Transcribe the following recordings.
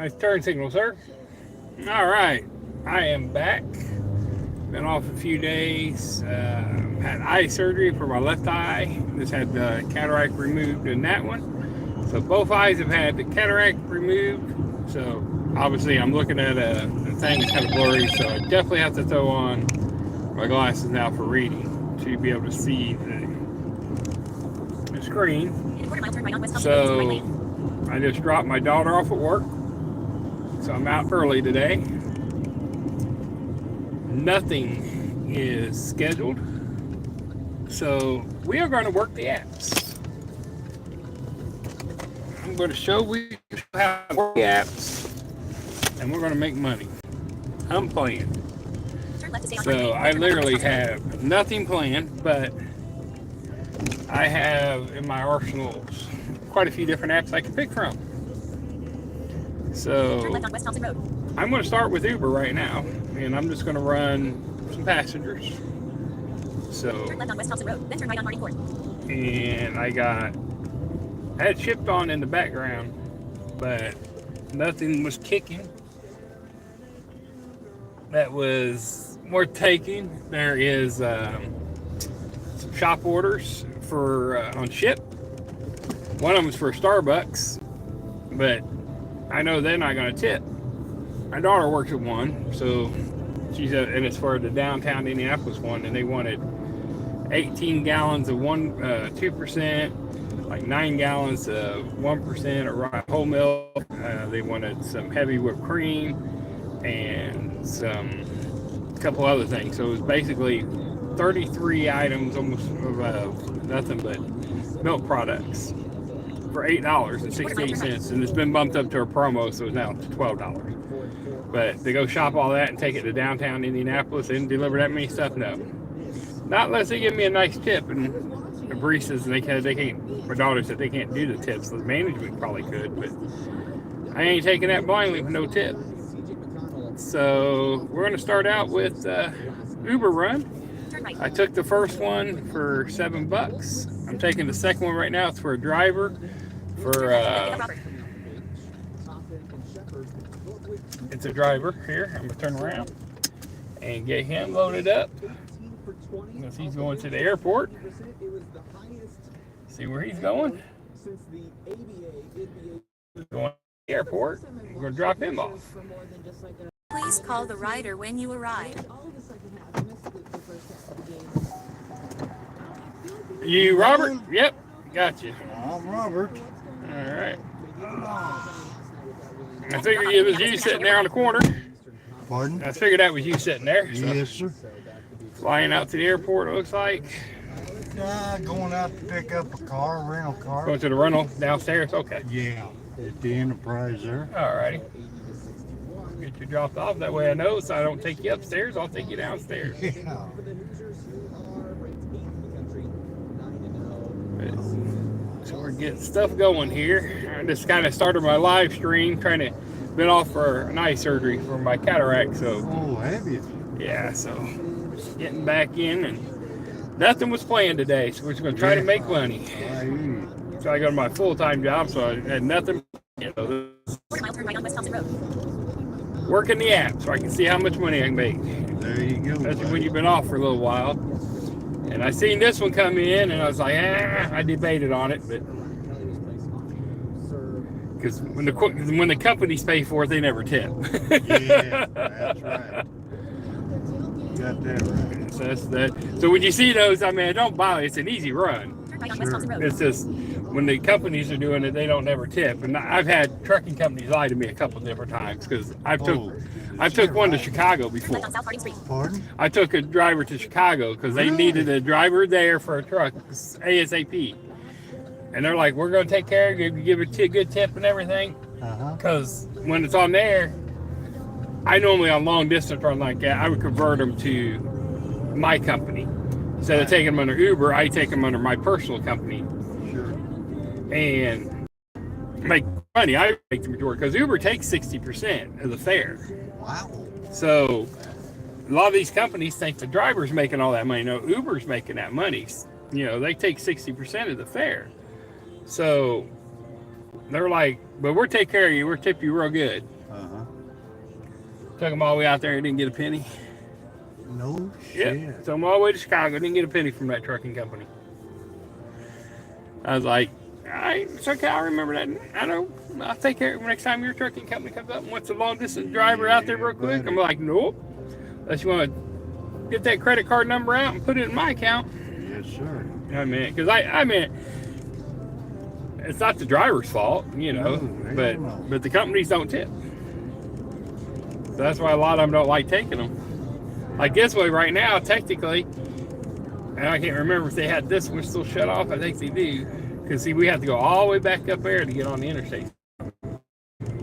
Nice turn signal, sir. All right, I am back. Been off a few days. Had eye surgery for my left eye. Just had the cataract removed in that one. So both eyes have had the cataract removed. So obviously I'm looking at a thing that's kind of blurry. So I definitely have to throw on my glasses now for reading to be able to see the screen. So I just dropped my daughter off at work. So I'm out early today. Nothing is scheduled. So we are going to work the apps. I'm going to show you how to work the apps, and we're going to make money. I'm playing. So I literally have nothing planned, but I have in my arsenals quite a few different apps I can pick from. So I'm going to start with Uber right now, and I'm just going to run some passengers. So, turn left on West Thompson Road, then turn right on Marty Court. And I had shipped on in the background, but nothing was kicking. That was worth taking. There is some shop orders for on ship. One of them is for Starbucks, but I know they're not going to tip. My daughter works at one, so she's and it's for the downtown Indianapolis one, and they wanted 18 gallons of 2%, like 9 gallons of 1% of whole milk. They wanted some heavy whipped cream and some couple other things. So it was basically 33 items, almost of nothing but milk products for $8.68, and it's been bumped up to a promo, so it's now $12. But to go shop all that and take it to downtown Indianapolis and deliver that many stuff, no. Not unless they give me a nice tip. And the baristas, they can't. My daughter said they can't do the tips. The management probably could, but I ain't taking that blindly with no tip. So we're going to start out with Uber run. I took the first one for $7. I'm taking the second one right now. It's for a driver. It's a driver here. I'm gonna turn around and get him loaded up because he's going to the airport. See where he's going? Going to the airport. We're gonna drop him off. Please call the rider when you arrive. You Robert? Yep, got you. I'm Robert. All right. I figured it was you sitting there on the corner. Pardon? I figured that was you sitting there. So. Yes, sir. Flying out to the airport, it looks like. Going out to pick up a rental car. Going to the rental downstairs? Okay. Yeah, at the Enterprise there. All righty. Get you dropped off. That way I know, so I don't take you upstairs. I'll take you downstairs. Yeah. So we're getting stuff going here. I just kind of started my live stream, been off for an eye surgery for my cataract. So. Oh, have you? Yeah, so getting back in, and nothing was planned today, so we're just going to try to make money. So I go to my full-time job, so I had nothing. Working the app, so I can see how much money I can make. There you go. Especially when you've been off for a little while. And I seen this one come in, and I was like, I debated on it, but because when the companies pay for it, they never tip. Yeah, that's right. Got that right. So that's that. So when you see those, I mean, don't bother. It's an easy run. Sure. It's just when the companies are doing it, they don't never tip. And I've had trucking companies lie to me a couple different times because I took one to Chicago before. Pardon? I took a driver to Chicago because they needed a driver there for a truck ASAP. And they're like, we're going to take care of you, give a good tip and everything. Because when it's on there, I normally on long distance run like that, I would convert them to my company. Instead of taking them under Uber, I take them under my personal company. Sure. And make money. I make the majority because Uber takes 60% of the fare. Wow. So a lot of these companies think the driver's making all that money. No, Uber's making that money. You know, they take 60% of the fare. So They're like, but we'll take care of you. We'll tip you real good. Took them all the way out there and didn't get a penny. No shit. Yeah, took them all the way to Chicago. Didn't get a penny from that trucking company. I was like, all right, it's okay. I'll remember that. I know. I'll take care of it next time your trucking company comes up and wants a long distance driver out there real quick. I'm like, nope. Unless you want to get that credit card number out and put it in my account. Yes, sir. I mean, because I mean, it's not the driver's fault, you know, but the companies don't tip. So that's why a lot of them don't like taking them. Like this way right now, technically, and I can't remember if they had this one still shut off. I think they do. Because, see, we have to go all the way back up there to get on the interstate.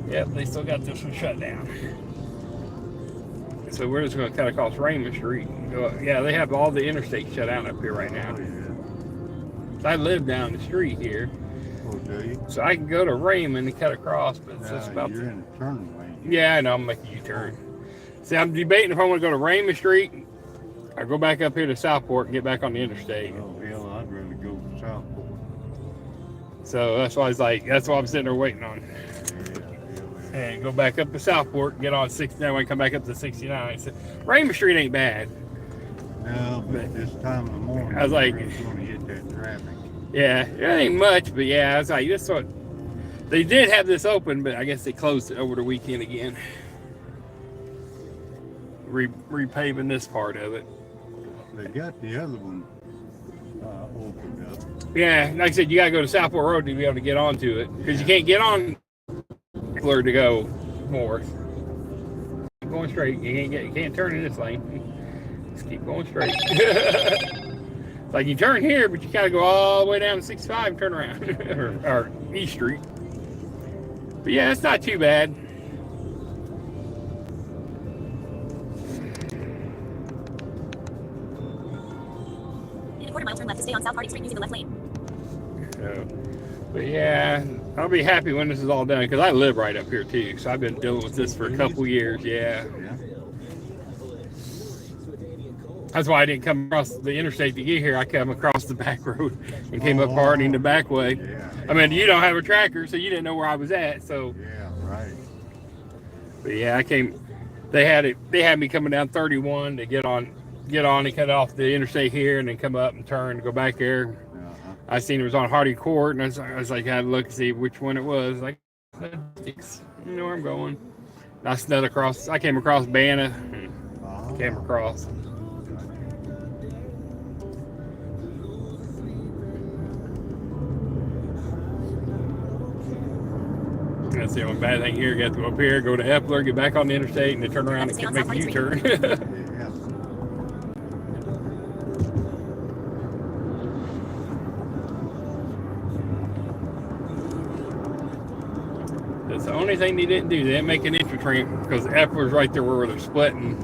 Yep, they still got this one shut down. So we're just going to cut across Raymond Street. Yeah, they have all the interstate shut down up here right now. So I live down the street here. Oh, do you? So I can go to Raymond and cut across, but it's just about... You're in the turn lane. Yeah, I know. I'm making a U-turn. See, I'm debating if I want to go to Raymond Street or go back up here to Southport and get back on the interstate. Oh, hell, I'd rather go to Southport. So that's why I'm sitting there waiting on. And go back up to Southport, get on 69, when I come back up to 69. So Raymond Street ain't bad. No, but this time of the morning, I was like, going to hit that traffic. Yeah, it ain't much, but yeah, I was like, this what they did have this open, but I guess they closed it over the weekend again. Repaving this part of it. They got the other one opened up. Yeah, like I said, you gotta go to Southport Road to be able to get onto it, because you can't get on to go north. Keep going straight. You can't turn in this lane. Just keep going straight. Like you turn here, but you gotta go all the way down to 65 and turn around, or East Street. But yeah, it's not too bad. In a quarter mile, turn left to stay on South Harding Street using the left lane. So, but yeah, I'll be happy when this is all done, because I live right up here too. So I've been dealing with this for a couple years. Yeah. That's why I didn't come across the interstate to get here. I come across the back road and came up Harding the back way. Yeah. I mean, you don't have a tracker, so you didn't know where I was at. So Yeah, right. but yeah, I came. They had me coming down 31 to get on and cut off the interstate here, and then come up and turn to go back there. I seen it was on Harding Court, and I was like, I had to look and see which one it was. Like, you know where I'm going. I snuck across. I came across Banna. Came across. That's the only bad thing here. You have to go up here, go to Epler, get back on the interstate, and then turn around and make a U-turn. That's the only thing they didn't do. They didn't make an entrance ramp because Epler's right there where they're splitting.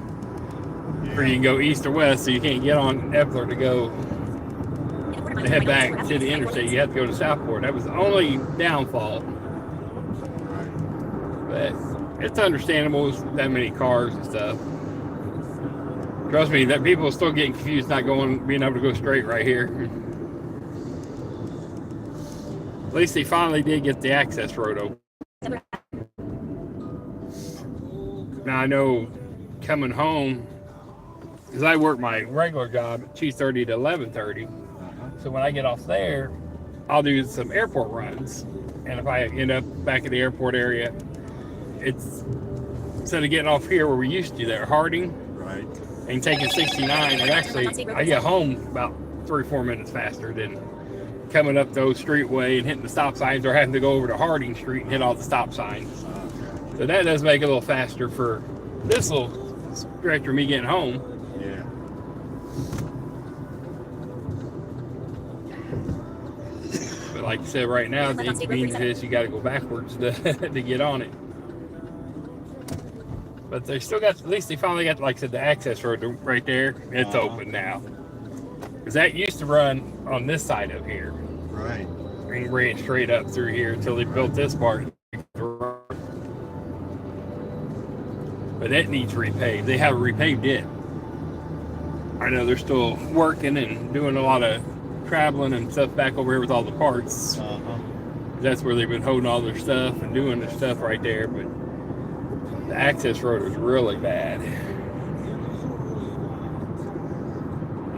Where you can go east or west, so you can't get on Epler to go to head back to the interstate. You have to go to Southport. That was the only downfall. But it's understandable with that many cars and stuff. Trust me, that people are still getting confused not being able to go straight right here. At least they finally did get the access road open. Now I know coming home, because I work my regular job at 2:30 to 11:30. So when I get off there, I'll do some airport runs. And if I end up back at the airport area, it's instead of getting off here where we used to there at Harding, right, and taking 69, and actually I get home about 3 or 4 minutes faster than coming up those streetway and hitting the stop signs, or having to go over to Harding Street and hit all the stop signs. So that does make it a little faster for this little stretch of me getting home. Yeah. But like you said, right now the inconvenience is you got to go backwards to get on it. But they still got, at least they finally got, like I said, the access road right there. It's open now. Because that used to run on this side up here. Right. And ran straight up through here until they built this part. But that needs repaved. They haven't repaved it. I know they're still working and doing a lot of traveling and stuff back over here with all the parts. that's where they've been holding all their stuff and doing their stuff right there. But the access road was really bad.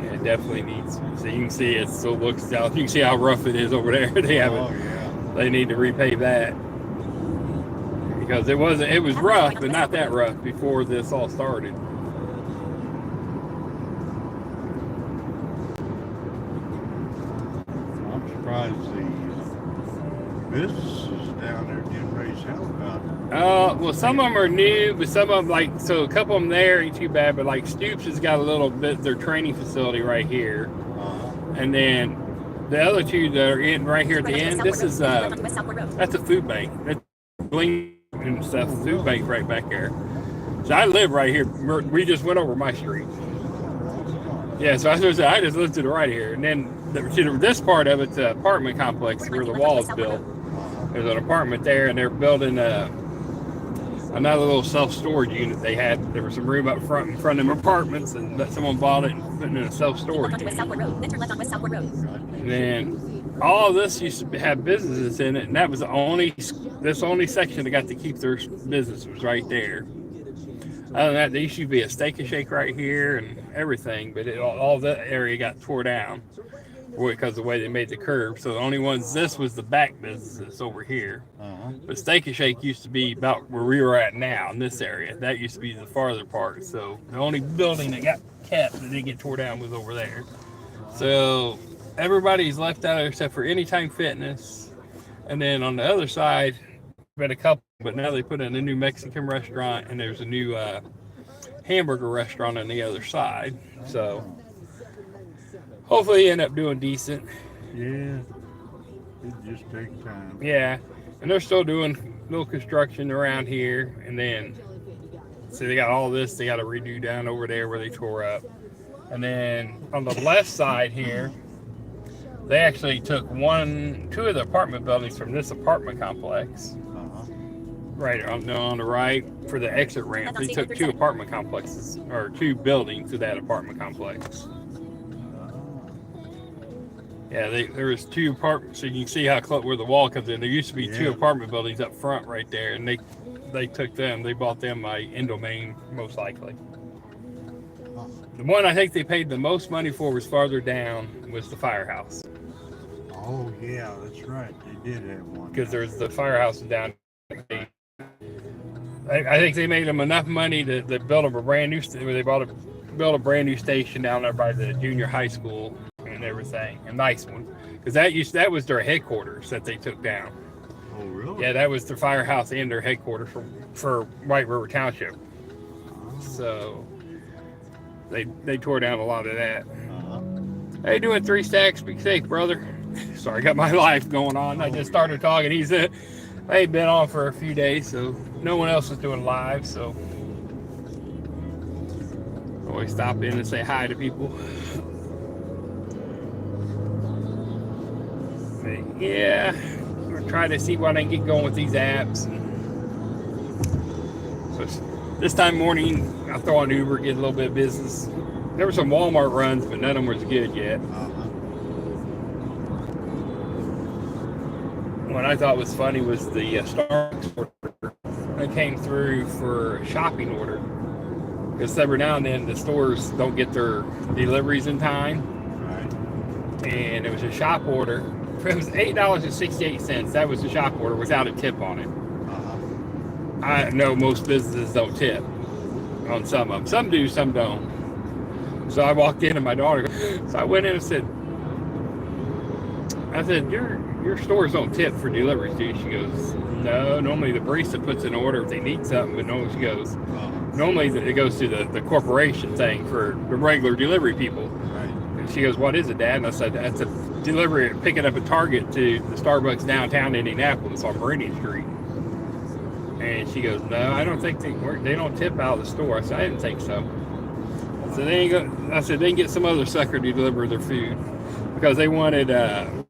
Yeah, it definitely needs. So you can see it still looks out. You can see how rough it is over there. They haven't. Oh, yeah. They need to repave that because it wasn't. It was rough, but not that rough before this all started. I'm surprised the businesses down there didn't raise hell about it. Well, some of them are new, but some of them so a couple of them there ain't too bad. But like Stoops has got a little bit their training facility right here, and then the other two that are in right here at the end. This is that's a food bank. That's bling and stuff. Food bank right back there. So I live right here. We just went over my street. Yeah, so I just lived to the right here, and then this part of it's the apartment complex where the wall is built. There's an apartment there, and they're building another little self-storage unit they had. There was some room up front in front of them apartments, and someone bought it and put it in a self-storage unit. And then all of this used to have businesses in it, and that was the only section that got to keep their business was right there. Other than that, there used to be a Steak and Shake right here and everything, but all that area got tore down because of the way they made the curve. So the only ones, this was the back businesses over here. But Steak and Shake used to be about where we were at now in this area. That used to be the farther part. So the only building that got kept that didn't get tore down was over there. So everybody's left out there except for Anytime Fitness. And then on the other side, been a couple, but now they put in a new Mexican restaurant and there's a new hamburger restaurant on the other side. So hopefully they end up doing decent. Yeah, it just takes time. Yeah, and they're still doing little construction around here. And then, so they got all this they got to redo down over there where they tore up. And then on the left side here, they actually took two of the apartment buildings from this apartment complex. Right on the right for the exit ramp. They took two apartment complexes, or two buildings to that apartment complex. Yeah, there was two apartments, so you can see how close where the wall comes in. There used to be two apartment buildings up front right there, and they took them. They bought them by Indomain, most likely. The one I think they paid the most money for was farther down, was the firehouse. Oh yeah, that's right. They did have one. Because there's the firehouse down. I think they made them enough money to build them a brand new. They built a brand new station down there by the junior high school and everything, a nice one. Because that was their headquarters that they took down. Oh really? Yeah, that was the firehouse and their headquarters for White River Township. So they tore down a lot of that. Hey, doing 3 stacks. Be safe, brother. Sorry, I got my life going on. I just started talking. He's they've been on for a few days, so no one else is doing live, so always stop in and say hi to people. But yeah, we're trying to see what I can get going with these apps. So this time morning, I'll throw on Uber, get a little bit of business. There were some Walmart runs, but none of them was good yet. What I thought was funny was the Starbucks order that came through for a shopping order. Because every now and then the stores don't get their deliveries in time. Right. And it was a shop order. It was $8.68. That was the shop order without a tip on it. I know most businesses don't tip on some of them. Some do, some don't. So I walked in and my daughter, so I went in and said, your stores don't tip for deliveries, do you? She goes, no, normally the barista puts an order if they need something, but no, she goes, normally it goes to the corporation thing for the regular delivery people. Right. And she goes, what is it, Dad? And I said, that's a delivery, picking up a Target to the Starbucks downtown Indianapolis on Meridian Street. And she goes, no, I don't think they don't tip out of the store. I said, I didn't think so. So I said, they can get some other sucker to deliver their food because they wanted, it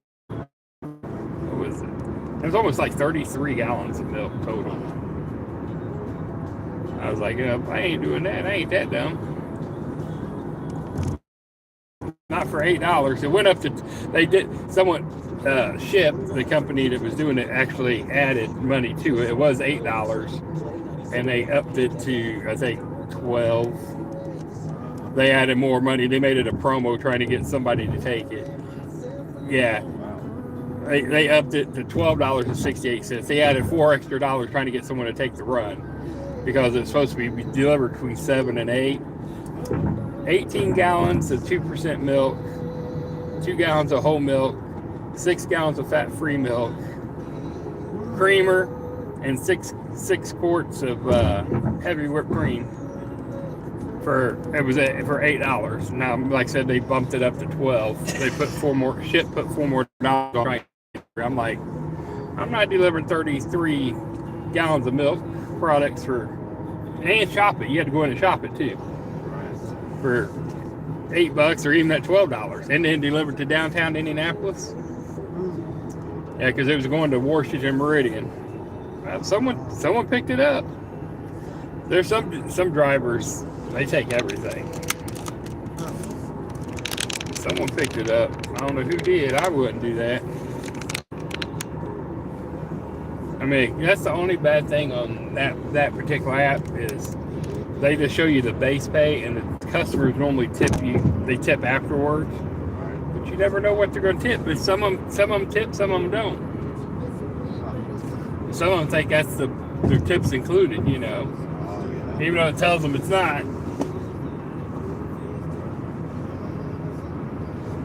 was almost like 33 gallons of milk total. I was like, I ain't doing that. I ain't that dumb. Not for $8. It went up to, Ship, the company that was doing it, actually added money to it. It was $8, and they upped it to, I think, 12. They added more money. They made it a promo trying to get somebody to take it. Yeah. They upped it to $12.68. They added $4 extra trying to get someone to take the run because it's supposed to be delivered between 7 and 8. 18 gallons of 2% milk, 2 gallons of whole milk, 6 gallons of fat-free milk, creamer, and six quarts of heavy whipped cream. For $8. Now, like I said, they bumped it up to 12. They put four more dollars on. I'm like, I'm not delivering 33 gallons of milk products and shop it. You had to go in and shop it too for $8 or even at $12, and then delivered to downtown Indianapolis. Yeah, because it was going to Washington Meridian. Someone picked it up. There's some drivers. They take everything. Someone picked it up. I don't know who did. I wouldn't do that. I mean, that's the only bad thing on that particular app is they just show you the base pay, and the customers normally tip you. They tip afterwards, but you never know what they're going to tip. But some of them tip, some of them don't. Some of them think that's their tips included, you know, even though it tells them it's not.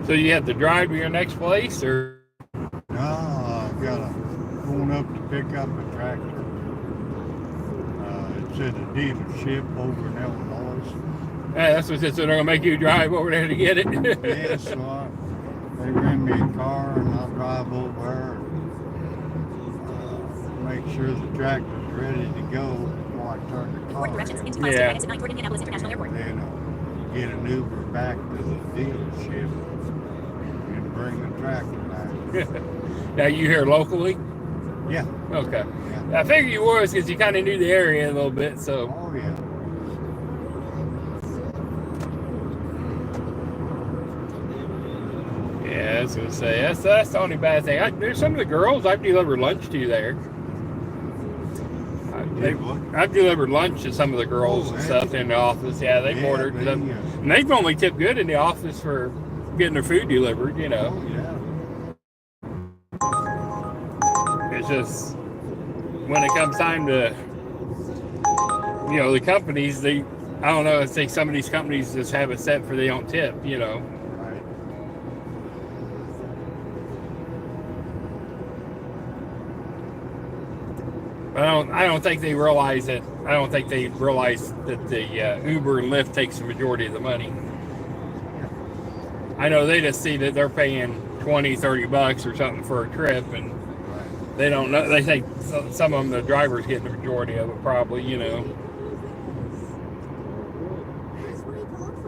So you have to drive to your next place, or? No, I've got going up to pick up a tractor. It's at a dealership over in Illinois. Yeah, that's what it said. So they're gonna make you drive over there to get it. Yeah, so they rent me a car and I'll drive over and make sure the tractor's ready to go before I turn the car. Yeah. Then get an Uber back to the dealership. Bring the tractor back. Now you here locally? Yeah. Okay. Yeah. I figured you was because you kind of knew the area a little bit, so. Oh yeah. Yeah, I was gonna say that's the only bad thing. There's some of the girls I've delivered lunch to there. I've delivered lunch to some of the girls and stuff in the office. Yeah, they've ordered them, and they've only tipped good in the office for getting their food delivered, you know. Oh, yeah. It's just when it comes time to, you know, the companies, I don't know, I think some of these companies just have it set for they don't tip, you know. Right. But I don't think they realize that. I don't think they realize that the Uber and Lyft takes the majority of the money. I know they just see that they're paying $20-$30 or something for a trip, and they don't know. They think some of them, the drivers, get the majority of it, probably. You know.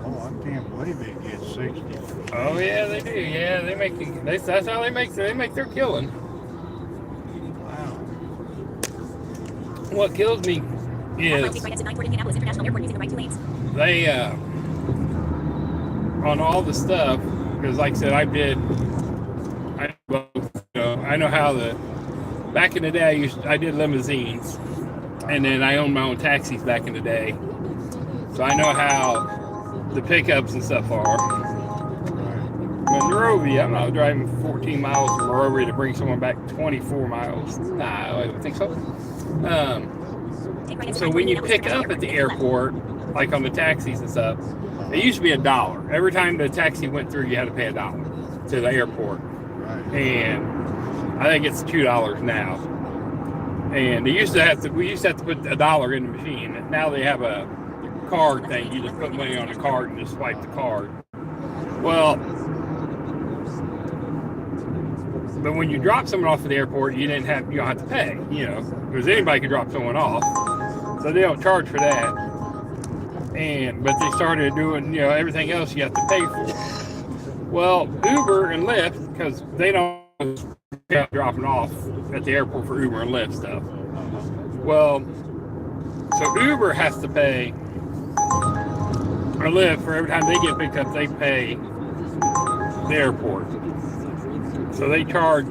Oh, I can't believe it gets 60. Oh yeah, they do. Yeah, that's how they make their killing. Wow. What kills me is they on all the stuff, because like I said, I know how back in the day I did limousines, and then I owned my own taxis back in the day, so I know how the pickups and stuff are. Monrovia, I'm not driving 14 miles from Monrovia to bring someone back 24 miles. Nah, I don't think so. So when you pick up at the airport, like on the taxis and stuff, it used to be $1. Every time the taxi went through, you had to pay $1 to the airport. Right. And I think it's $2 now. And we used to have to put $1 in the machine. Now they have a card thing. You just put money on the card and just swipe the card. Well, but when you drop someone off at the airport, you don't have to pay, you know, because anybody can drop someone off. So they don't charge for that. But they started doing, you know, everything else you have to pay for. Well, Uber and Lyft, because they don't dropping off at the airport for Uber and Lyft stuff. Well, so Uber has to pay, or Lyft, for every time they get picked up, they pay the airport. So they charge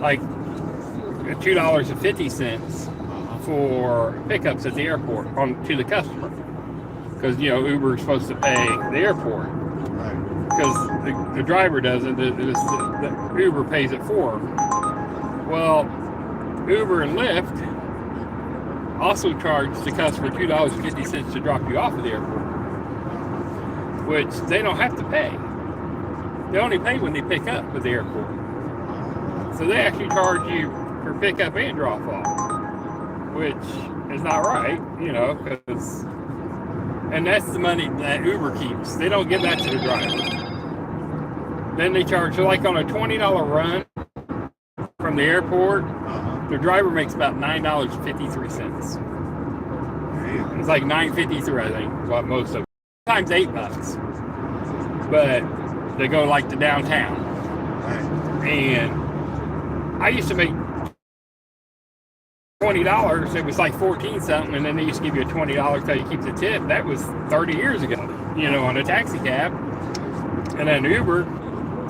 like $2.50 for pickups at the airport to the customer, because Uber is supposed to pay the airport, Right. because the driver doesn't. The Uber pays it for them. Well, Uber and Lyft also charge the customer $2.50 to drop you off at the airport, which they don't have to pay. They only pay when they pick up at the airport. So they actually charge you for pickup and drop off, which is not right, because, and that's the money that Uber keeps. They don't give that to the driver. Then they charge, so like on a $20 run from the airport, the driver makes about $9.53. Damn. It's like $9.53, I think, what most of it. Sometimes $8. But they go like to downtown. Right. And I used to make $20. It was like 14 something, and then they used to give you a $20 till you keep the tip. That was 30 years ago, on a taxi cab. And then Uber,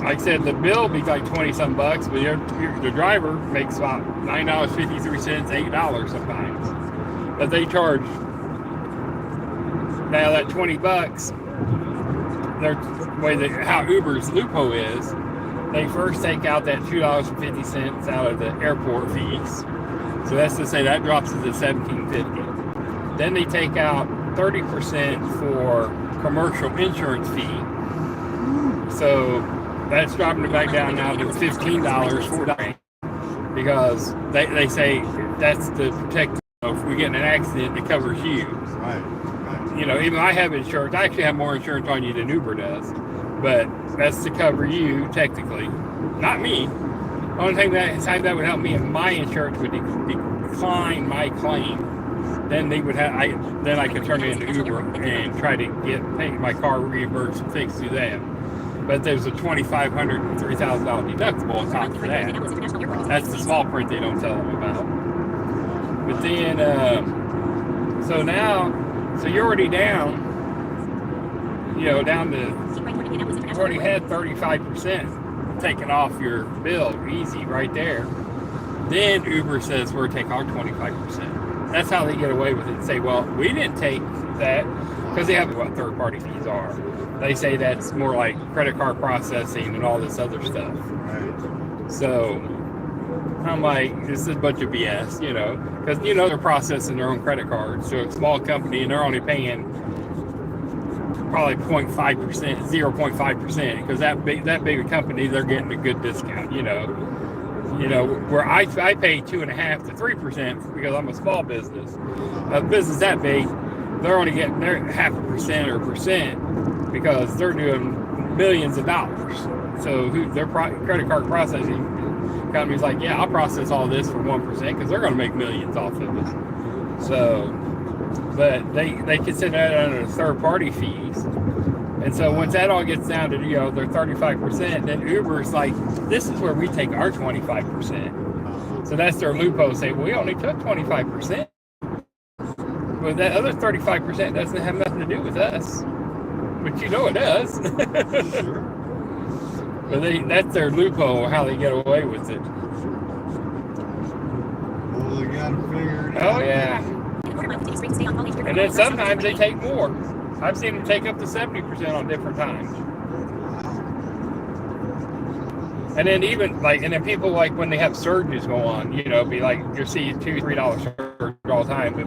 like I said, the bill would be like 20 some bucks, but the driver makes about $9.53, $8 sometimes. But they charge now that 20 bucks. Their way how Uber's loophole is, they first take out that $2.50 out of the airport fees. So that's to say that drops to the $17.50. Then they take out 30% for commercial insurance fee. So that's dropping it back down now to $15 for that, because they say that's to protect. If we get in an accident, it covers you. Right. Even I have insurance. I actually have more insurance on you than Uber does, but that's to cover you technically, not me. The only thing that would help me if my insurance would decline my claim, then they would have. Then I could turn it into Uber and try to get my car reimbursed and fixed through that. But there's a $2,500 and $3,000 deductible on top of that. That's the small print they don't tell them about. But then, so you're already down. Down to, you already had 35% taken off your bill, easy right there. Then Uber says we're taking our 25%. That's how they get away with it and say, well, we didn't take that, because they have what third-party fees are. They say that's more like credit card processing and all this other stuff. Right. So I'm like, this is a bunch of BS, because they're processing their own credit cards. So a small company, and they're only paying probably 0.5%, 0.5%, because that big a company, they're getting a good discount. Where I pay 2.5% to 3% because I'm a small business. A business that big, they're only getting their 0.5% or 1% because they're doing millions of dollars. So their credit card processing company's like, yeah, I'll process all this for 1% because they're going to make millions off of it. So, but they consider that under the third-party fees. And so once that all gets down to their 35%, then Uber's like, this is where we take our 25%. So that's their loophole. Say, well, we only took 25%, but that other 35% doesn't have nothing to do with us. But it does. Sure. But that's their loophole, how they get away with it. Well, they got to figure it out. Oh yeah. And then sometimes they take more. I've seen them take up to 70% on different times. And then and then people when they have surges go on, be like, you'll see $2, $3 surge all the time. But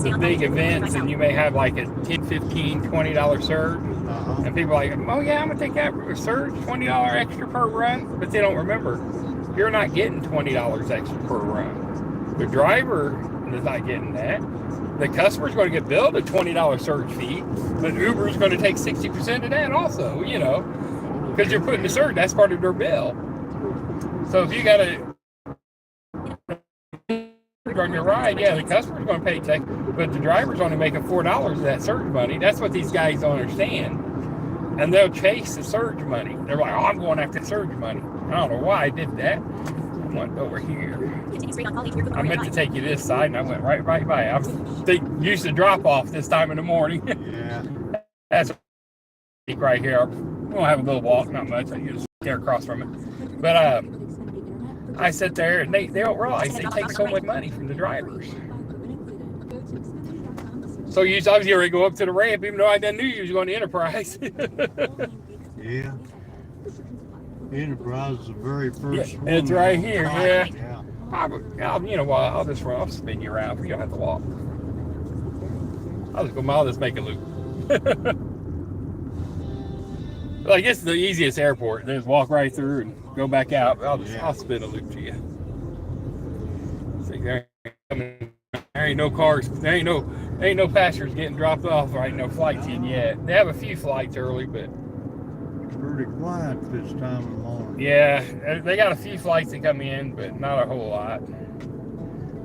the big events, and you may have like a $10, $15, $20 surge. And people are like, oh yeah, I'm going to take that surge, $20 extra per run. But they don't remember, you're not getting $20 extra per run. The driver is not getting that. The customer's going to get billed a $20 surge fee, but Uber's going to take 60% of that also, because you're putting the surge, that's part of their bill. So if you got on your ride, yeah, the customer's going to pay tech, but the driver's only making $4 of that surge money. That's what these guys don't understand. And they'll chase the surge money. They're like, oh, I'm going after the surge money. I don't know why I did that. I went over here. I meant to take you this side, and I went right by. I used to drop off this time in the morning. Yeah. That's right here. We'll have a little walk, not much. I just stare across from it. But I sit there and they don't realize they take so much money from the drivers. So you was obviously ready to go up to the ramp, even though I didn't knew you was going to Enterprise. Yeah. Enterprise is the very first one. It's right here, yeah. Yeah. You know what? I'll spin you around. You don't have to walk. I'll just make a loop. Well, I guess the easiest airport. Just walk right through and go back out. I'll spin a loop to you. See, there ain't no cars. There ain't no passengers getting dropped off. There ain't no flights in yet. They have a few flights early, but It's pretty quiet this time of the morning. yeah, they got a few flights that come in, but not a whole lot.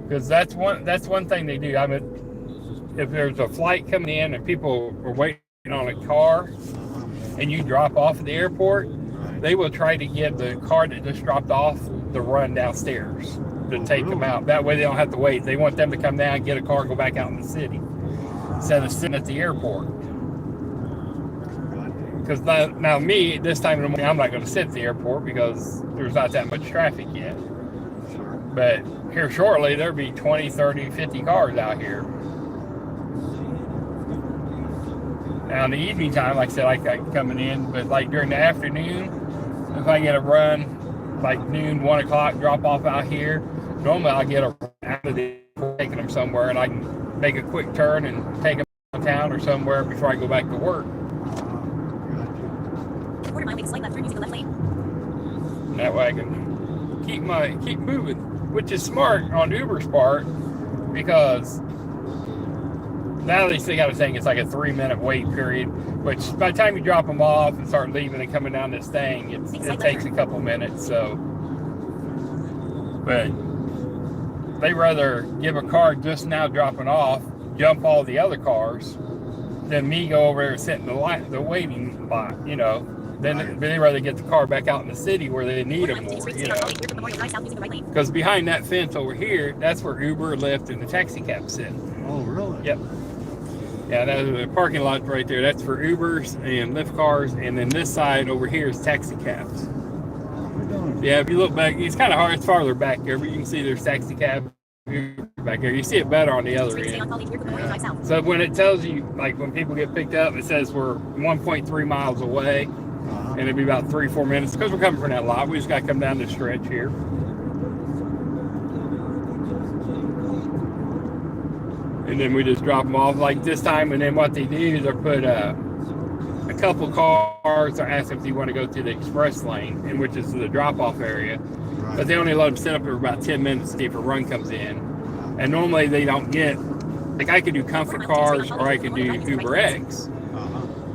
Because that's one thing they do. I mean, if there's a flight coming in and people are waiting on a car, and you drop off at the airport, they will try to get the car that just dropped off to run downstairs to take them out. That way they don't have to wait. They want them to come down, get a car, go back out in the city instead of sitting at the airport. Because now me, this time in the morning, I'm not going to sit at the airport because there's not that much traffic yet. But here shortly, there'll be 20, 30, 50 cars out here. Now in the evening time, like I said, I like coming in, but like during the afternoon, if I get a run, like noon, 1 o'clock, drop off out here, normally I'll get a out of the taking them somewhere, and I can make a quick turn and take them downtown or somewhere before I go back to work. Quarter mile, make a slight left turn using the left lane. That way I can keep moving, which is smart on Uber's part, because now they still got to think it's like a 3-minute wait period, which by the time you drop them off and start leaving and coming down this thing, it takes a couple minutes. So, but they rather give a car just now dropping off, jump all the other cars, than me go over there and sit in the waiting lot, you know. Then they rather get the car back out in the city where they need them more, you know. Because behind that fence over here, that's where Uber, Lyft, and the taxi cabs sit. Oh, really? Yep. Yeah, that's the parking lot right there. That's for Ubers and Lyft cars, and then this side over here is taxi cabs. Yeah, if you look back, it's kind of hard. It's farther back there, but you can see there's taxi cab back there. You see it better on the other end. So when it tells you, like when people get picked up, it says we're 1.3 miles away, and it'll be about 3-4 minutes because we're coming from that lot. We just got to come down this stretch here. And then we just drop them off like this time. And then what they do is they put a couple cars, or ask them if you want to go to the express lane, in which is the drop-off area. Right. But they only let them sit up for about 10 minutes to see if a run comes in. And normally they don't get, like I could do comfort cars or I could do Uber X.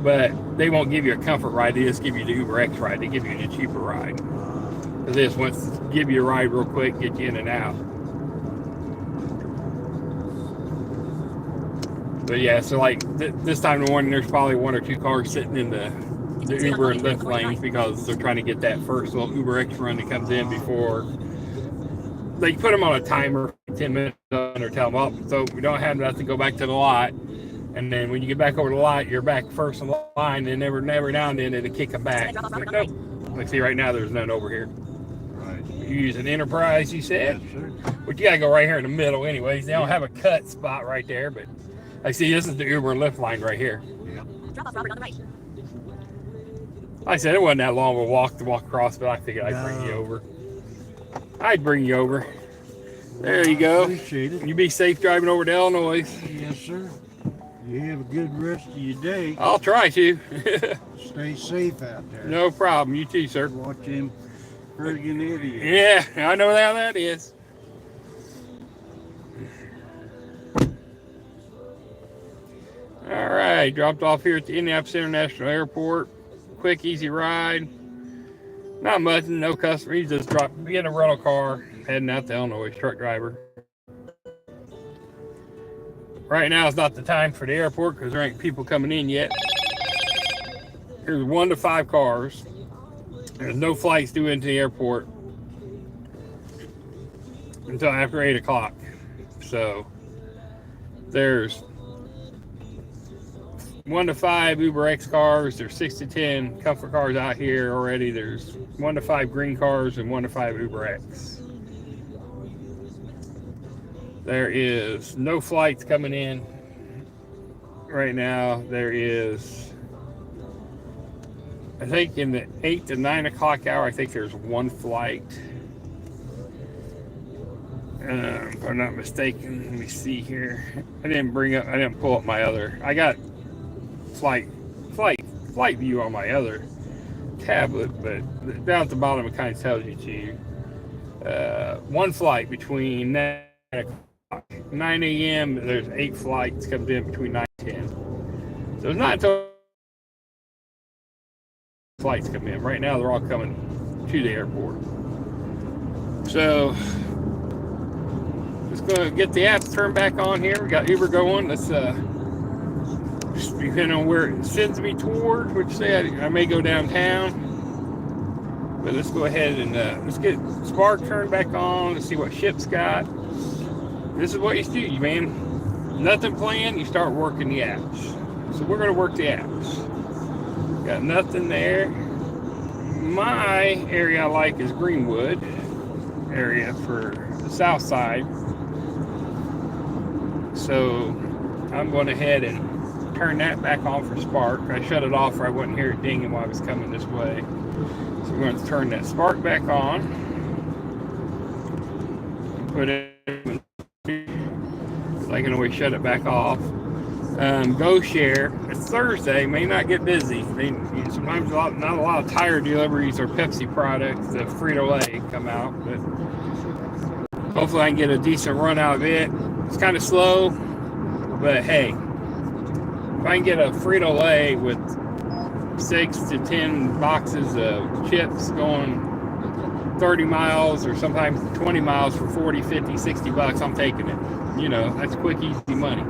But they won't give you a comfort ride. They just give you the Uber X ride. They give you the cheaper ride. Because they just want to give you a ride real quick, get you in and out. But yeah, so like this time in the morning, there's probably 1 or 2 cars sitting in the Uber and Lyft lanes because they're trying to get that first little Uber X run that comes in before they put them on a timer, 10 minutes, or tell them, oh, so we don't have enough to go back to the lot. And then when you get back over the lot, you're back first in line, and never now and then it'll kick them back. But nope. Like, see, right now there's none over here. Right. You use an Enterprise, you said? Yes, sir. But you got to go right here in the middle anyways. They don't have a cut spot right there, but I see this is the Uber and Lyft line right here. Yeah. Drop off Robert on the right. Like I said, it wasn't that long of a walk to walk across, but I figured I'd bring you over. I'd bring you over. There you go. Appreciate it. You be safe driving over to Illinois. Yes, sir. You have a good rest of your day. I'll try to. Stay safe out there. No problem. You too, sir. Watch him friggin' idiot. Yeah, I know how that is. All right, dropped off here at the Indianapolis International Airport. Quick, easy ride. Not much, no customer. He just getting a rental car, heading out to Illinois, truck driver. Right now is not the time for the airport because there ain't people coming in yet. There's 1 to 5 cars. There's no flights due into the airport until after 8 o'clock. So there's 1 to 5 Uber X cars. There's 6 to 10 comfort cars out here already. There's 1 to 5 green cars and 1 to 5 Uber X. There is no flights coming in right now. There is, I think in the 8 to 9 o'clock hour, I think there's 1 flight. If I'm not mistaken, let me see here. I didn't pull up my other. I got flight view on my other tablet, but down at the bottom it kind of tells you to 1 flight between 9 a.m. There's 8 flights comes in between 9 and 10. So it's not until flights come in. Right now they're all coming to the airport. So just gonna get the app turned back on here. We got Uber going. Let's just depending on where it sends me toward, which say I may go downtown. But let's go ahead and let's get Spark turned back on. Let's see what Ship's got. This is what you do, man. Nothing planned, you start working the apps. So we're gonna work the apps. Got nothing there. My area I like is Greenwood area for the south side. So I'm going ahead and turn that back on for Spark. I shut it off or I wouldn't hear it dinging while I was coming this way. So we're going to turn that Spark back on. Put it in. I can always shut it back off. Go Share. It's Thursday. May not get busy. Sometimes not a lot of tire deliveries or Pepsi products. The Frito-Lay come out, but hopefully I can get a decent run out of it. It's kind of slow, but hey, if I can get a Frito-Lay with 6 to 10 boxes of chips going 30 miles or sometimes 20 miles for 40, 50, 60 bucks, I'm taking it. You know, that's quick, easy money.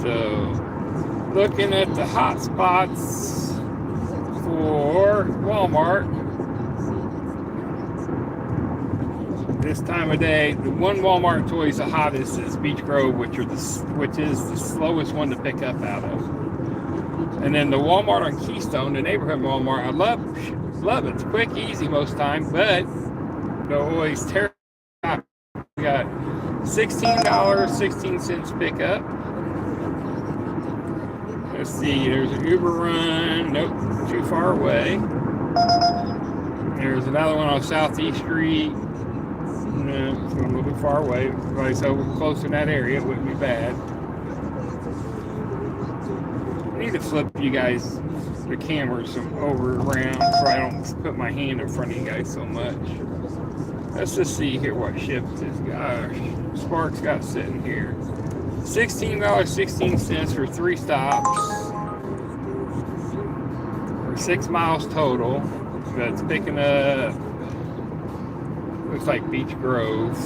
So, looking at the hot spots for Walmart this time of day. The one Walmart toy the hottest is Beach Grove, which is the slowest one to pick up out of. And then the Walmart on Keystone, the neighborhood Walmart, I love it. It's quick, easy most time, but they're always terrible. We got $16.16 pickup. Let's see, there's an Uber run. Nope, too far away. There's another one on Southeast Street. No, it's a little bit far away. So we're close in that area. It wouldn't be bad. I need to flip you guys the cameras over around so I don't put my hand in front of you guys so much. Let's just see here what Shift is. Gosh, Spark's got sitting here. $16.16 for 3 stops. For 6 miles total. That's picking up. Looks like Beach Grove.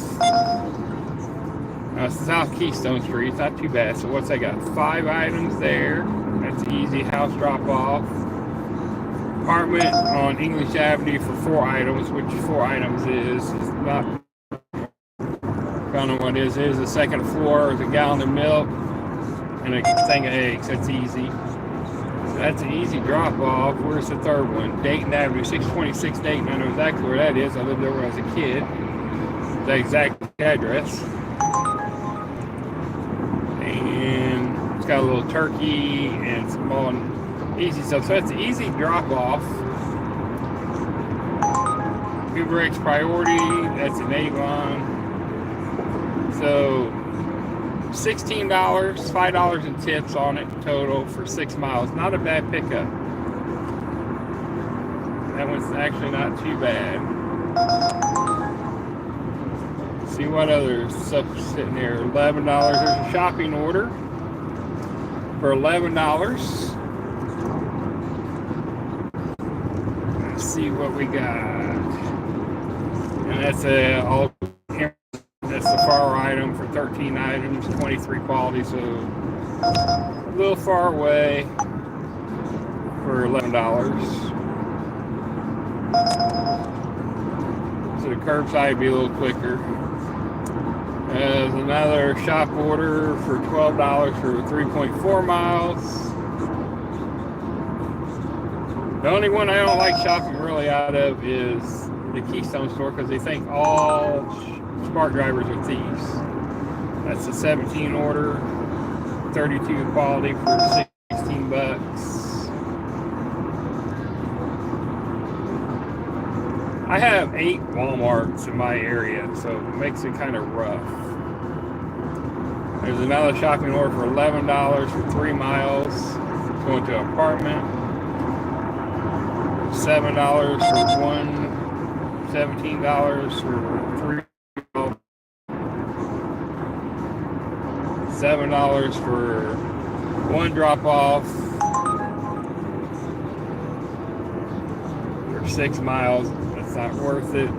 South Keystone Street. It's not too bad. So what's I got? 5 items there. That's easy. House drop off. Apartment on English Avenue for 4 items. Which 4 items is not. I don't know what it is. It is the second floor with a gallon of milk and a thing of eggs. That's easy. So that's an easy drop off. Where's the third one? Dayton Avenue, 626 Dayton. I know exactly where that is. I lived there when I was a kid. The exact address. And it's got a little turkey and some more easy stuff. So that's an easy drop off. Uber X Priority. That's an Avon. So $16, $5 in tips on it total for 6 miles. Not a bad pickup. That one's actually not too bad. Let's see what other stuff's sitting there. $11. There's a shopping order for $11. Let's see what we got. And that's all. That's the far item for 13 items, 23 quality, so a little far away for $11. So the curbside would be a little quicker. There's another shop order for $12 for 3.4 miles. The only one I don't like shopping really out of is the Keystone store because they think all smart drivers are thieves. That's a 17 order, 32 quality for 16 bucks. I have 8 Walmarts in my area, so it makes it kind of rough. There's another shopping order for $11 for 3 miles. It's going to an apartment. $7 for one, $17 for 3, $7 for one drop off for 6 miles. That's not worth it.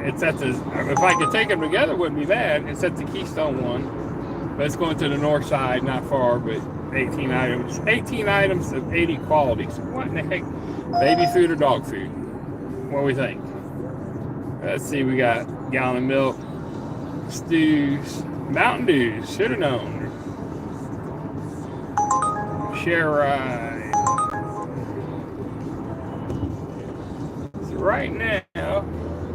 It's at the, if I could take them together, it wouldn't be bad. It's at the Keystone one, but it's going to the north side, not far, but 18 items. 18 items of 80 quality. So what in the heck? Baby food or dog food? What do we think? Let's see, we got gallon of milk, stews, Mountain Dews, should have known. Share ride. So right now,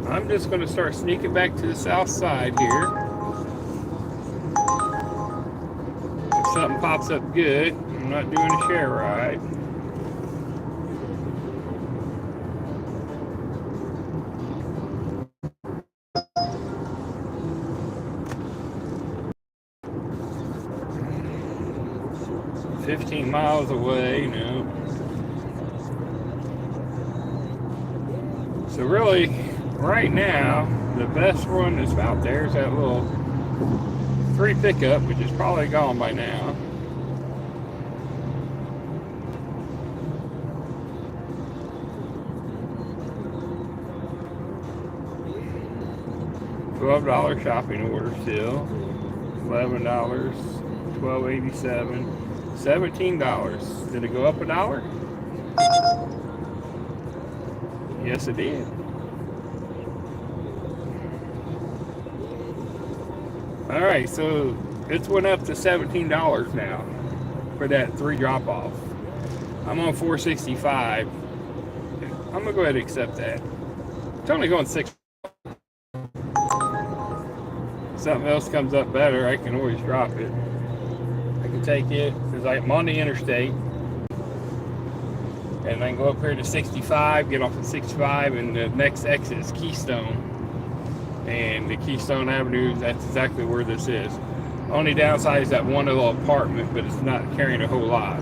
I'm just going to start sneaking back to the south side here. If something pops up good, I'm not doing a share ride. $15 miles away, no. So really, right now, the best one that's out there is that little 3 pickup, which is probably gone by now. $12 shopping order still. $11, $12.87. $17. Did it go up $1? Yes, it did. All right, so it's went up to $17 now for that 3 drop off. I'm on $4.65. I'm gonna go ahead and accept that. It's only going 6. Something else comes up better, I can always drop it. I can take it because I'm on the interstate, and I can go up here to 65, get off at 65, and the next exit is Keystone. And the Keystone Avenue, that's exactly where this is. Only downside is that one little apartment, but it's not carrying a whole lot.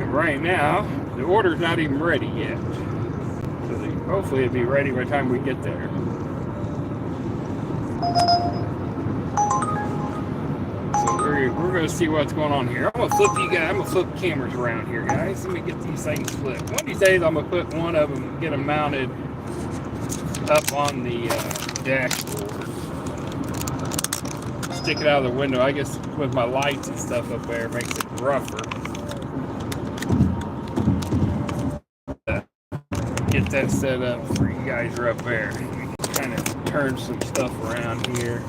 And right now, the order's not even ready yet. So hopefully it'll be ready by the time we get there. So we're going to see what's going on here. I'm going to flip cameras around here, guys. Let me get these things flipped. One of these days I'm going to put one of them, get them mounted up on the dashboard. Stick it out of the window. I guess with my lights and stuff up there, it makes it rougher. Get that set up for you guys are up there. We can kind of turn some stuff around here.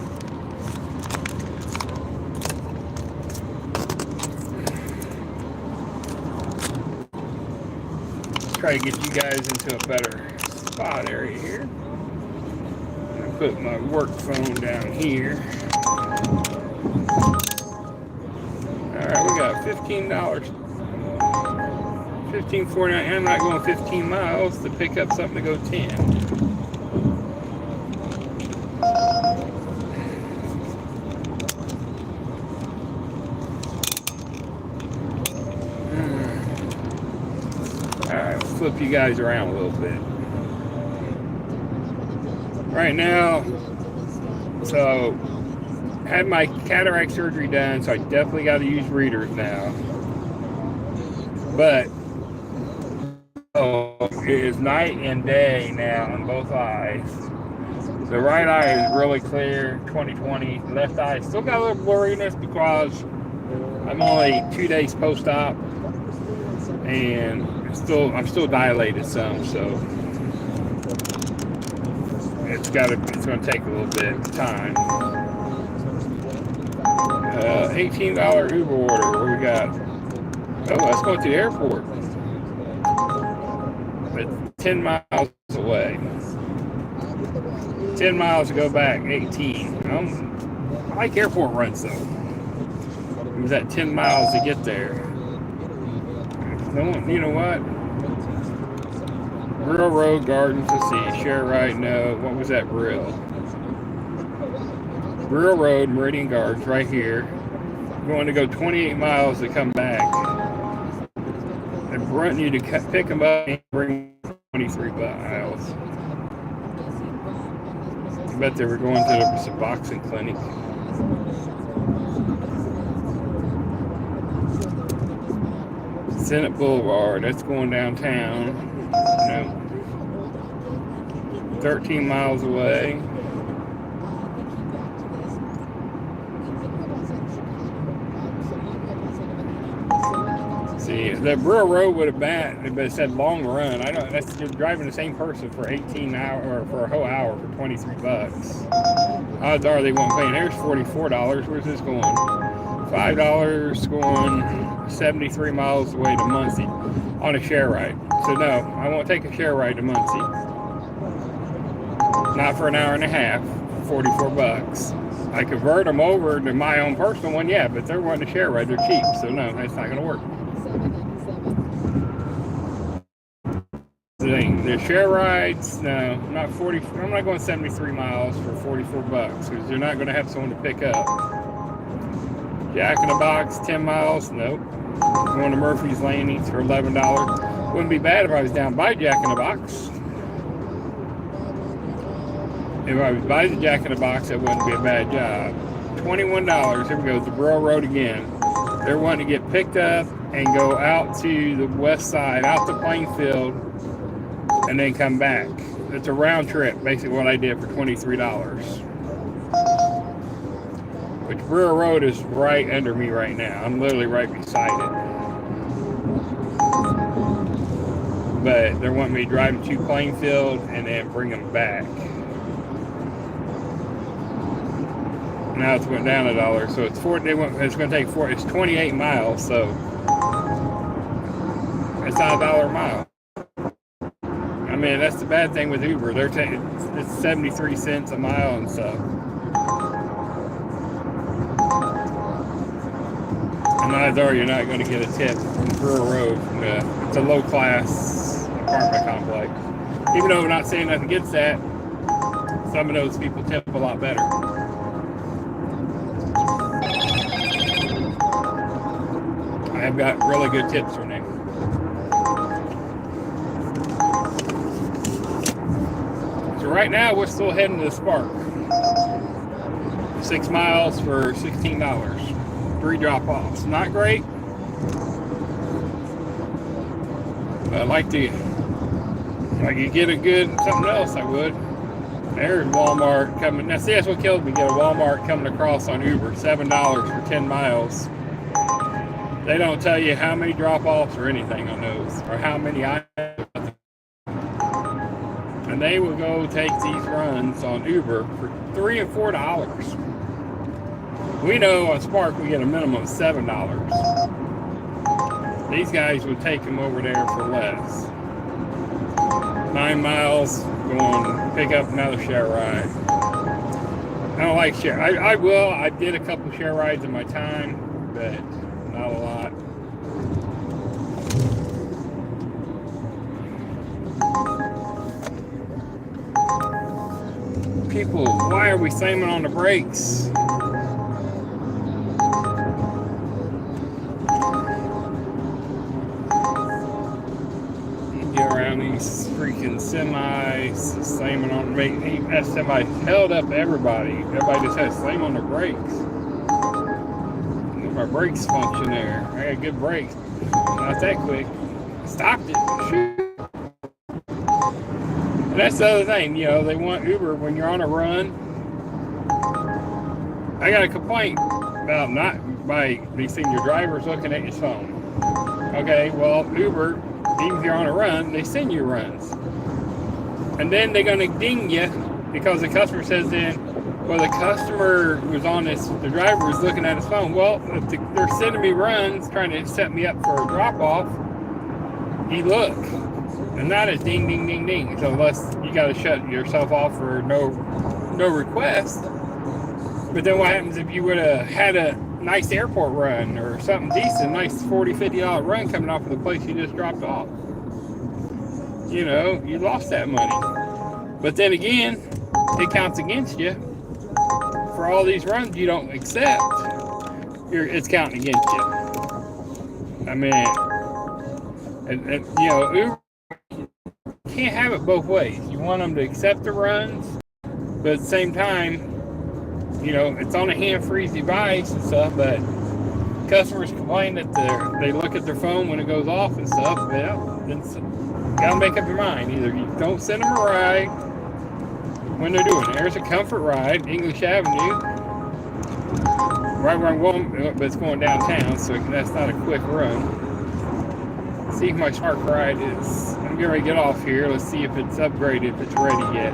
Try to get you guys into a better spot area here. I'm gonna put my work phone down here. Alright, we got $15. $15.49. I'm not going 15 miles to pick up something to go 10. Alright, we'll flip you guys around a little bit. Right now, so had my cataract surgery done, so I definitely got to use readers now. But it is night and day now on both eyes. The right eye is really clear, 20/20. Left eye still got a little blurriness because I'm only 2 days post-op, and I'm still dilated some. So It's going to take a little bit of time. $18 Uber order. What we got? Oh, let's go to the airport. It's 10 miles away. 10 miles to go back, 18. I like airport runs though. It was at 10 miles to get there. You know what? Brill Road Gardens, let's see. Share right, no. What was that Brill? Brill Road, Meridian Gardens, right here. We're going to go 28 miles to come back. They're wanting you to pick them up and bring 23 miles. I bet they were going to the boxing clinic. Senate Boulevard, that's going downtown. No. 13 miles away. See, the Brill Road would have been, but it said long run. I don't. That's you're driving the same person for 18 hours or for a whole hour for 23 bucks. Odds are they won't pay. There's $44. Where's this going? $5 going 73 miles away to Muncie on a share ride. So no, I won't take a share ride to Muncie. Not for an hour and a half. 44 bucks. I convert them over to my own personal one, yeah, but they're wanting a share ride. They're cheap, so no, that's not going to work. The share rides, no, not 40. I'm not going 73 miles for 44 bucks because you're not going to have someone to pick up. Jack in the Box, 10 miles, nope. Going to Murphy's Landing for $11. Wouldn't be bad if I was down by Jack in the Box. If I was by the Jack in the Box, that wouldn't be a bad job. $21. Here we go, the Brill Road again. They're wanting to get picked up and go out to the west side, out to Plainfield, and then come back. It's a round trip, basically what I did for $23. Which Brill Road is right under me right now. I'm literally right beside it. But they're wanting me to drive to Plainfield and then bring them back. Now it's went down $1, so it's $4. It's going to take $4. It's 28 miles, so it's not $1 a mile. I mean, that's the bad thing with Uber. They're taking it's 73 cents a mile and stuff. And odds are you're not going to get a tip from Brill Road. It's a low-class apartment complex. Even though we're not saying nothing against that, some of those people tip a lot better. I've got really good tips from them. So right now we're still heading to the Spark. 6 miles for $16. 3 drop-offs. Not great. But I'd like to, if I could get a good something else, I would. There's Walmart coming. Now see, that's what kills me. Get a Walmart coming across on Uber. $7 for 10 miles. They don't tell you how many drop-offs or anything on those, or how many items. And they will go take these runs on Uber for $3 and $4. We know on Spark we get a minimum of $7. These guys would take them over there for less. 9 miles, going pick up another share ride. I don't like share. I will. I did a couple share rides in my time, but not a lot. People, why are we slamming on the brakes? Get around these freaking semis, slamming on the brakes. That semi held up everybody. Everybody just had to slam on the brakes. My brakes function there. I got good brakes. Not that quick. Stopped it. Shoot. And that's the other thing, you know, they want Uber when you're on a run. I got a complaint about not by these senior drivers looking at your phone. Okay, well, Uber, even if you're on a run, they send you runs. And then they're going to ding you because the customer says then, well, the customer was on this, the driver was looking at his phone. Well, if they're sending me runs, trying to set me up for a drop-off, you look. And not a ding, ding, ding, ding. So unless you got to shut yourself off for no request. But then what happens if you would have had a nice airport run or something decent, nice $40, $50 run coming off of the place you just dropped off? You know, you lost that money. But then again, it counts against you. For all these runs you don't accept, it's counting against you. I mean, and you know, Uber can't have it both ways. You want them to accept the runs, but at the same time, you know, it's on a hand-free device and stuff, but customers complain that they look at their phone when it goes off and stuff. Well, then you gotta make up your mind. Either you don't send them a ride when they're doing it. There's a Comfort Ride, English Avenue, right where I'm going, but it's going downtown, so that's not a quick run. See if my Spark Ride is. I'm getting ready to get off here. Let's see if it's upgraded, if it's ready yet.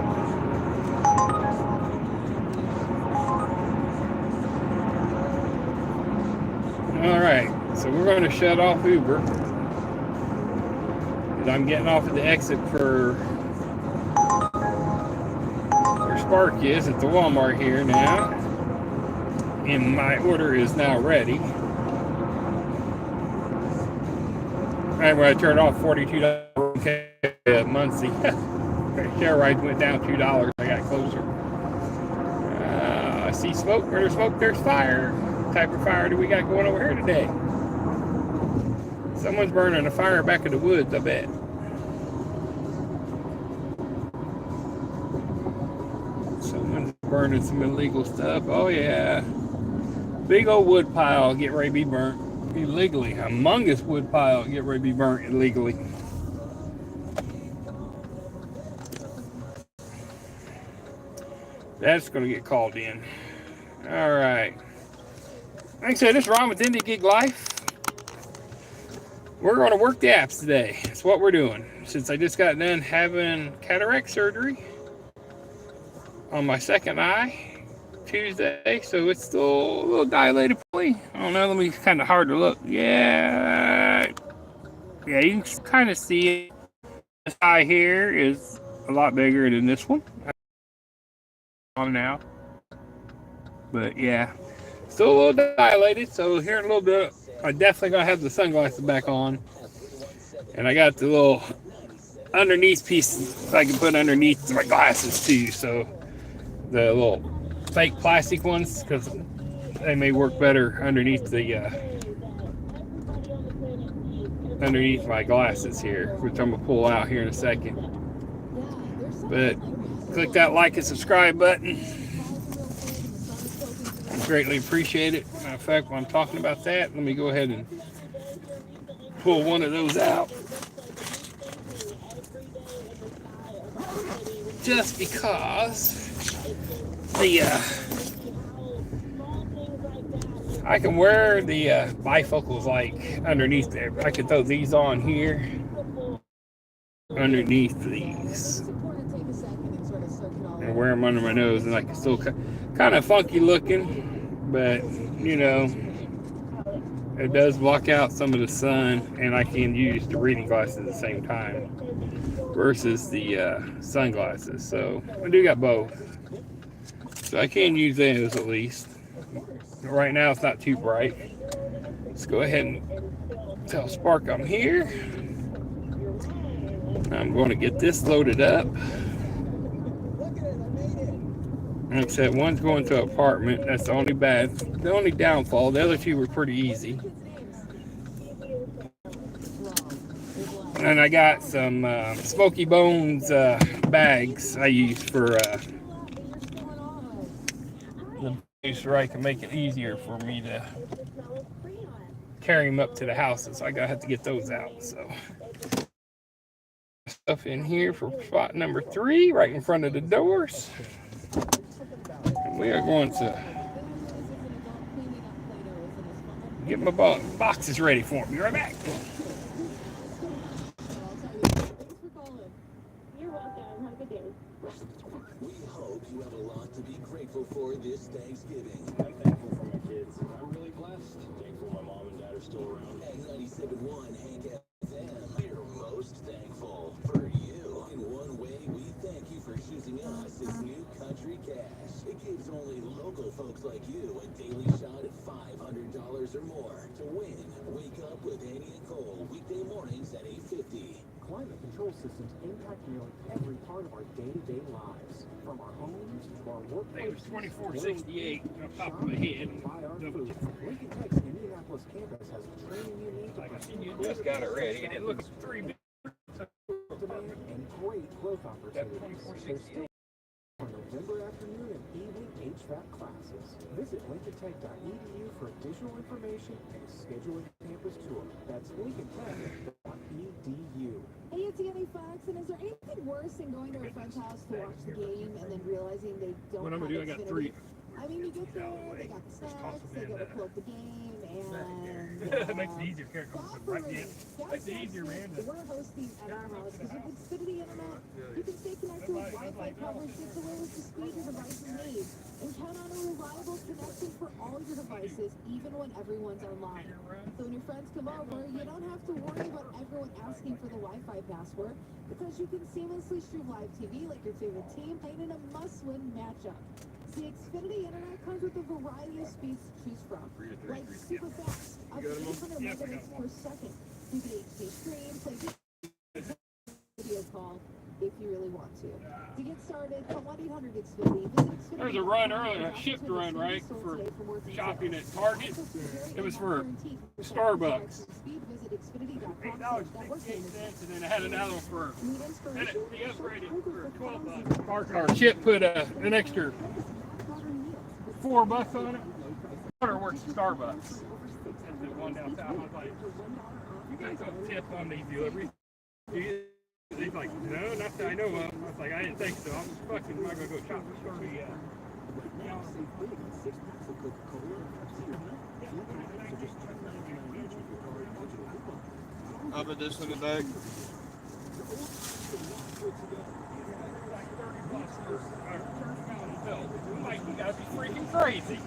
Alright, so we're going to shut off Uber. Because I'm getting off at the exit for where Spark is at the Walmart here now. And my order is now ready. Right when I turned off $42 monthly. Share rides went down $2. I got closer. I see smoke. Where there's smoke, there's fire. What type of fire do we got going over here today? Someone's burning a fire back in the woods, I bet. Someone's burning some illegal stuff. Oh yeah. Big old wood pile get ready to be burnt illegally. Humongous wood pile get ready to be burnt illegally. That's going to get called in. All right. Like I said, this is Ron with Indie Gig Life. We're going to work the apps today. That's what we're doing. Since I just got done having cataract surgery on my second eye Tuesday, so it's still a little dilated. I don't know. Let me kind of hard to look. Yeah, you can kind of see it. This eye here is a lot bigger than this one. On now, but yeah, still a little dilated. So here in a little bit, I'm definitely gonna have the sunglasses back on, and I got the little underneath piece I can put underneath my glasses too. So the little fake plastic ones, because they may work better underneath the underneath my glasses here, which I'm gonna pull out here in a second. But click that like and subscribe button. I greatly appreciate it. Matter of fact, while I'm talking about that, let me go ahead and pull one of those out. Just because I can wear the bifocals like underneath there. I can throw these on here underneath these and wear them under my nose, and I can still kind of funky looking, but you know, it does block out some of the sun, and I can use the reading glasses at the same time versus the sunglasses. So I do got both, so I can use those at least. Right now it's not too bright. Let's go ahead and tell Spark I'm here. I'm going to get this loaded up. Like I said, one's going to an apartment. That's the only downfall. The other two were pretty easy. And I got some Smoky Bones bags I use for the place where I can make it easier for me to carry them up to the houses. So I gotta have to get those out. So stuff in here for spot number 3, right in front of the doors. We are going to get my boxes ready for me. Be right back. welcome. Have a good day. We hope you have a lot to be grateful for this Thanksgiving. I'm thankful for my kids. I'm really blessed. Thankful my mom and dad are still around. At 97.1 Hank FM, we're most thankful for you. In one way, we thank you for choosing us as New Country Cash. It gives only local folks like you a daily shot at $500 or more to win. Wake up with Annie and Cole weekday mornings at 8:50. Climate control systems impact nearly every part of our day-to-day lives, from our homes to our It was workplaces. 2468 on top of my head. Buy our food. Lincoln Tech's Indianapolis campus has the training you need to Like I said, you just got it ready, and it looks 3 big. demand and great growth opportunities. There's still for November afternoon and evening HVAC classes. Visit lincolntech.edu for additional information and schedule a campus tour. That's lincolntech.edu. Hey, it's Annie Fox, and is there anything worse than going to a friend's house to watch the game and then realizing they don't What I'm have gonna do, I got Xfinity? 3. I mean, you get there, they got the snacks, they go to pull up the game, and It makes it easier. Here it comes right in. Makes it easier, man. We're hosting at our house because with Xfinity Internet, you can stay connected with Wi-Fi coverage that's the lowest speed your devices need, and count on a reliable connection for all your devices, even when everyone's online. So when your friends come over, you don't have to worry about everyone asking for the Wi-Fi password because you can seamlessly stream live TV like your favorite team playing in a must-win matchup. See, Xfinity Internet comes with a variety of speeds to choose from, like super fast, up to 800 megabits per second. You can HD stream, play video call if you really want to. To get started, call 1-800-XFINITY. Visit Xfinity. There's a run earlier, a shift run, right, for shopping at Target. It was for Starbucks. $8.68, and then I had another one for, and the upgraded for $12. Our Chip put an extra $4 on it. Daughter works at Starbucks. That's the one downtown. I was like, you guys don't tip on these deliveries. He's like, no, not that I know of. I was like, I didn't think so. I'm just fucking not gonna go shop for 30. I'll put this in the bag. I'm like, you guys be freaking crazy.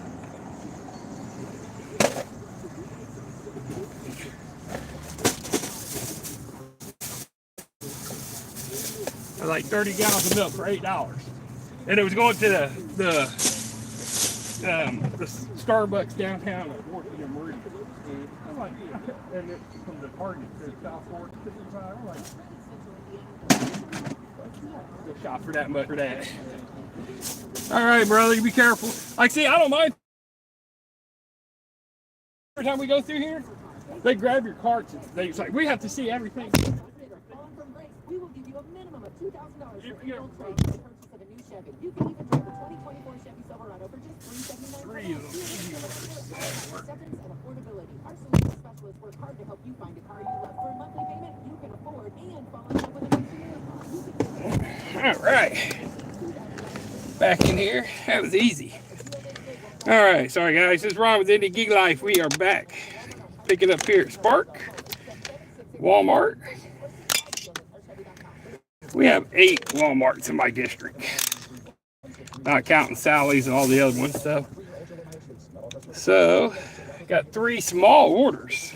Like 30 gallons of milk for $8, and it was going to the Starbucks downtown at 14 and Meridian. I'm like, and it's from the Target to South Fork 55. I'm like, go shop for that much for that. All right, brother, you be careful. Like, see, I don't mind. Every time we go through here, they grab your carts and they like, we have to see everything. We will give you a minimum of $2,000 for your trade for the purchase of a new Chevy. You can even drive a 2024 Chevy Silverado for just $379. Acceptance and affordability. Our solution specialists work hard to help you find a car you love for a monthly payment you can afford and fall in love with a new car. All right. Back in here. That was easy. All right. Sorry, guys. This is Ron with Indie Gig Life. We are back. Picking up here at Spark, Walmart. We have 8 Walmarts in my district, not counting Sally's and all the other ones stuff. So, got 3 small orders,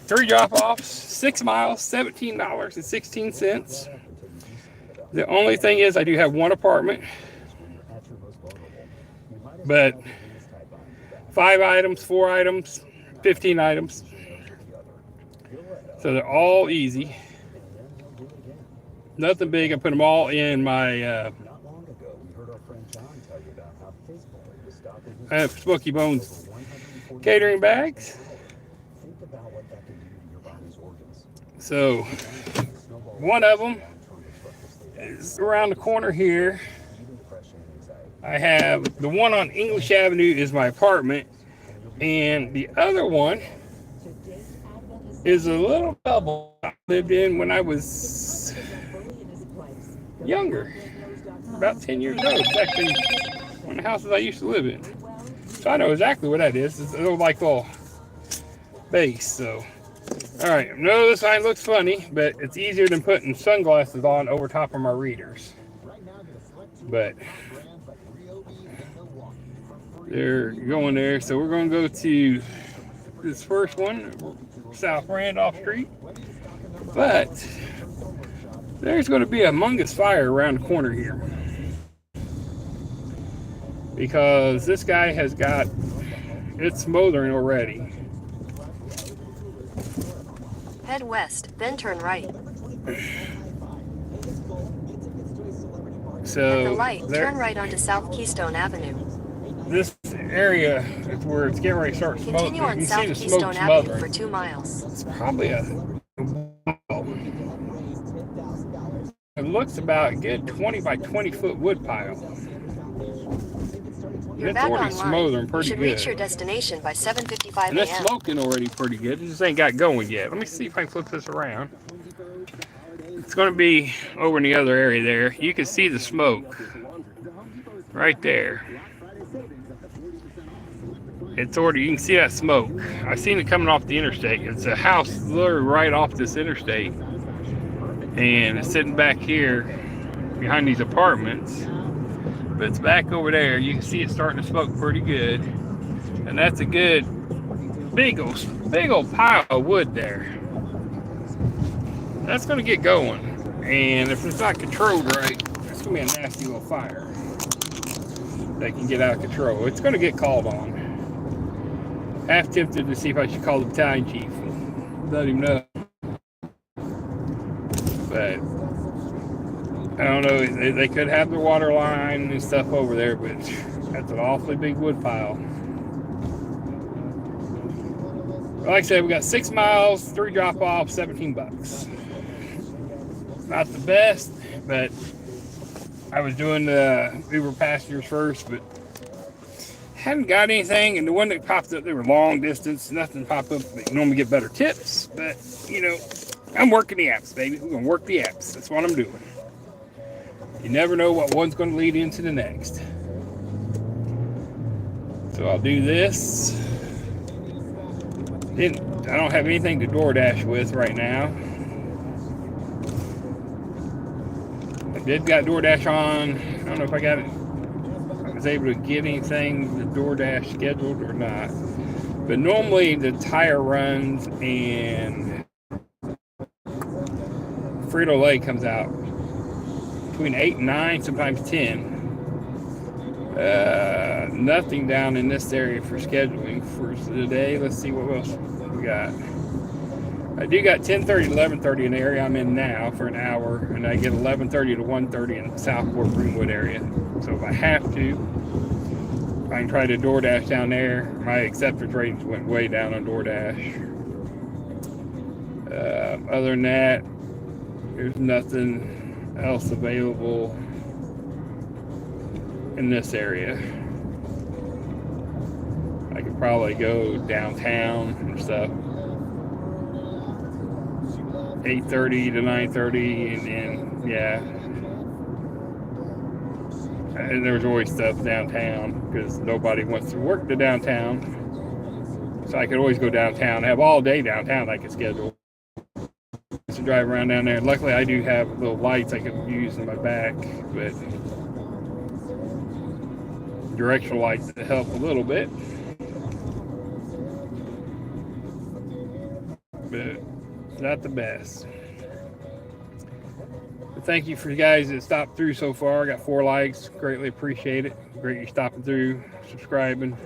3 drop-offs, 6 miles, $17.16. The only thing is I do have 1 apartment, but 5 items, 4 items, 15 items. So they're all easy. Nothing big. I put them all in my I have Smoky Bones catering bags. So one of them is around the corner here. I have the one on English Avenue is my apartment, and the other one is a little bubble I lived in when I was younger, about 10 years old. It's actually one of the houses I used to live in. So I know exactly what that is. It's a little like little base. So All right, I know this sign looks funny, but it's easier than putting sunglasses on over top of my readers. But they're going there, so we're going to go to this first one, South Randolph Street. But there's going to be a humongous fire around the corner here, because this guy has got it smoldering already. Head west, then turn right. So At the light, turn right onto South Keystone Avenue. This area is where it's getting ready to start smoking. Continue on South Keystone Avenue for 2 miles. It's probably it looks about a good 20 by 20 foot wood pile. You're It's back already online. smoldering You pretty should good. reach your destination by 7:55 And it's a.m. smoking already pretty good. It just ain't got going yet. Let me see if I can flip this around. It's going to be over in the other area there. You can see the smoke right there. It's already, you can see that smoke. I've seen it coming off the interstate. It's a house literally right off this interstate. And it's sitting back here behind these apartments. But it's back over there. You can see it starting to smoke pretty good. And that's a good big old pile of wood there. That's going to get going. And if it's not controlled right, it's going to be a nasty little fire that can get out of control. It's going to get called on. Half tempted to see if I should call the battalion chief. Let him know. But I don't know. They could have the water line and stuff over there, but that's an awfully big wood pile. Like I said, we got 6 miles, 3 drop-offs, $17. Not the best, but I was doing the Uber passengers first, but hadn't got anything. And the one that popped up, they were long distance, nothing popped up. You normally get better tips, but you know, I'm working the apps, baby. We're gonna work the apps. That's what I'm doing. You never know what one's going to lead into the next. So I'll do this. I don't have anything to DoorDash with right now. I did got DoorDash on. I don't know if I was able to get anything to DoorDash scheduled or not. But normally the tire runs and Frito-Lay comes out between 8 and 9, sometimes 10. Nothing down in this area for scheduling for today. Let's see what else we got. I do got 10:30 to 11:30 in the area I'm in now for an hour, and I get 11:30 to 1:30 in the Southport Greenwood area. So if I have to, I can try to DoorDash down there. My acceptance ratings went way down on DoorDash. Other than that, there's nothing else available in this area. I could probably go downtown and stuff, 8:30 to 9:30, and then yeah, and there's always stuff downtown because nobody wants to work the downtown, so I could always go downtown, have all day downtown I could schedule to drive around down there. Luckily I do have little lights I could use in my back, but directional lights to help a little bit, but not the best. But thank you for you guys that stopped through so far. I got 4 likes, greatly appreciate it. Great you stopping through, subscribing.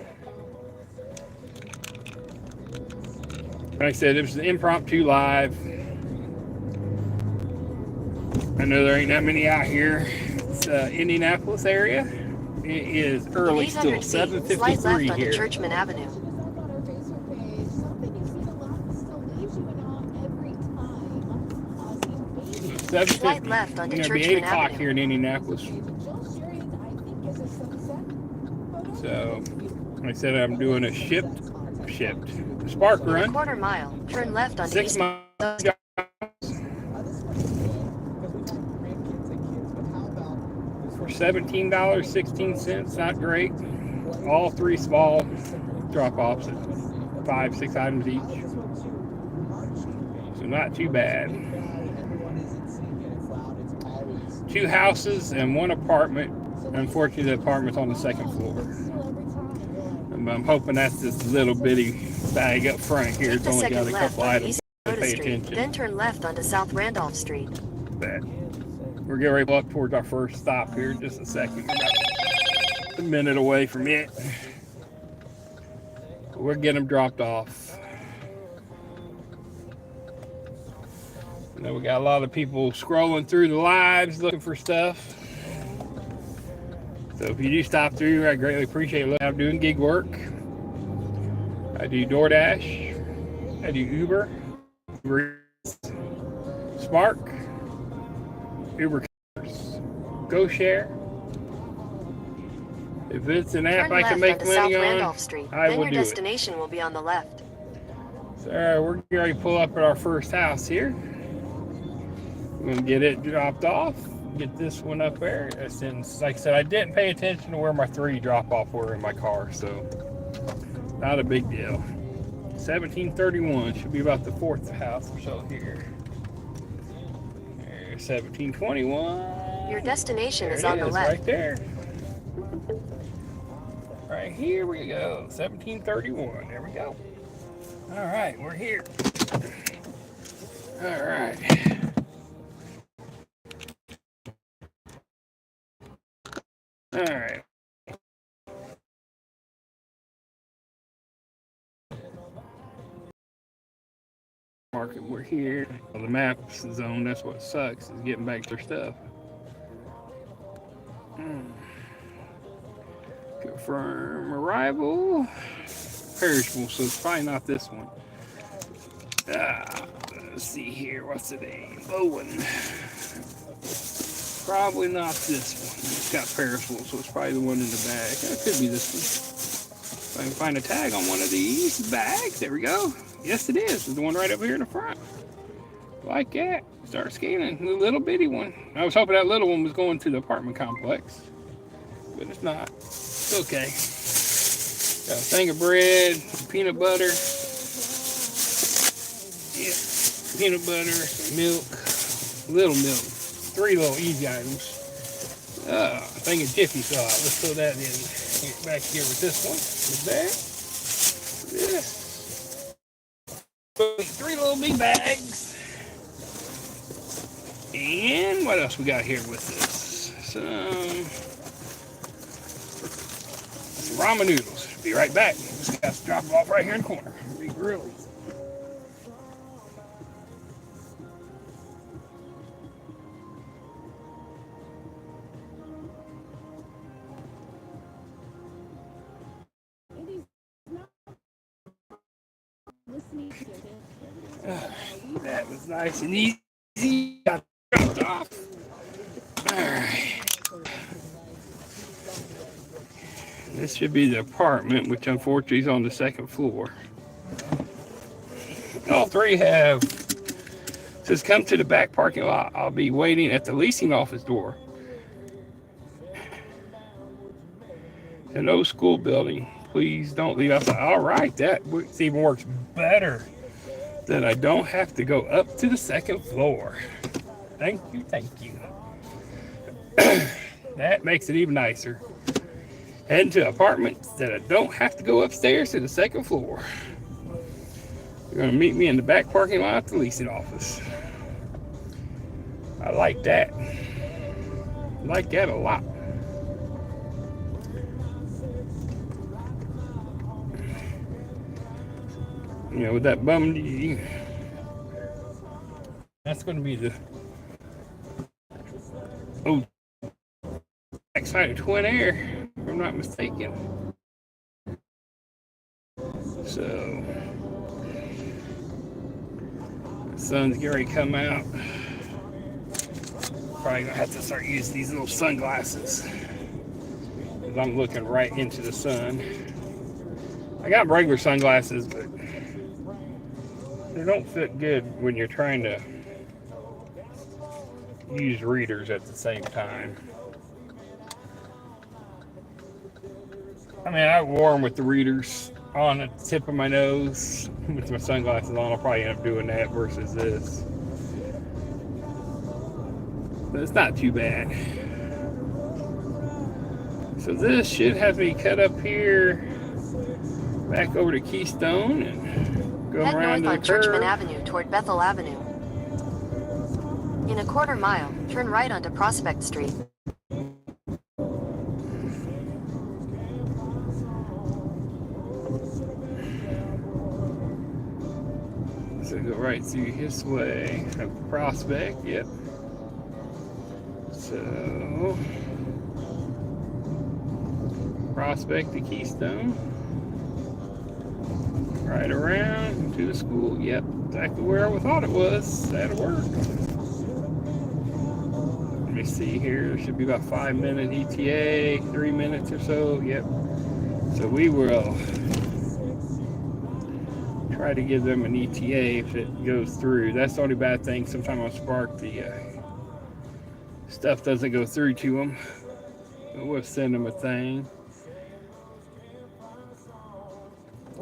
Like I said, it was an impromptu live. I know there ain't that many out here. It's Indianapolis area. It is early still, 7:53 here. Churchman Avenue. Slight left onto It's going to be 8 o'clock Avenue. here in Indianapolis. So, like I said, I'm doing a shipped spark In a run. quarter mile, turn left onto 6 East. miles. For $17.16, not great. All 3 small drop-offs at 5-6 items each. So not too bad. 2 houses and 1 apartment. Unfortunately, the apartment's on the 2nd floor. I'm hoping that's this little bitty bag up front here. It's only got a couple items to pay attention. Then turn left onto South Randolph Street. But we're getting ready to walk towards our first stop here in just a second. About a minute away from it. We'll get them dropped off. And then we got a lot of people scrolling through the lives looking for stuff. So if you do stop through, I greatly appreciate it. I'm doing gig work. I do DoorDash. I do Uber Spark, Uber Cars, GoShare. If it's an app I can make money on, I will do it. Then your destination will be on the left. So we're going to pull up at our first house here. We're going to get it dropped off. Get this one up there. Since, like I said, I didn't pay attention to where my 3 drop-off were in my car, so not a big deal. 1731 should be about the 4th house or so here. 1721. Your destination is on the left. Right there. Right here we go. 1731. There we go. All right, we're here. All right. All right. Market, we're here. Well, the map's zone, that's what sucks, is getting back their stuff. Confirm arrival. Perishable, so it's probably not this one. Let's see here. What's the name? Bowen. Probably not this one. It's got perishable, so it's probably the one in the bag. It could be this one. If I can find a tag on one of these bags. There we go. Yes, it is. It's the one right up here in the front. Like that. Start scanning. The little bitty one. I was hoping that little one was going to the apartment complex, but it's not. It's okay. Got a thing of bread, peanut butter. Yeah, peanut butter, milk, little milk. 3 little easy items. A thing of Jiffy sauce. Let's throw that in. Get back here with this one. With that. This. 3 little big bags. And what else we got here with this? Some ramen noodles. Be right back. Just got to drop them off right here in the corner. Be really. That was nice and easy. Got dropped off. Alright. This should be the apartment, which unfortunately is on the 2nd floor. All 3 have says come to the back parking lot. I'll be waiting at the leasing office door. An old school building. Please don't leave outside. Alright, that even works better. That I don't have to go up to the 2nd floor. Thank you, thank you. That makes it even nicer. Heading to apartments that I don't have to go upstairs to the 2nd floor. They're going to meet me in the back parking lot at the leasing office. I like that. I like that a lot. You know, with that bum, that's going to be the backside of Twin Air, if I'm not mistaken. So, the sun's getting ready to come out. Probably gonna have to start using these little sunglasses because I'm looking right into the sun. I got regular sunglasses, but they don't fit good when you're trying to use readers at the same time. I mean, I wore them with the readers on the tip of my nose with my sunglasses on. I'll probably end up doing that versus this. But it's not too bad. So this should have me cut up here, back over to Keystone, and go Head around north to the on Churchman curve. Avenue toward Bethel Avenue. In a quarter mile, turn right onto Prospect Street. So go right through his way, up Prospect, yep. So, Prospect to Keystone. Right around to the school, yep. Exactly where I thought it was. That'll work. Let me see here. There should be about 5 minute ETA, 3 minutes or so, yep. So we will try to give them an ETA if it goes through. That's the only bad thing. Sometimes on Spark, the stuff doesn't go through to them. But we'll send them a thing.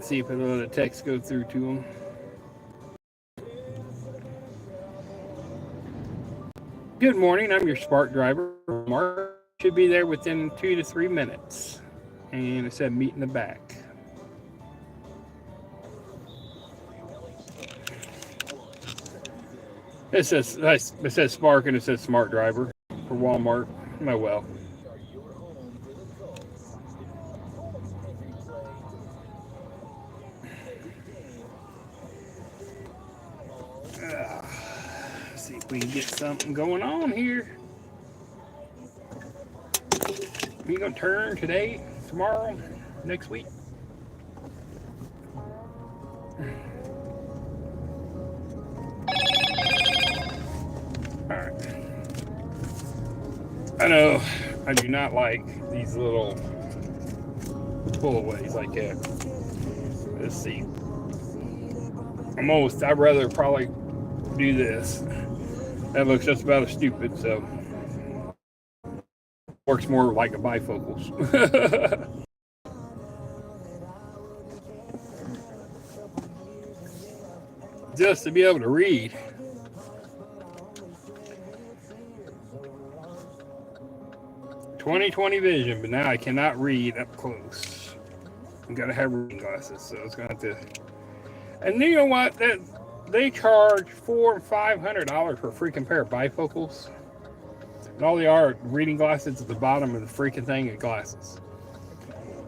See if it'll let a text go through to them. Good morning. I'm your Spark driver, Mark. Should be there within 2 to 3 minutes. And it said meet in the back. It says Spark and it says Smart Driver for Walmart. Oh well. Let's see if we can get something going on here. We gonna turn today, tomorrow, next week. Alright. I know I do not like these little pullaways like that. Let's see. I'd rather probably do this. That looks just about as stupid, so works more like a bifocals. Just to be able to read. .20/20 vision, but now I cannot read up close. I'm gonna have reading glasses, so it's gonna have to. And you know what? They charge $400 and $500 for a freaking pair of bifocals, and all they are reading glasses at the bottom of the freaking thing of glasses.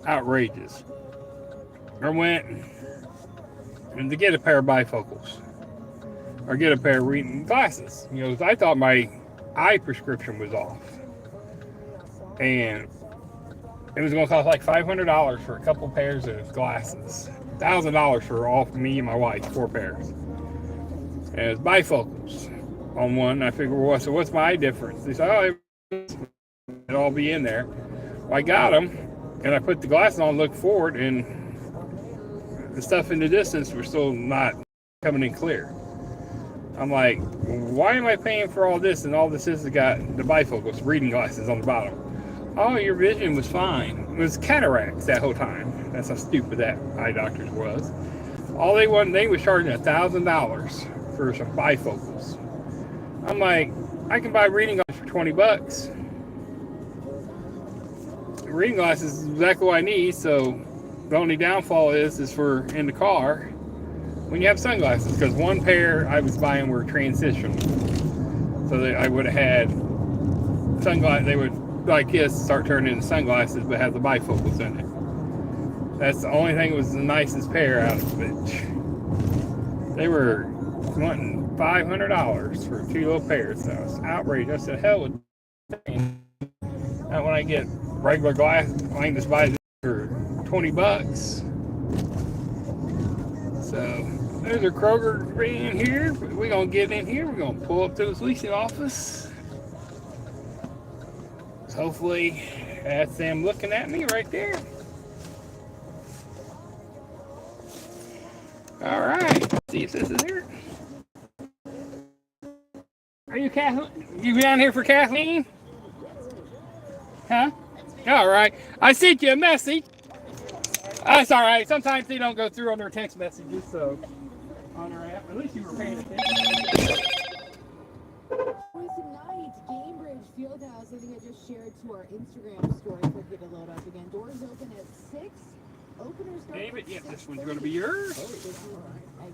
Outrageous. I went and to get a pair of bifocals or get a pair of reading glasses. You know, I thought my eye prescription was off. And it was going to cost like $500 for a couple pairs of glasses. $1,000 for all for me and my wife, 4 pairs. And it's bifocals on one. I figured, well, so what's my eye difference? They said, oh, it'll all be in there. Well, I got them, and I put the glasses on, looked forward, and the stuff in the distance was still not coming in clear. I'm like, why am I paying for all this? And all this is got the bifocals, reading glasses on the bottom. Oh, your vision was fine. It was cataracts that whole time. That's how stupid that eye doctor was. All they was charging $1,000 for some bifocals. I'm like, I can buy reading glasses for $20. Reading glasses is exactly what I need. So the only downfall is for in the car when you have sunglasses, because one pair I was buying were transitional. So I would have had sunglasses. They would, like this, start turning into sunglasses, but have the bifocals in it. That's the only thing that was the nicest pair out of it. They were wanting $500 for 2 little pairs. So I was outraged. I said, hell with it. Now when I get regular glasses, I can just buy this for $20. So there's a Kroger van here. We're gonna get in here. We're gonna pull up to this leasing office. Hopefully that's them looking at me right there. All right, let's see if this is here. Are you Kathleen? You down here for Kathleen? Huh? All right, I sent you a message. That's all right. Sometimes they don't go through on their text messages, so on our app. At least you were paying attention. Tonight, Cambridge Fieldhouse, I think I just shared to our Instagram story. If I get it load up again. Doors open at 6. Openers start David, at yeah, this 6:30. one's going to be yours. At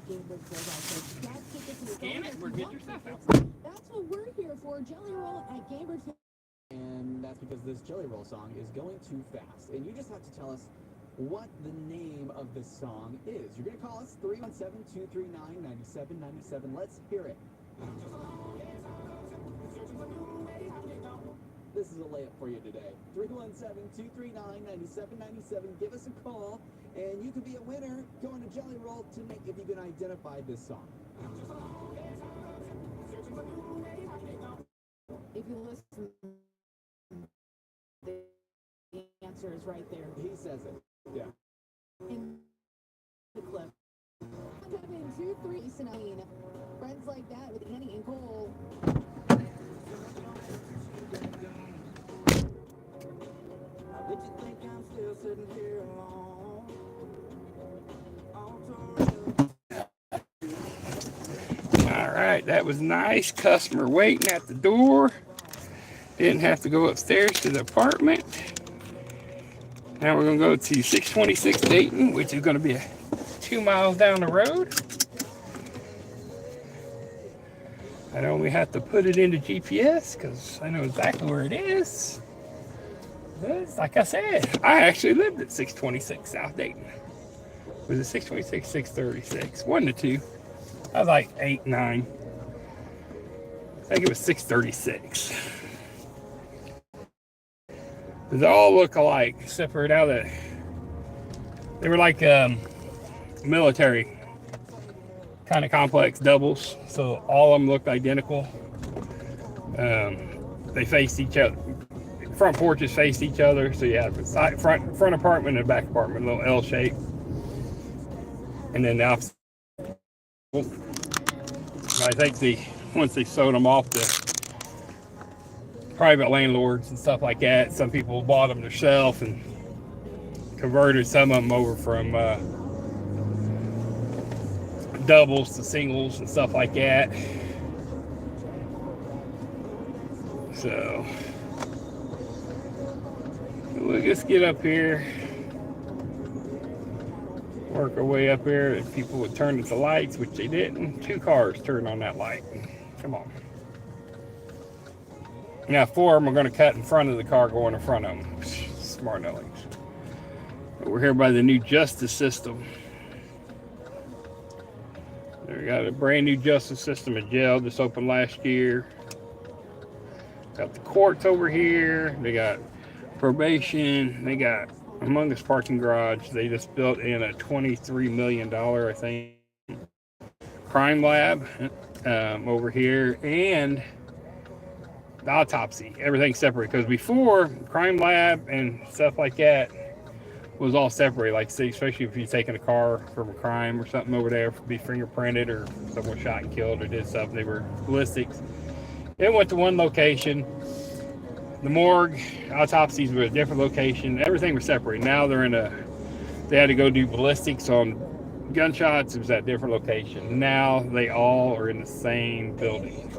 Cambridge Fieldhouse. So grab tickets and Scan it or get your stuff out. That's what we're here for. Jelly Roll at Cambridge. And that's because this Jelly Roll song is going too fast. And you just have to tell us what the name of the song is. You're going to call us 317-239-9797. Let's hear it. This is a layup for you today. 317-239-9797. Give us a call, and you could be a winner going to Jelly Roll tonight if you can identify this song. If you listen, the answer is right there He says it. Yeah. in the clip. 7, 2, 3, 9. Friends like that with Annie and Cole. Did you think I'm still sitting here alone? All right, that was nice. Customer waiting at the door. Didn't have to go upstairs to the apartment. Now we're going to go to 626 Dayton, which is going to be 2 miles down the road. I only have to put it into GPS because I know exactly where it is. But like I said, I actually lived at 626 South Dayton. Was it 626, 636? 1 to 2. I was like 8, 9. I think it was 636. They all look alike, except for now that they were like military kind of complex doubles, so all of them looked identical. They faced each other. Front porches faced each other, so you have a front apartment and a back apartment, a little L shape, and then the opposite. I think once they sold them off to private landlords and stuff like that, some people bought them themselves and converted some of them over from doubles to singles and stuff like that. So we'll just get up here, work our way up here. If people would turn the lights, which they didn't. 2 cars turned on that light. Come on. Now 4 of them are going to cut in front of the car going in front of them. Smart alex. But we're here by the new justice system. They got a brand new justice system at jail just opened last year. Got the courts over here. They got probation. They got humongous parking garage. They just built in a $23 million, I think, crime lab over here, and the autopsy. Everything's separate, because before, crime lab and stuff like that was all separate. Like, say, especially if you're taking a car from a crime or something over there, be fingerprinted, or someone shot and killed or did something, they were ballistics. It went to one location. The morgue, autopsies were a different location. Everything was separate. Now they had to go do ballistics on gunshots. It was at a different location. Now they all are in the same building.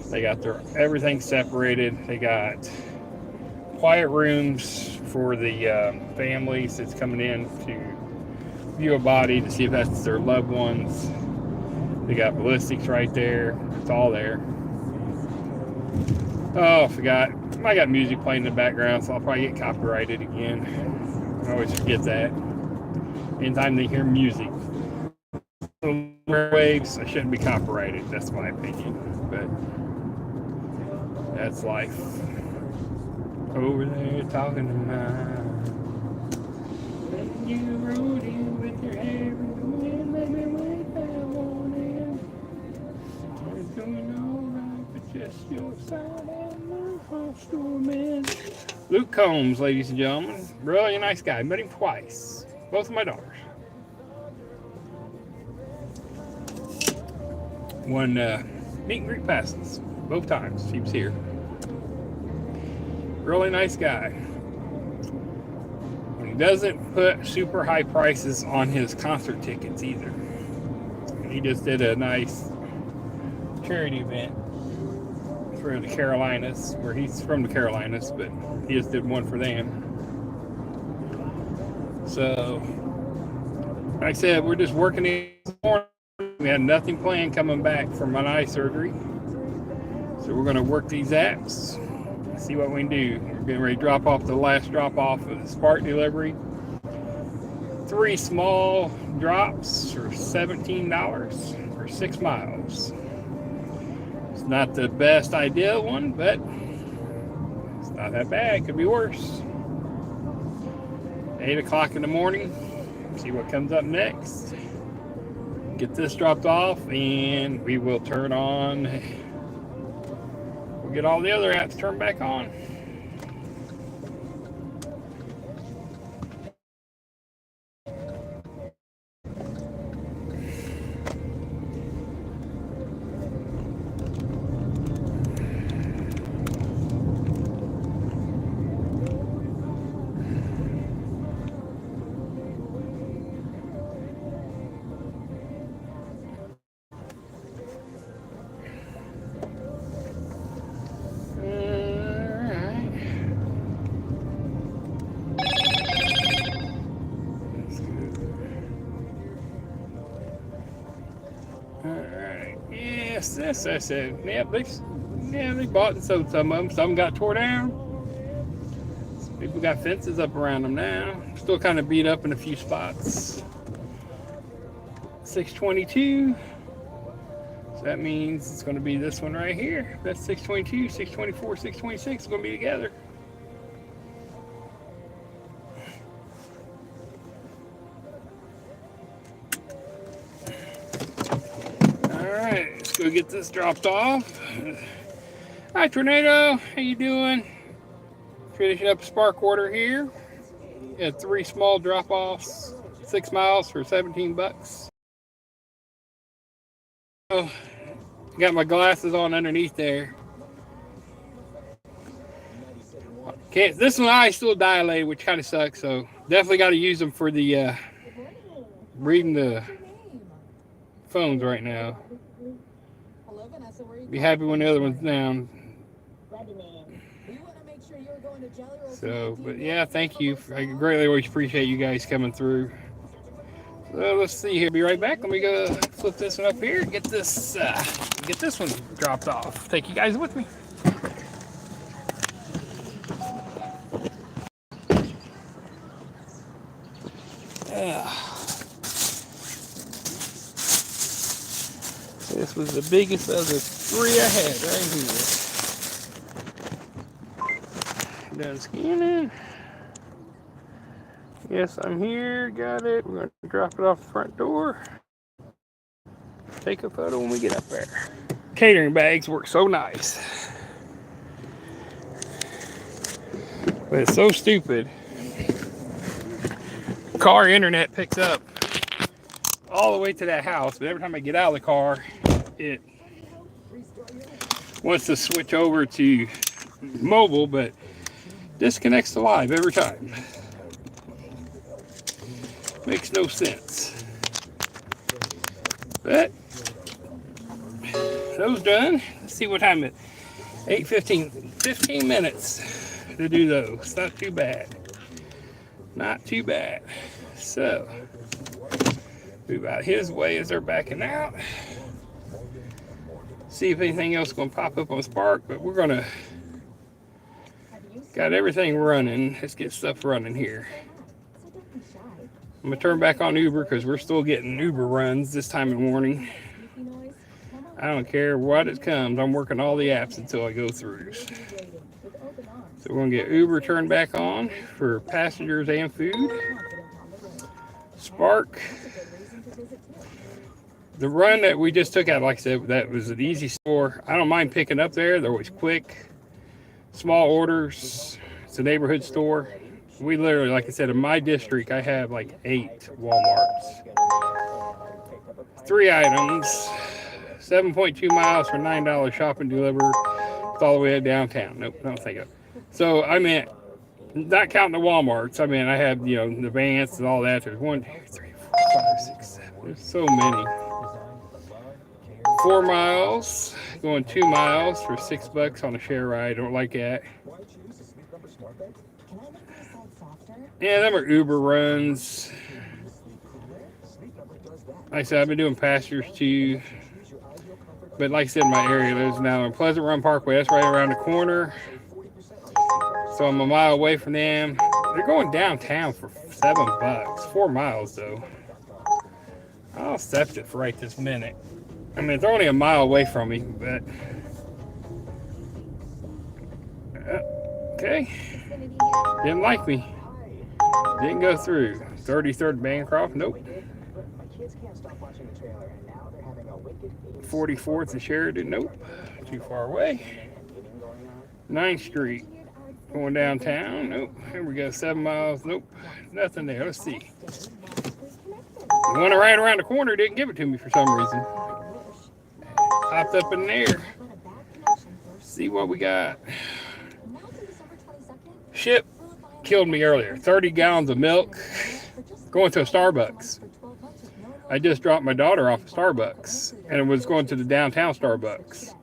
They got everything separated. They got quiet rooms for the families that's coming in to view a body to see if that's their loved ones. They got ballistics right there. It's all there. Oh, I forgot. I got music playing in the background, so I'll probably get copyrighted again. I always forget that. Anytime they hear music, waves, I shouldn't be copyrighted. That's my opinion. But that's life. Over there talking to mine. When you rode in with your hair in the wind, let me wait that morning. It's going all right, but just your side and the hostile man. Luke Combs, ladies and gentlemen. Really nice guy. Met him twice. Both of my daughters. One meet and greet passes. Both times he was here. Really nice guy. When He doesn't put super high prices on his concert tickets either. He just did a nice charity event for the Carolinas, where he's from the Carolinas, but he just did one for them. So, like I said, we're just working in this morning. We had nothing planned coming back from my eye surgery. So we're going to work these apps, see what we can do. We're getting ready to drop off the last drop off of the Spark delivery. 3 small drops for $17 for 6 miles. It's not the best ideal one, but it's not that bad. Could be worse. 8 o'clock in the morning. See what comes up next. Get this dropped off, and we will turn on. We'll get all the other apps turned back on. This I said, yep, they bought and sold some of them. Some got tore down. Some people got fences up around them now. Still kind of beat up in a few spots. 622. So that means it's going to be this one right here. That's 622, 624, 626 is going to be together. Let's go get this dropped off. Hi, Tornado. How you doing? Finishing up a Spark order here. Got 3 small drop-offs, 6 miles for $17. Oh, got my glasses on underneath there. Can't. This one eye still dilated, which kind of sucks. So definitely got to use them for the reading the phones right now. Be happy when the other one's down. So, but yeah, thank you. I greatly always appreciate you guys coming through. So let's see here. Be right back. Let me go flip this one up here. Get this one dropped off. Take you guys with me. This was the biggest of the 3 I had right here. Done scanning. Yes, I'm here. Got it. We're going to drop it off the front door. Take a photo when we get up there. Catering bags work so nice. But it's so stupid. Car internet picks up all the way to that house, but every time I get out of the car, it wants to switch over to mobile, but disconnects to live every time. Makes no sense. But those done. Let's see what time it is. 8:15. 15 minutes to do those. Not too bad. Not too bad. So move out his way as they're backing out. See if anything else is going to pop up on Spark, but we're going to got everything running. Let's get stuff running here. I'm going to turn back on Uber because we're still getting Uber runs this time in the morning. I don't care what it comes. I'm working all the apps until I go through. So we're going to get Uber turned back on for passengers and food. Spark. The run that we just took out, like I said, that was an easy store. I don't mind picking up there. They're always quick. Small orders. It's a neighborhood store. We literally, like I said, in my district, I have like 8 Walmarts. 3 items. 7.2 miles for $9 shop and deliver. It's all the way to downtown. Nope, don't think of it. So I meant Not counting the Walmarts. I mean, I have, you know, the Vans and all that. There's 1, 2, 3, 4, 5, 6, 7. There's so many. 4 miles, going 2 miles for $6 on a share ride. I don't like that. Yeah, them are Uber runs. Like I said, I've been doing pastures too. But like I said, in my area, there's now a Pleasant Run Parkway. That's right around the corner. So I'm a mile away from them. They're going downtown for $7. 4 miles though. I'll accept it for right this minute. I mean, it's only a mile away from me, but okay. Didn't like me. Didn't go through. 33rd Bancroft, nope. 44th and Sheridan, nope. Too far away. 9th Street, going downtown, nope. Here we go, 7 miles, nope. Nothing there. Let's see. The one right around the corner didn't give it to me for some reason. Popped up in there. See what we got. Ship killed me earlier. 30 gallons of milk going to a Starbucks. I just dropped my daughter off at Starbucks, and it was going to the downtown Starbucks.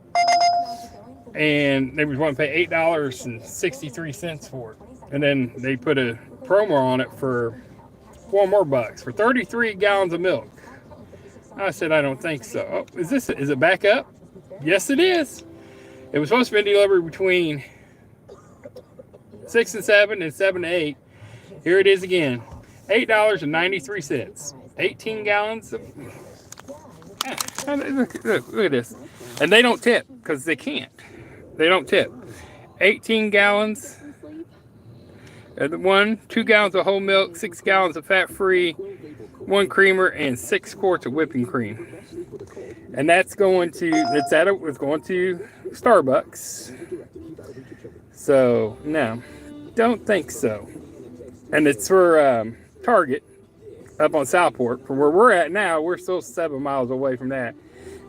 And they was wanting to pay $8.63 for it. And then they put a promo on it for $4 more for 33 gallons of milk. I said, I don't think so. Oh, is it back up? Yes, it is. It was supposed to be delivered between 6 and 7 and 7 to 8. Here it is again. $8.93. 18 gallons of... Look at this. And they don't tip because they can't. They don't tip. 18 gallons. 2 gallons of whole milk, 6 gallons of fat-free, 1 creamer, and 6 quarts of whipping cream. And that's going to, it's going to Starbucks. So, no, don't think so. And it's for Target up on Southport. From where we're at now, we're still 7 miles away from that.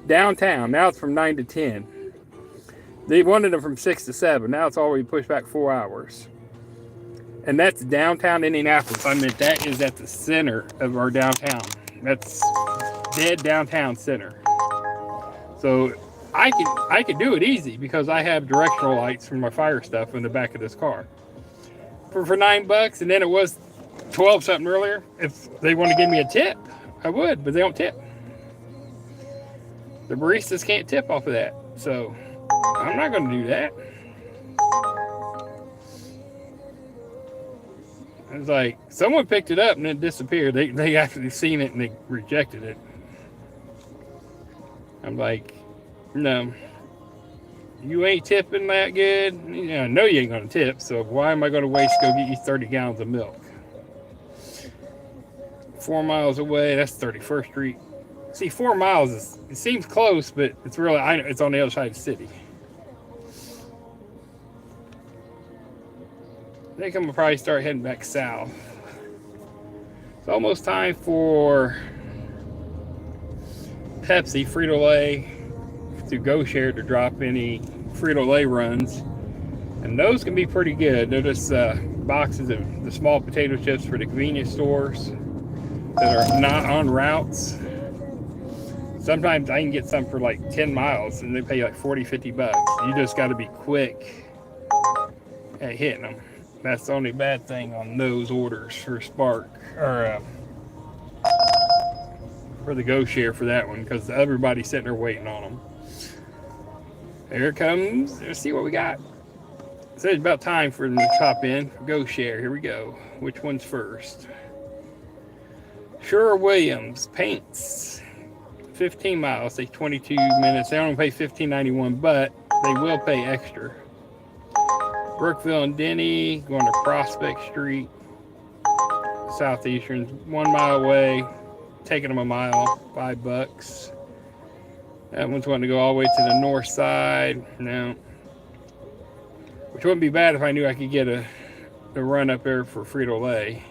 Downtown, now it's from 9 to 10. They wanted them from 6 to 7. Now it's already pushed back 4 hours. And that's downtown Indianapolis. I mean, that is at the center of our downtown. That's dead downtown center. So I could do it easy because I have directional lights for my fire stuff in the back of this car. For $9, and then it was 12 something earlier. If they want to give me a tip, I would, but they don't tip. The baristas can't tip off of that. So I'm not going to do that. It's like someone picked it up and it disappeared. They actually seen it and they rejected it. I'm like, no, you ain't tipping that good. You know, I know you ain't gonna tip, so why am I gonna waste to go get you 30 gallons of milk? 4 miles away, that's 31st Street. See, 4 miles it seems close, but it's really it's on the other side of the city. I think I'm gonna probably start heading back south. It's almost time for Pepsi, Frito-Lay, to GoShare to drop any Frito-Lay runs. And those can be pretty good. They're just boxes of the small potato chips for the convenience stores that are not on routes. Sometimes I can get some for like 10 miles and they pay like $40-50. You just got to be quick at hitting them. That's the only bad thing on those orders for Spark or for the GoShare for that one, because everybody's sitting there waiting on them. Here it comes. Let's see what we got. So it's about time for them to chop in. GoShare. Here we go. Which one's first? Sherwin-Williams paints. 15 miles. Take 22 minutes. They only pay $15.91, but they will pay extra. Brookville and Denny, going to Prospect Street, Southeastern, 1 mile away, taking them a mile, $5. That one's wanting to go all the way to the north side. No, which wouldn't be bad if I knew I could get a run up there for Frito-Lay,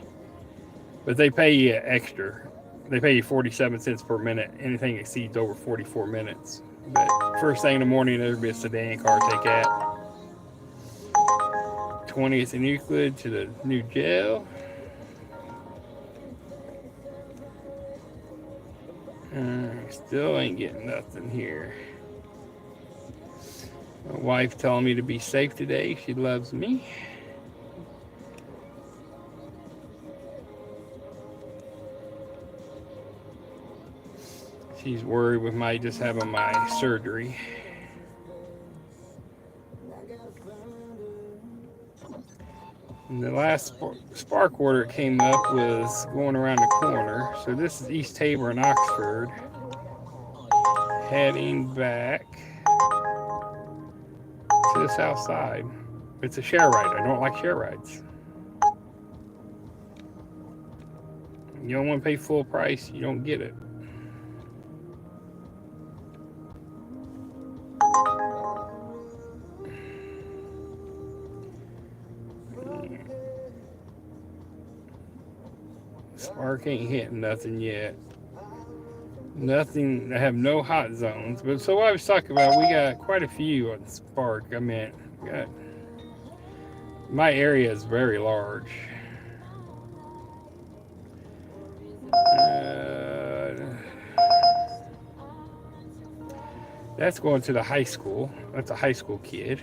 but they pay you extra. They pay you 47 cents per minute. Anything exceeds over 44 minutes. But first thing in the morning, there'll be a sedan car take that. 20th and Euclid to the new jail. Still ain't getting nothing here. My wife telling me to be safe today. She loves me. She's worried with my just having my surgery. And the last spark order that came up was going around the corner. So this is East Tabor and Oxford. Heading back to the south side. It's a share ride. I don't like share rides. You don't want to pay full price, you don't get it. Spark ain't hitting nothing yet. Nothing. I have no hot zones. But so what I was talking about, we got quite a few on Spark. I mean, my area is very large. That's going to the high school. That's a high school kid.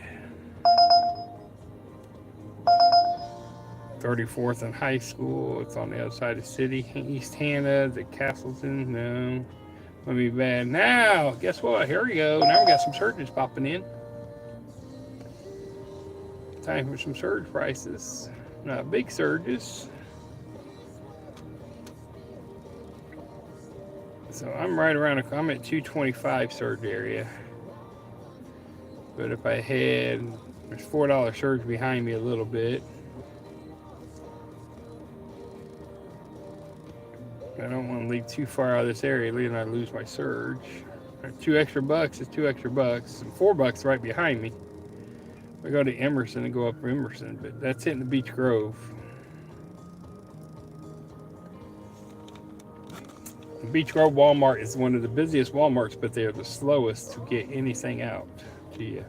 34th and High School. It's on the other side of the city. East Hannah, the Castleton. No. Let me bad. Now, guess what? Here we go. Now we got some surges popping in. Time for some surge prices. Not big surges. So I'm right around, I'm at 225 surge area. But if I had, there's $4 surge behind me a little bit. I don't want to leave too far out of this area, and I lose my surge. $2 extra is $2 extra, and $4 right behind me. I go to Emerson and go up Emerson, but that's hitting the Beach Grove. The Beach Grove Walmart is one of the busiest Walmarts, but they are the slowest to get anything out to you.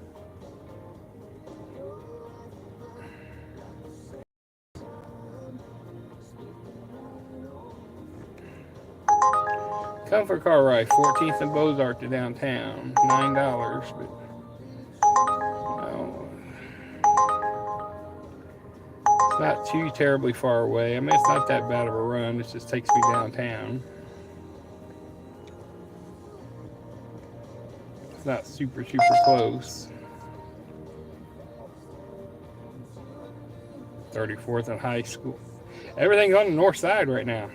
Comfort car ride, 14th and Bozarth to downtown, $9, but no, it's not too terribly far away. I mean, it's not that bad of a run. It just takes me downtown. It's not super close. 34th and High School. Everything's on the north side right now.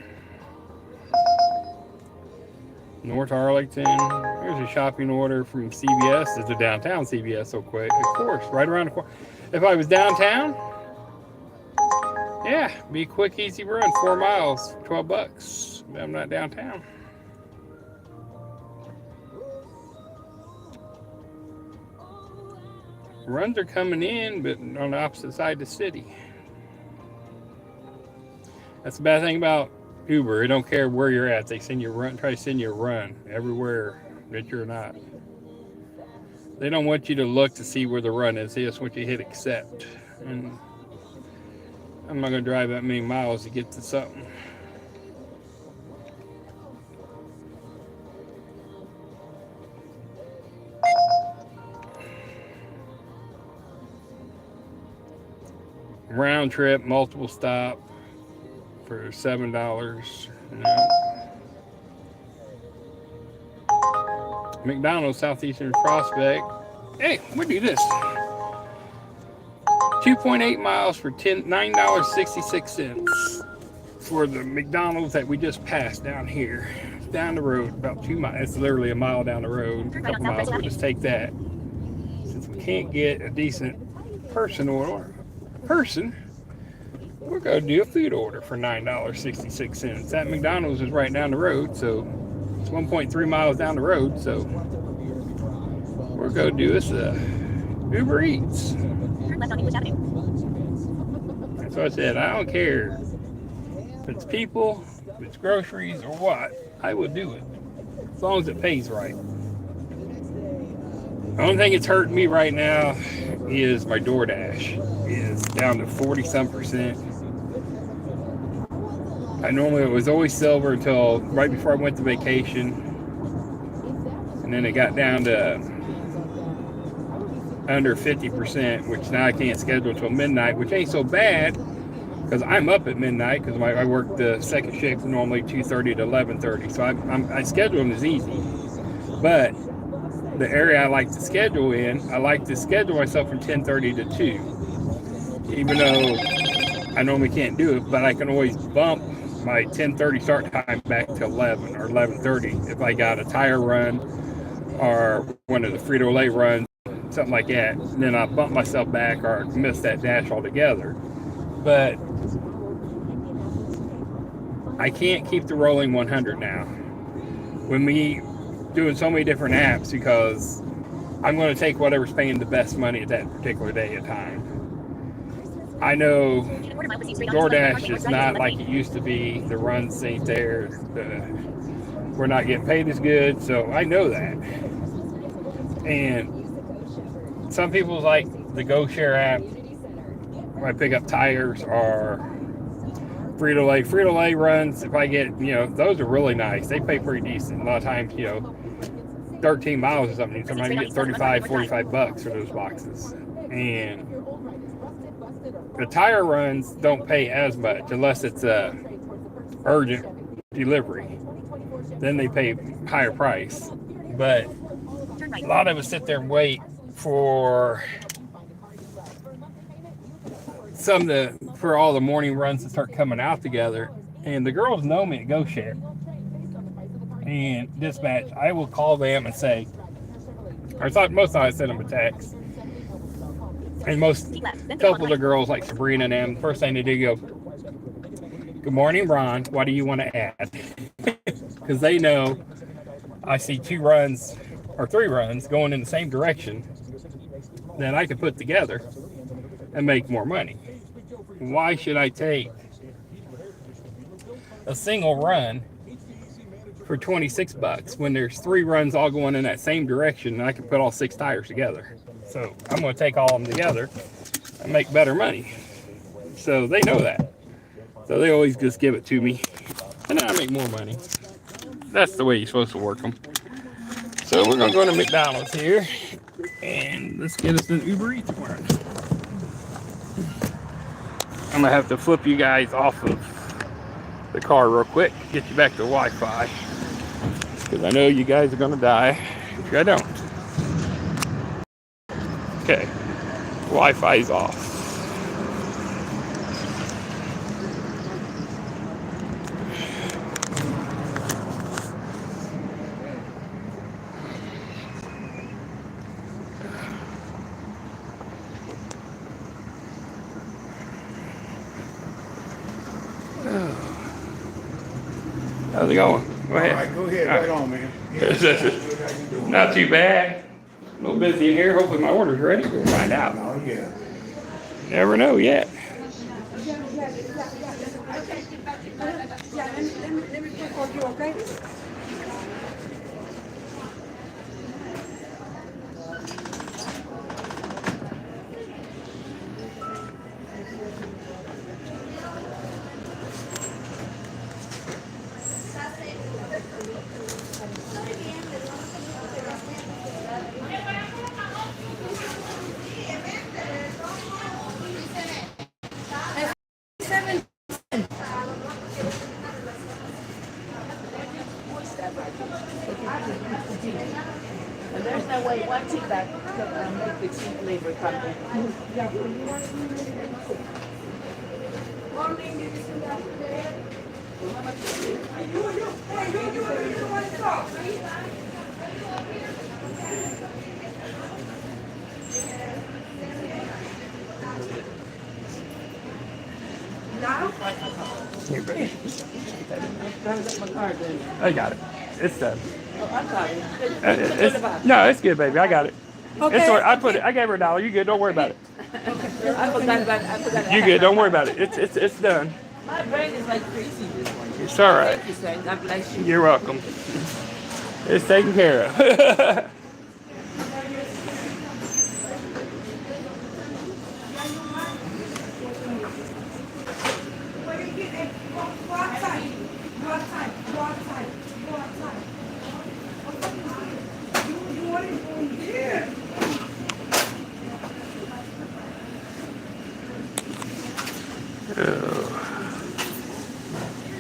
North Arlington. Here's a shopping order from CVS. It's a downtown CVS, so quick. Of course, right around the corner. If I was downtown, yeah, be a quick, easy run. 4 miles, $12. I'm not downtown. Runs are coming in, but on the opposite side of the city. That's the bad thing about Uber. They don't care where you're at. They send you a run, try to send you a run everywhere that you're not. They don't want you to look to see where the run is. They just want you to hit accept. And I'm not going to drive that many miles to get to something. Round trip, multiple stop for $7. You know. McDonald's, Southeastern Prospect. Hey, we do this. 2.8 miles for $9.66 for the McDonald's that we just passed down here. Down the road, about 2 miles. It's literally a mile down the road. A couple miles. We'll just take that. Since we can't get a decent person, we're going to do a food order for $9.66. That McDonald's is right down the road, so it's 1.3 miles down the road, so we're going to do this Uber Eats. That's what I said. I don't care if it's people, if it's groceries, or what. I will do it as long as it pays right. The only thing that's hurting me right now is my DoorDash is down to 40-some%. I normally, it was always silver until right before I went to vacation. And then it got down to under 50%, which now I can't schedule until midnight, which ain't so bad because I'm up at midnight because I work the second shift normally 2:30 to 11:30. So I schedule them as easy. But the area I like to schedule in, I like to schedule myself from 10:30 to 2. Even though I normally can't do it, but I can always bump my 10:30 start time back to 11 or 11:30 if I got a tire run or one of the Frito-Lay runs, something like that. Then I bump myself back or miss that dash altogether. But I can't keep the rolling 100 now. When we doing so many different apps, because I'm going to take whatever's paying the best money at that particular day at time. I know DoorDash is not like it used to be. The runs ain't there. We're not getting paid as good, so I know that. And some people like the GoShare app. When I pick up tires or Frito-Lay. Frito-Lay runs, if I get, those are really nice. They pay pretty decent. A lot of times, 13 miles or something. Sometimes you get 35, 45 bucks for those boxes. And the tire runs don't pay as much unless it's a urgent delivery. Then they pay higher price. But a lot of us sit there and wait for for all the morning runs to start coming out together. And the girls know me at GoShare and Dispatch. I will call them and say, most times I send them a text. And couple of the girls like Sabrina and them, first thing they do, go, "Good morning, Ron. What do you want to add?" Because they know I see 2 runs or 3 runs going in the same direction that I could put together and make more money. Why should I take a single run for 26 bucks when there's 3 runs all going in that same direction and I can put all 6 tires together? So I'm going to take all of them together and make better money. So they know that. So they always just give it to me and then I make more money. That's the way you're supposed to work them. So we're going to go to McDonald's here and let's get us an Uber Eats one. I'm going to have to flip you guys off of the car real quick, get you back to Wi-Fi, because I know you guys are going to die if I don't. Okay, Wi-Fi's off. How's it going? Go ahead. All right, go ahead. Right on, man. Not too bad. A little busy in here. Hopefully my order's ready. We'll find out. Oh, yeah. Never know yet. And there's no way once it back make the cheap labor come in. Here, baby. I got it. It's done. I'm sorry. No, it's good, baby. I got it. Okay. It's all right. I gave her $1. You good? Don't worry about it. I forgot about it. You good? Don't worry about it. It's done. My brain is like crazy this morning. It's all right. Thank you, sir. God bless you. You're welcome. It's taken care of.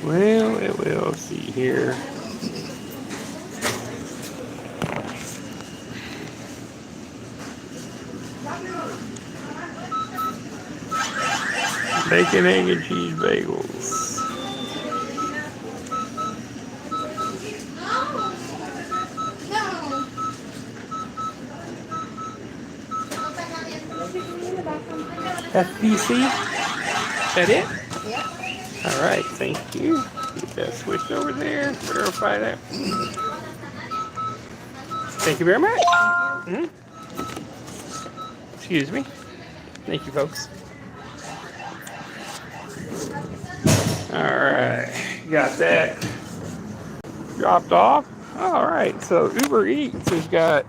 Well, we'll see here. Bacon, egg, and cheese bagels. FBC? Is that it? Yep. All right, thank you. Get that switched over there. Verify that. Thank you very much. Mm-hmm. Excuse me. Thank you, folks. All right, got that dropped off. All right, so Uber Eats has got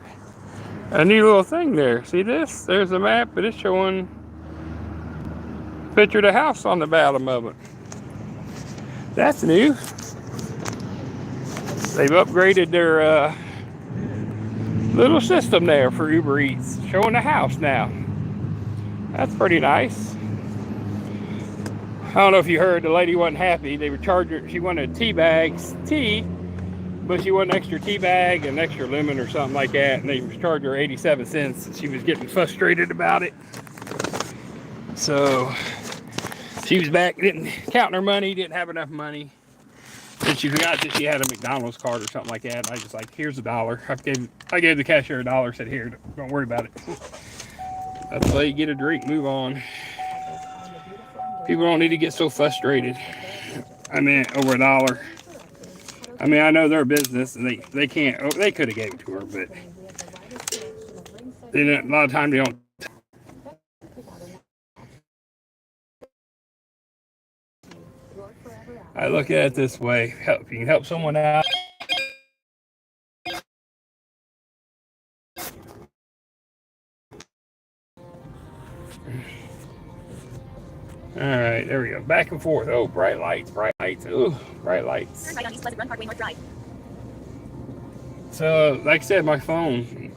a new little thing there. See this? There's a map, but it's showing a picture of the house on the bottom of it. That's new. They've upgraded their little system there for Uber Eats, showing the house now. That's pretty nice. I don't know if you heard, the lady wasn't happy. They would charge her, she wanted tea, but she wanted an extra tea bag and extra lemon or something like that, and they would charge her 87 cents, and she was getting frustrated about it. So she was back, didn't count her money, didn't have enough money. And she forgot that she had a McDonald's card or something like that. And I was just like, here's $1. I gave the cashier $1, said, here, don't worry about it. That's why you get a drink, move on. People don't need to get so frustrated. I mean, over $1. I mean, I know they're a business and they can't, they could have gave it to her, but they didn't, a lot of times they don't. I look at it this way, if you can help someone out. All right, there we go. Back and forth. Oh, bright lights, bright lights. Ooh, bright lights. Turn right on East Pleasant Run Parkway North Drive. So, like I said, my phone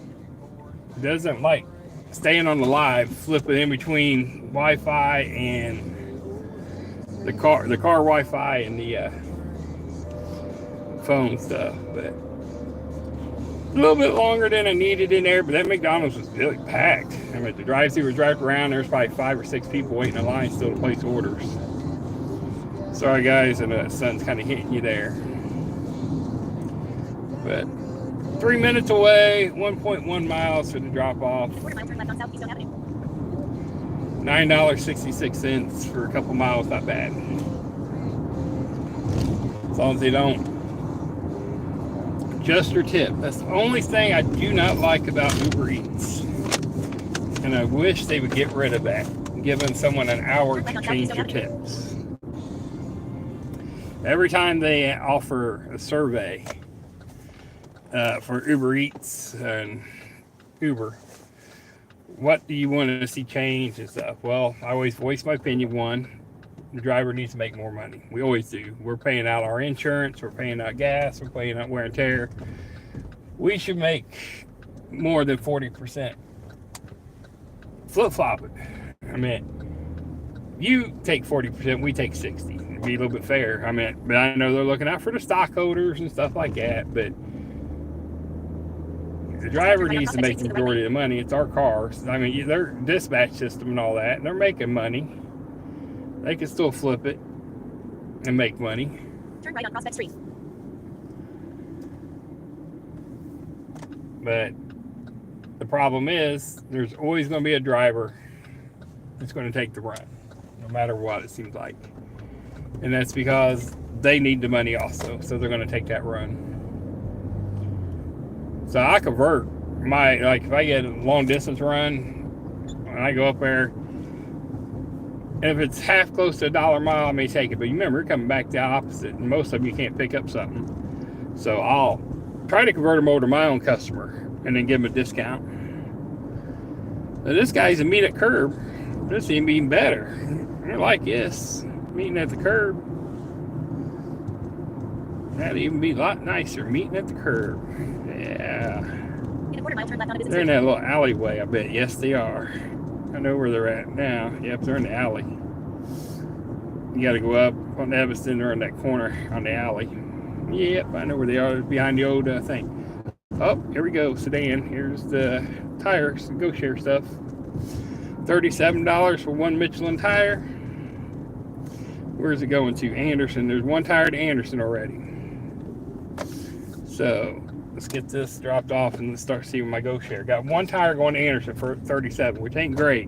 doesn't like staying on the live, flipping in between Wi-Fi and the car Wi-Fi and the phone stuff. But a little bit longer than I needed in there, but that McDonald's was really packed. I mean, the drive-thru was right around. There's probably 5 or 6 people waiting in line still to place orders. Sorry, guys, and the sun's kind of hitting you there. But 3 minutes away, 1.1 miles for the drop-off. $9.66 for a couple miles, not bad. As long as they don't adjust your tip. That's the only thing I do not like about Uber Eats. And I wish they would get rid of that, giving someone an hour to change their tips. Every time they offer a survey for Uber Eats and Uber, what do you want to see change and stuff? Well, I always voice my opinion. One, the driver needs to make more money. We always do. We're paying out our insurance, we're paying out gas, we're paying out wear and tear. We should make more than 40%. Flip-flop it. I mean, you take 40%, we take 60%. It'd be a little bit fair. I mean, but I know they're looking out for the stockholders and stuff like that, but the driver needs to make the majority of the money. It's our cars. I mean, their dispatch system and all that, and they're making money. They can still flip it and make money. Turn right on Prospect Street. But the problem is, there's always going to be a driver that's going to take the run, no matter what it seems like. And that's because they need the money also, so they're going to take that run. So I convert my, like if I get a long distance run, when I go up there, and if it's half close to $1 a mile, I may take it. But you remember, you're coming back the opposite, and most of them you can't pick up something. So I'll try to convert them over to my own customer and then give them a discount. Now this guy's a meet at curb. This is even better. I like this, meeting at the curb. That'd even be a lot nicer, meeting at the curb. Yeah. In a quarter mile, turn left on a business They're in that little alleyway, I bet. Yes, they are. I know where they're at now. Yep, they're in the alley. You got to go up on Evanston or in that corner on the alley. Yep, I know where they are. Behind the old thing. Oh, here we go. Sedan. Here's the tires, the Go Share stuff. $37 for one Michelin tire. Where's it going to? Anderson. There's one tire to Anderson already. So let's get this dropped off and let's start seeing my Go Share. Got one tire going to Anderson for $37, which ain't great.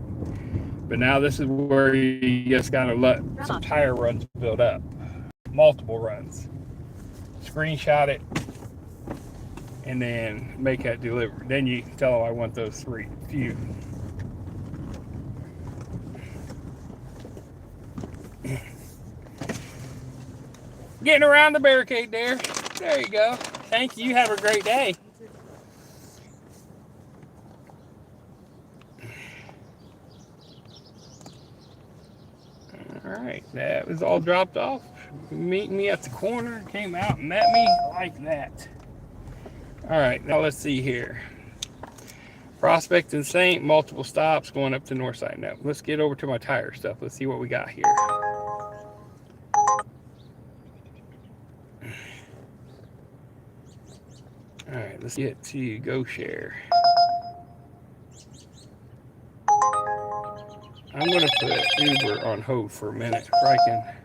But now this is where you just gotta let some tire runs build up. Multiple runs. Screenshot it and then make that delivery. Then you can tell them I want those few. Getting around the barricade there. There you go. Thank you. Have a great day. All right, that was all dropped off. Meet me at the corner. Came out and met me like that. All right, now let's see here. Prospect and Saint, multiple stops going up to north side. Now let's get over to my tire stuff. Let's see what we got here. All right, let's get to Go Share. I'm going to put Uber on hold for a minute. If I can.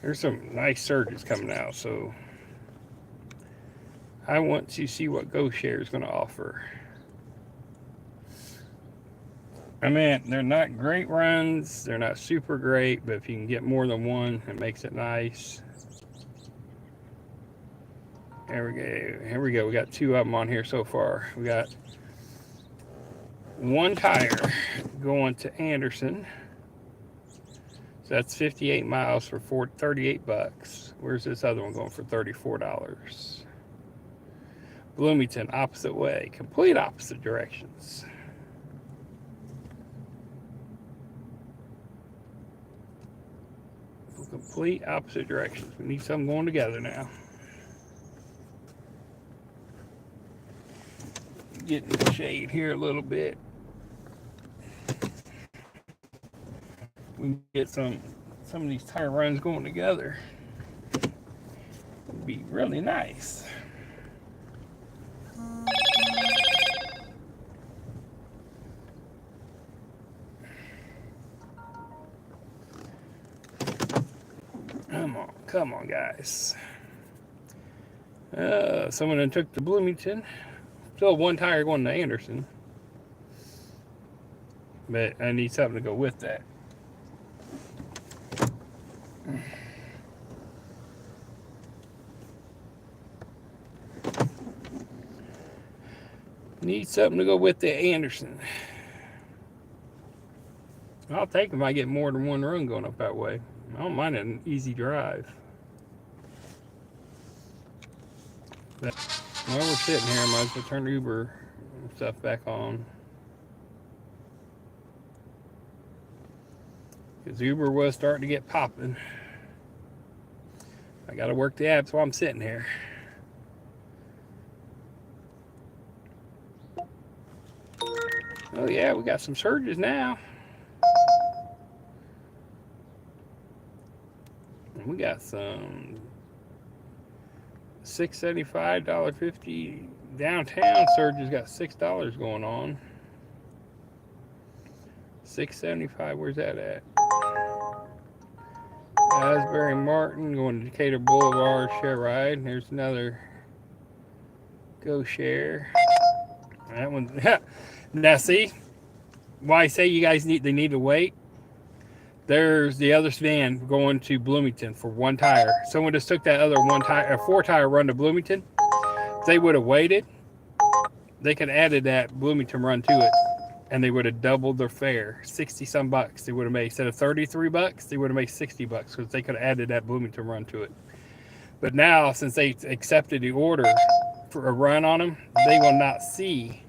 There's some nice surges coming out, so I want to see what Go Share is going to offer. I mean, they're not great runs. They're not super great, but if you can get more than one, it makes it nice. There we go. Here we go. We got two of them on here so far. We got one tire going to Anderson. So that's 58 miles for $38. Where's this other one going for $34? Bloomington, opposite way. Complete opposite directions. Complete opposite directions. We need something going together now. Get in the shade here a little bit. We can get some of these tire runs going together. It'd be really nice. Come on, guys. Someone then took the Bloomington. Still one tire going to Anderson. But I need something to go with that. Need something to go with the Anderson. I'll take them if I get more than one run going up that way. I don't mind an easy drive. But while we're sitting here, I might as well turn Uber stuff back on. Because Uber was starting to get popping. I got to work the apps while I'm sitting here. Oh yeah, we got some surges now. We got some $6.75, $1.50 downtown. Surges got $6 going on. $6.75. Where's that at? Asbury Martin going to Decatur Boulevard. Share ride. There's another Go Share. That one. Now see why I say you guys need to wait. There's the other sedan going to Bloomington for one tire. Someone just took that other one tire, a 4-tire run to Bloomington. If they would have waited, they could have added that Bloomington run to it, and they would have doubled their fare, 60 some bucks. They would have made, instead of 33 bucks, they would have made 60 bucks because they could have added that Bloomington run to it. But now, since they accepted the order for a run on them, they will not see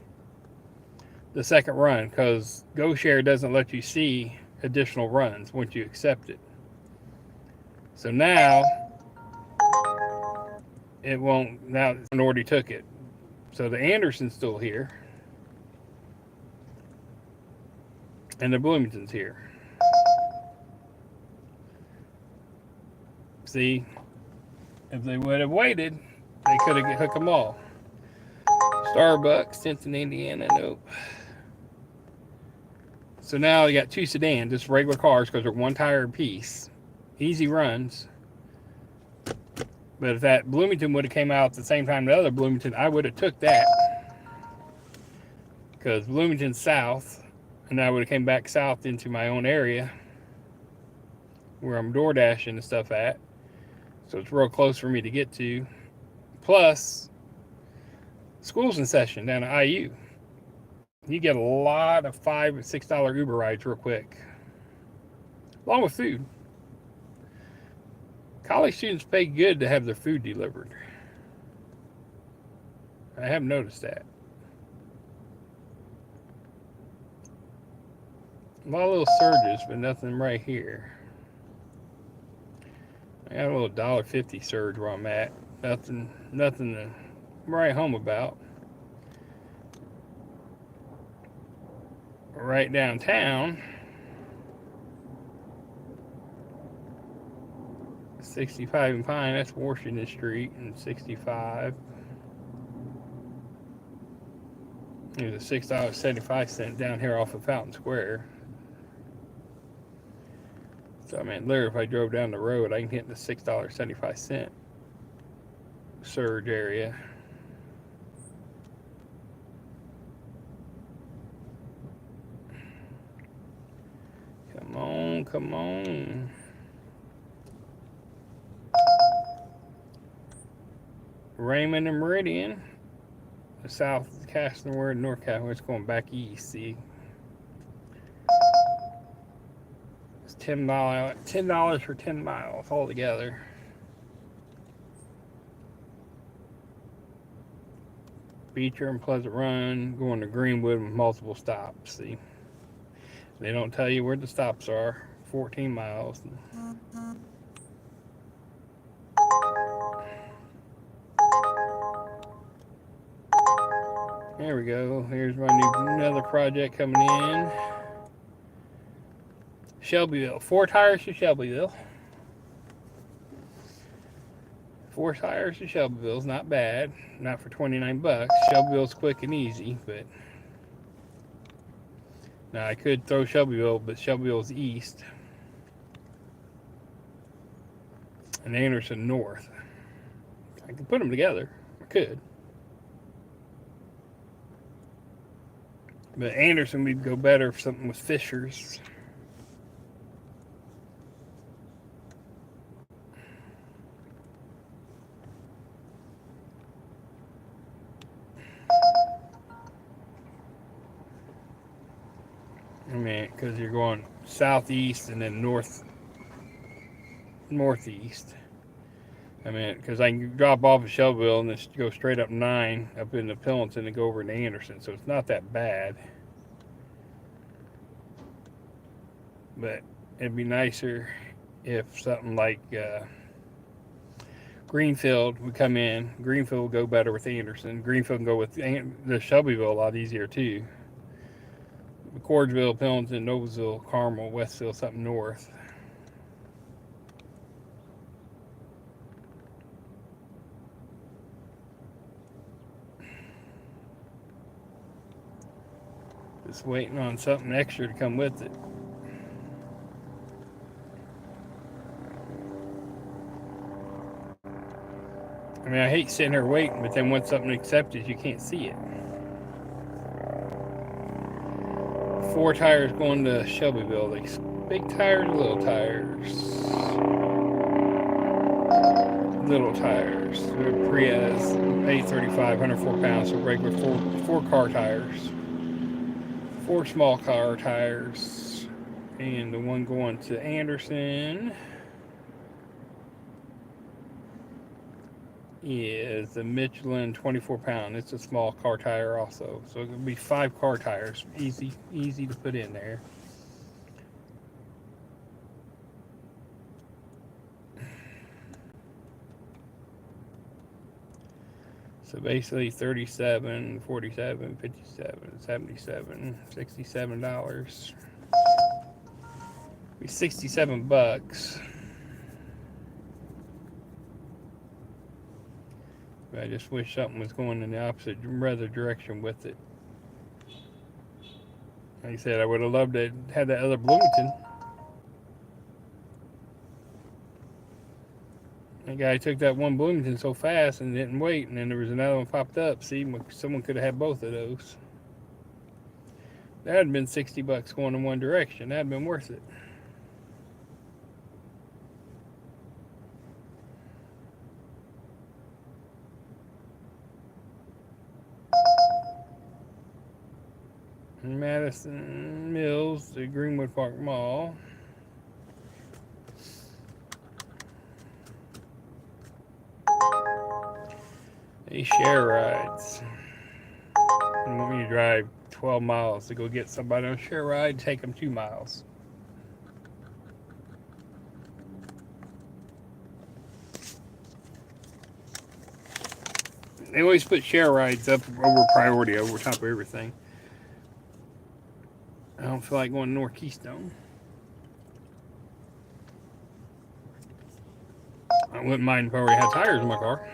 the second run because GoShare doesn't let you see additional runs once you accept it. So now it won't. Now it already took it. So the Anderson's still here, and the Bloomington's here. See, if they would have waited, they could have hooked them all. Starbucks, Stinson, Indiana, nope. So now you got 2 sedans, just regular cars, because they're 1 tire apiece. Easy runs. But if that Bloomington would have came out at the same time the other Bloomington, I would have took that. Because Bloomington's south, and I would have came back south into my own area, where I'm door dashing and stuff at. So it's real close for me to get to. Plus, school's in session down at IU. You get a lot of $5 and $6 Uber rides real quick, along with food. College students pay good to have their food delivered. I have noticed that. A lot of little surges, but nothing right here. I got a little $1.50 surge where I'm at. Nothing to write home about. Right downtown, 65 and Pine, that's Washington Street, and 65. There's a $6.75 down here off of Fountain Square. So I mean, literally, if I drove down the road, I can hit the $6.75 surge area. Come on. Raymond and Meridian. The south is Caston, we're in North Caston. It's going back east, see? It's $10 for 10 miles altogether. Beecher and Pleasant Run, going to Greenwood with multiple stops, see? They don't tell you where the stops are. 14 miles. There we go. Here's my another project coming in. Shelbyville. 4 tires to Shelbyville. 4 tires to Shelbyville's not bad. Not for $29. Shelbyville's quick and easy, but now I could throw Shelbyville, but Shelbyville's east. And Anderson north. I could put them together. I could. But Anderson would go better for something with Fishers. I mean, because you're going southeast and then northeast. I mean, because I can drop off at Shelbyville and just go straight up 9 up into Pillington and go over to Anderson, so it's not that bad. But it'd be nicer if something like Greenfield would come in. Greenfield would go better with Anderson. Greenfield can go with the Shelbyville a lot easier too. McCordsville, Pillington, Noblesville, Carmel, Westville, something north. Just waiting on something extra to come with it. I mean, I hate sitting there waiting, but then once something accepted, you can't see it. 4 tires going to Shelbyville. Like big tires, little tires. Little tires. They're Prius A35, 104 pounds, so regular 4 car tires. 4 small car tires. And the one going to Anderson is the Michelin 24 pound. It's a small car tire also. So it'll be 5 car tires. Easy to put in there. So basically 37, 47, 57, 77, $67. Be $67. I just wish something was going in the opposite rather direction with it. Like I said, I would have loved to have that other Bloomington. That guy took that one Bloomington so fast and didn't wait, and then there was another one popped up. See, someone could have had both of those. That'd have been $60 going in one direction. That'd have been worth it. Madison Mills to Greenwood Park Mall. These share rides. You want me to drive 12 miles to go get somebody on a share ride, take them 2 miles. They always put share rides up over priority, over top of everything. I don't feel like going to North Keystone. I wouldn't mind if I already had tires in my car.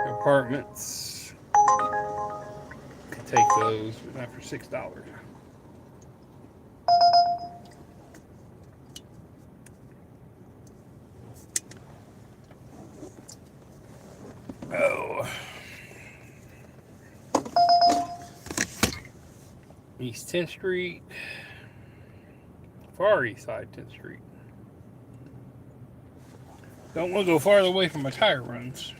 Apartments. Could take those, but not for $6. Oh. East 10th Street. Far east side 10th Street. Don't want to go farther away from my tire runs.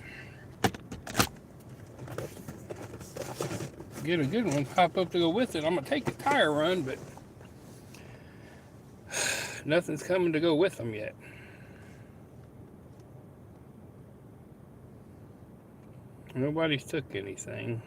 Get a good one, pop up to go with it. I'm going to take a tire run, but nothing's coming to go with them yet. Nobody's took anything.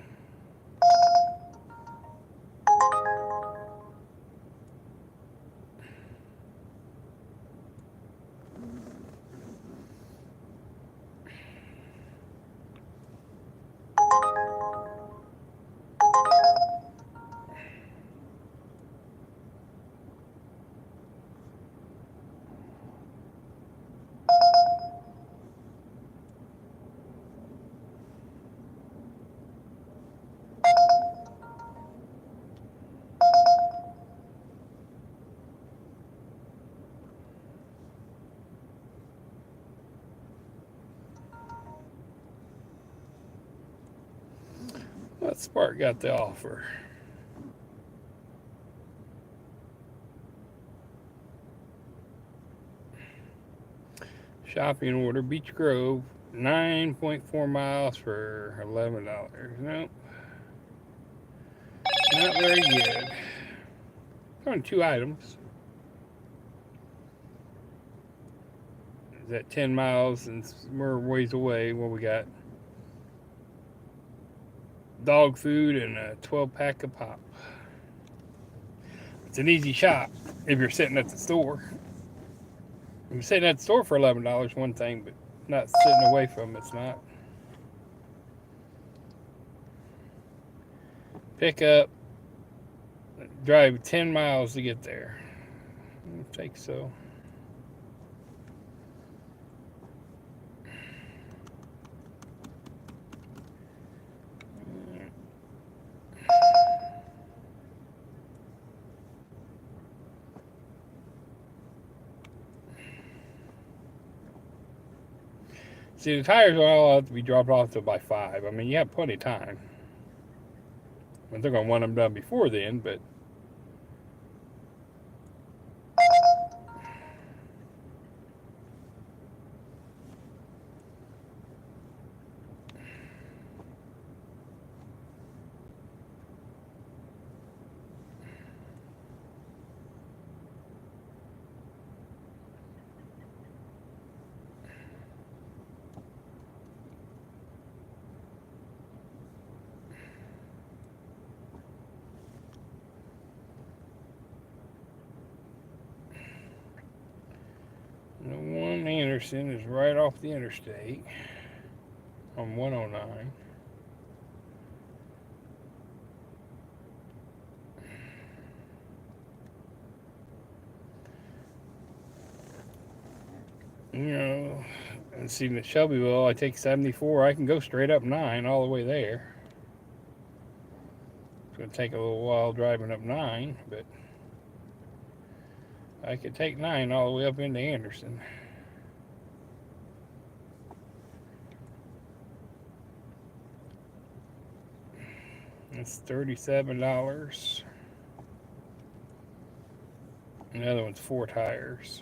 What Spark got the offer? Shopping order, Beach Grove, 9.4 miles for $11. Nope. Not very good. On 2 items. Is that 10 miles and we're ways away? Well, we got dog food and a 12-pack of pop. It's an easy shop if you're sitting at the store. If you're sitting at the store for $11, one thing, but not sitting away from it's not. Pick up, drive 10 miles to get there. I think so. See, the tires will all have to be dropped off till by 5. I mean, you have plenty of time. They're going to want them done before then, but the one Anderson is right off the interstate on 109. And see, in Shelbyville, I take 74. I can go straight up 9 all the way there. It's going to take a little while driving up 9, but I could take 9 all the way up into Anderson. It's $37. And the other one's 4 tires.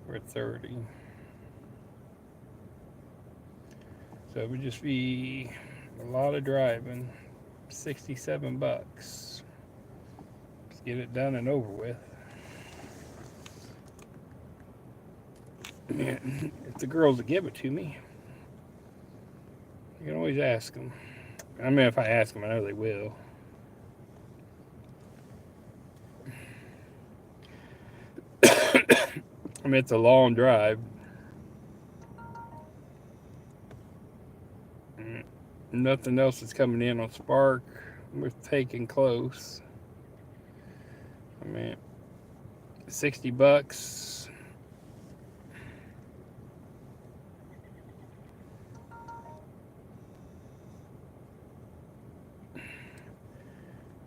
For 30. So it would just be a lot of driving. $67. Let's get it done and over with. If the girls will give it to me, you can always ask them. I mean, if I ask them, I know they will. I mean, it's a long drive. Nothing else is coming in on Spark. We're taking close. I mean, $60.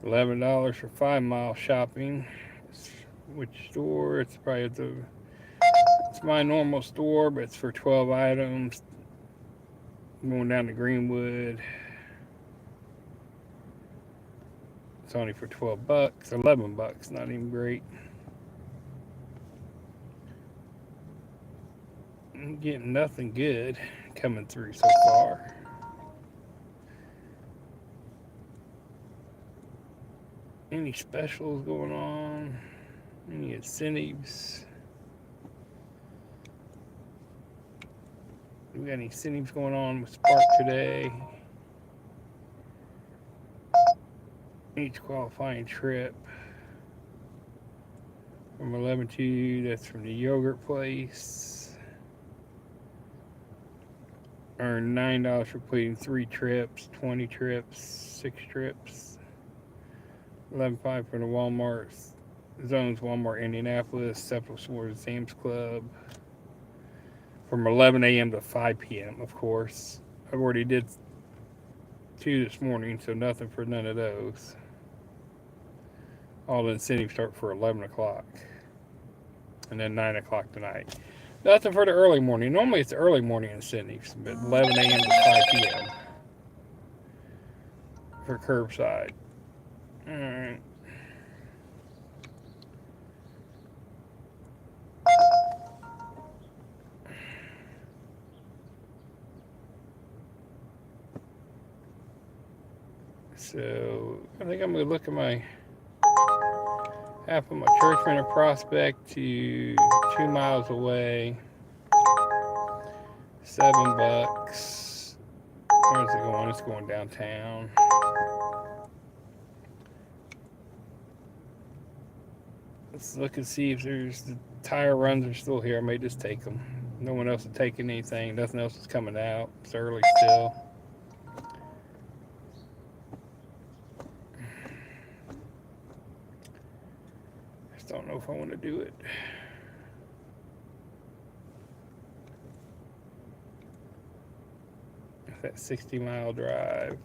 $11 for 5 mile shopping. Which store? It's probably it's my normal store, but it's for 12 items. I'm going down to Greenwood. It's only for $12, $11, not even great. I'm getting nothing good coming through so far. Any specials going on? Any incentives? Do we got any incentives going on with Spark today? Each qualifying trip from 11 to, that's from the yogurt place. Earn $9 for completing 3 trips, 20 trips, 6 trips. 11.5 for the Walmart zones, Walmart Indianapolis, Central Stores, Sam's Club. From 11 a.m. to 5 p.m., of course. I've already did 2 this morning, so nothing for none of those. All the incentives start for 11 o'clock. And then 9 o'clock tonight. Nothing for the early morning. Normally it's the early morning incentives, but 11 a.m. to 5 p.m. for curbside. Alright. So I think I'm going to look at my half of my church winter prospect to 2 miles away. $7. Where's it going? It's going downtown. Let's look and see if there's the tire runs are still here. I may just take them. No one else is taking anything. Nothing else is coming out. It's early still. Just don't know if I want to do it. That 60-mile drive.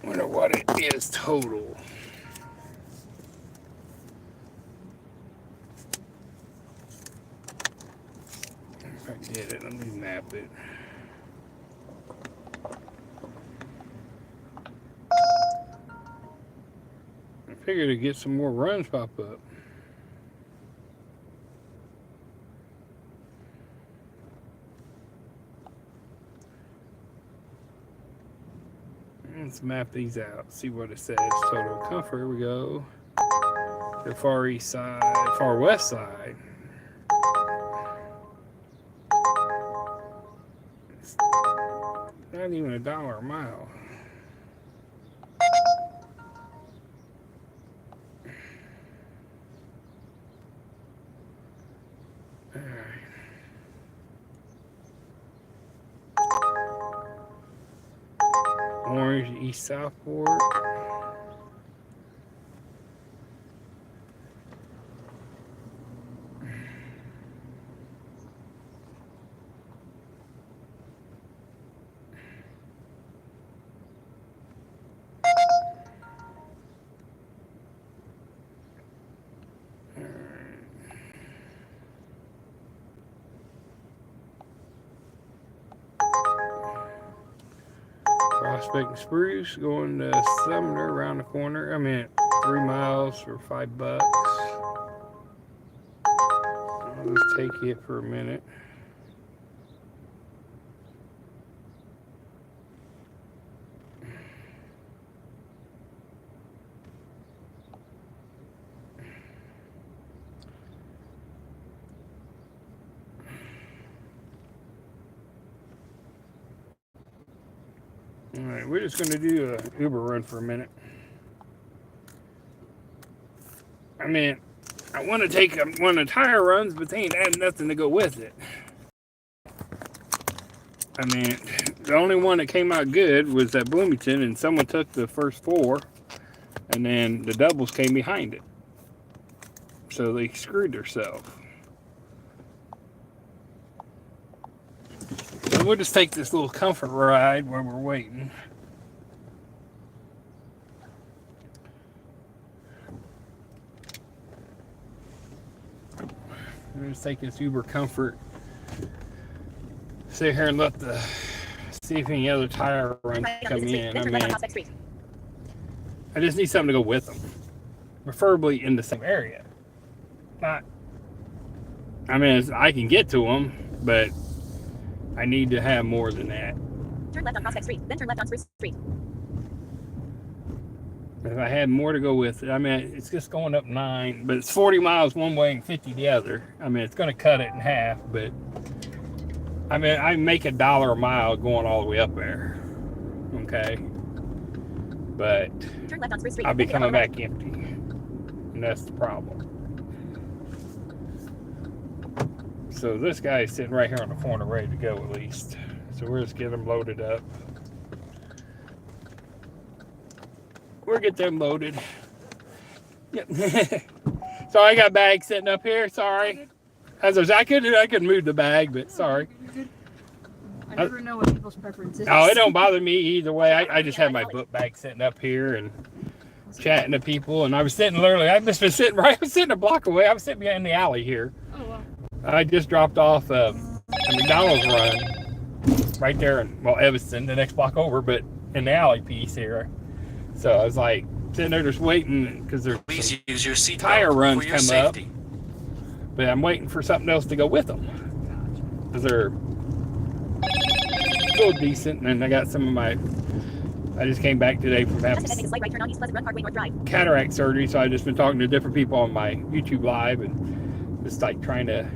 Wonder what it is total. If I get it, let me map it. I figured to get some more runs pop up. Let's map these out, see what it says. Total comfort, here we go. The far east side, far west side. Not even $1 a mile. Orange, East Southport. Prospect and Spruce going to Sumner around the corner. I mean, 3 miles for $5. I'll just take it for a minute. All right, we're just going to do a Uber run for a minute. I mean, I want to take one of the tire runs, but they ain't adding nothing to go with it. I mean, the only one that came out good was at Bloomington, and someone took the first 4, and then the doubles came behind it. So they screwed themselves. So we'll just take this little comfort ride while we're waiting. We'll just take this Uber Comfort. Sit here and see if any other tire runs come in. I mean, I just need something to go with them. Preferably in the same area. I mean, I can get to them, but I need to have more than that. Turn left on Prospect Street, then turn left on Spruce Street. If I had more to go with it, I mean, it's just going up 9, but it's 40 miles one way and 50 the other. I mean, it's going to cut it in half, but I mean, I make $1 a mile going all the way up there. Okay. But turn left on Spruce Street, I'll be coming back empty. And that's the problem. So this guy is sitting right here on the corner ready to go at least. So we'll just get them loaded up. We'll get them loaded. Yep. So I got bags sitting up here. Sorry. I could move the bag, but sorry. I never know what people's preference is. Oh, it don't bother me either way. I just have my book bag sitting up here and chatting to people. And I was sitting I've just been sitting I was sitting a block away. I was sitting in the alley here. Oh, wow. I just dropped off a McDonald's run right there in, Evanston, the next block over, but in the alley piece here. So I was like sitting there just waiting because there's use your seat tire runs for your come safety. up. But I'm waiting for something else to go with them. Because they're still decent. And I got some of I just came back today from having cataract surgery. So I've just been talking to different people on my YouTube Live and just like trying to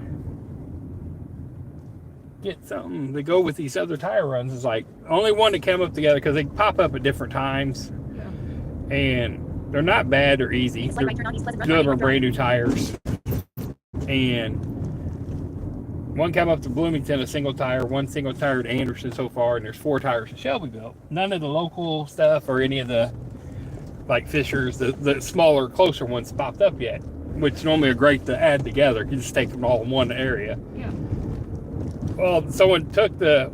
get something to go with these other tire runs. Is like only one that came up together because they pop up at different times. Yeah. And they're not bad or easy. They're delivering brand new tires. And one came up to Bloomington, a single tire, one single tire to Anderson so far, and there's 4 tires in Shelbyville. None of the local stuff or any of the like Fishers, the smaller, closer ones popped up yet, which normally are great to add together. You just take them all in one area. Yeah. Well, someone took the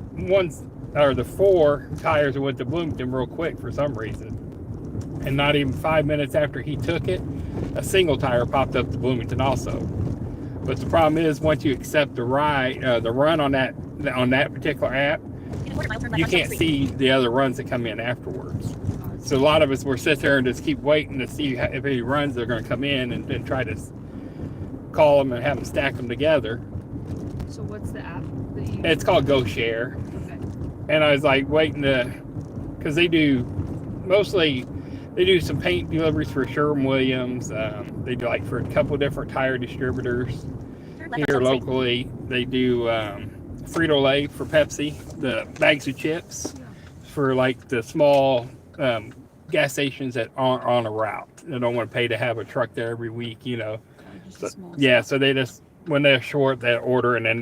4 tires and went to Bloomington real quick for some reason. And not even 5 minutes after he took it, a single tire popped up to Bloomington also. But the problem is, once you accept the run on that particular app, you can't see the other runs that come in afterwards. So a lot of us will sit there and just keep waiting to see if any runs they're going to come in and try to call them and have them stack them together. So what's the app that you? It's called GoShare. Okay. And I was like waiting because they do some paint deliveries for Sherwin-Williams. They do like for a couple different tire distributors here locally. They do Frito-Lay for Pepsi, the bags of chips. for like the small gas stations that aren't on a route. They don't want to pay to have a truck there every week, you know. So, yeah, so they just, when they're short, they order, and then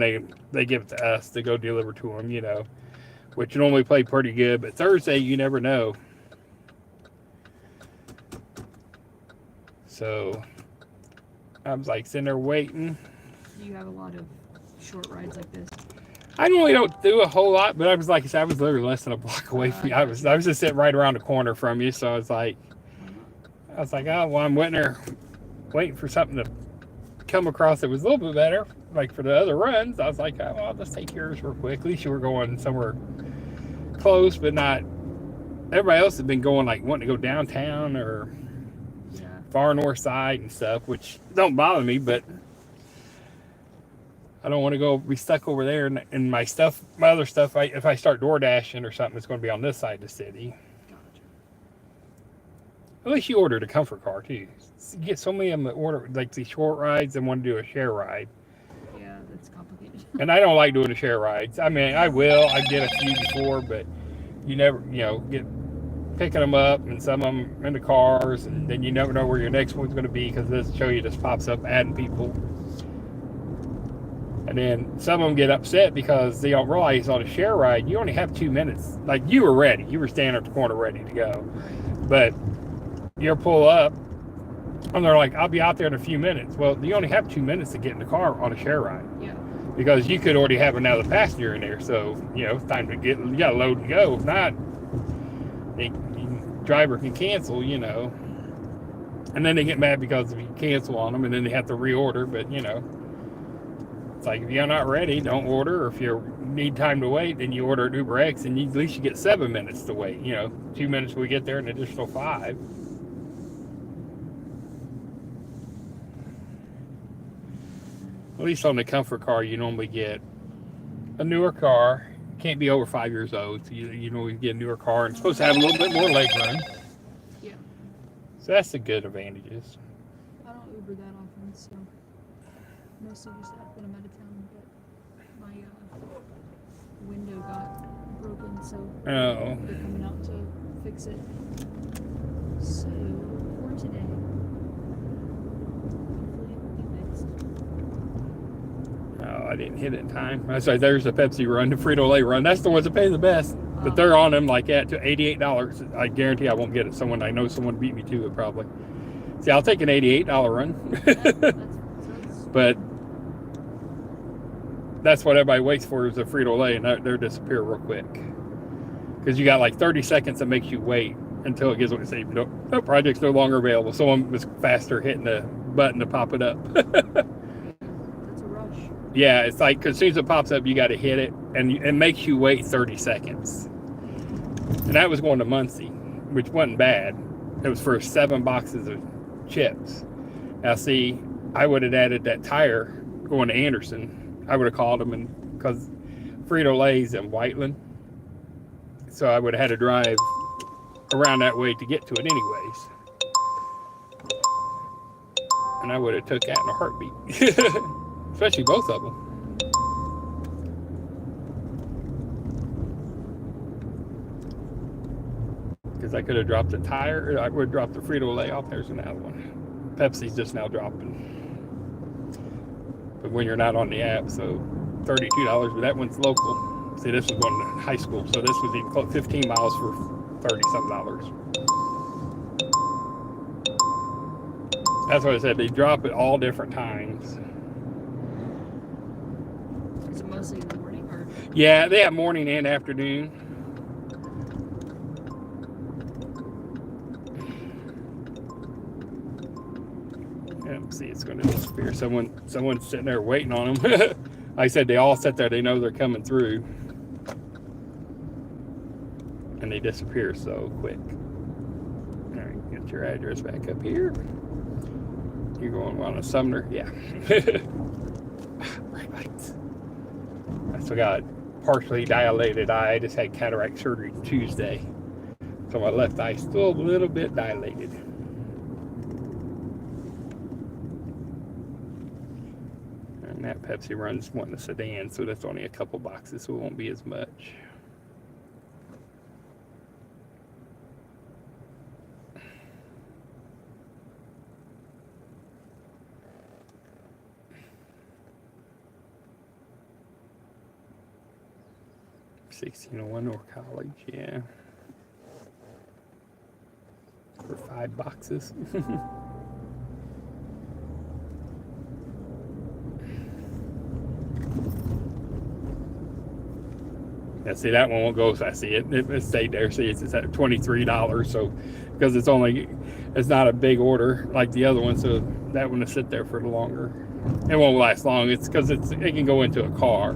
they give it to us to go deliver to them, you know, which normally play pretty good. But Thursday, you never know. So I was like sitting there waiting. Do you have a lot of short rides like this? I normally don't do a whole lot, but I was like I said, I was literally less than a block away from you. I was just sitting right around the corner from you, so I was like, oh well, I'm waiting for something to come across that was a little bit better, like for the other runs. I was like, oh, well, I'll just take yours real quick. At least you were going somewhere close, but not. Everybody else has been going like wanting to go downtown or far north side and stuff, which don't bother me, but I don't want to be stuck over there, and my other stuff, if I start door dashing or something, it's going to be on this side of the city. Gotcha. At least you ordered a comfort car too. You get so many of them that order like these short rides and want to do a share ride. Yeah, that's complicated. And I don't like doing the share rides. I mean, I did a few before, but you never, get picking them up, and some of them in the cars, and then you never know where your next one's going to be because this show you just pops up adding people. And then some of them get upset because they don't realize on a share ride, you only have 2 minutes. Like, you were ready. You were standing at the corner ready to go. But you'll pull up, and they're like, I'll be out there in a few minutes. Well, you only have 2 minutes to get in the car on a share ride. Yeah. Because you could already have another passenger in there. So, it's time to you got to load and go. If not, the driver can cancel, And then they get mad because if you cancel on them, and then they have to reorder. But, it's like, if you're not ready, don't order. Or if you need time to wait, then you order at Uber X, and at least you get 7 minutes to wait. 2 minutes we get there, an additional 5. At least on the comfort car, you normally get a newer car. Can't be over 5 years old. So you get a newer car, and it's supposed to have a little bit more leg room. Yeah. So that's the good advantages. I don't Uber that often, so mostly just when I'm out of town. But my window got broken, so they're coming out to fix it. So for today, hopefully it will be fixed. Oh, I didn't hit it in time. I said, there's the Pepsi run, the Frito-Lay run. That's the ones that pay the best. But they're on them like at $88. I guarantee I won't get it. I know someone beat me to it probably. See, I'll take an $88 run. But that's what everybody waits for is a Frito-Lay, and they'll disappear real quick. Because you got like 30 seconds that makes you wait until it gives what it says. No project's no longer available. Someone was faster hitting the button to pop it up. Yeah, it's like, because as soon as it pops up, you got to hit it, and it makes you wait 30 seconds. And that was going to Muncie, which wasn't bad. It was for 7 boxes of chips. Now, see, I would have added that tire going to Anderson. I would have called them, and because Frito-Lay's in Whiteland, so I would have had to drive around that way to get to it anyways. And I would have took that in a heartbeat. Especially both of them. Because I could have dropped the tire, or I would have dropped the Frito-Lay off. There's another one. Pepsi's just now dropping. But when you're not on the app, so $32, but that one's local. See, this was going to high school, so this was even close, 15 miles for $30-some. That's what I said. They drop at all different times. Is it mostly in the morning, or? Yeah, they have morning and afternoon. Yeah, see, it's going to disappear. Someone's sitting there waiting on them. Like I said, they all sit there. They know they're coming through, and they disappear so quick. All right, get your address back up here. You're going on a Sumner, yeah. Bright lights. I still got partially dilated eye. I just had cataract surgery Tuesday. So my left eye's still a little bit dilated. And that Pepsi run's wanting a sedan, so that's only a couple boxes, so it won't be as much. 1601 North College, yeah. For 5 boxes. Yeah, see, that one won't go. So I see it. It stayed there. See, it's at $23. So, because it's not a big order like the other one, so that one will sit there for longer. It won't last long. It's because it can go into a car.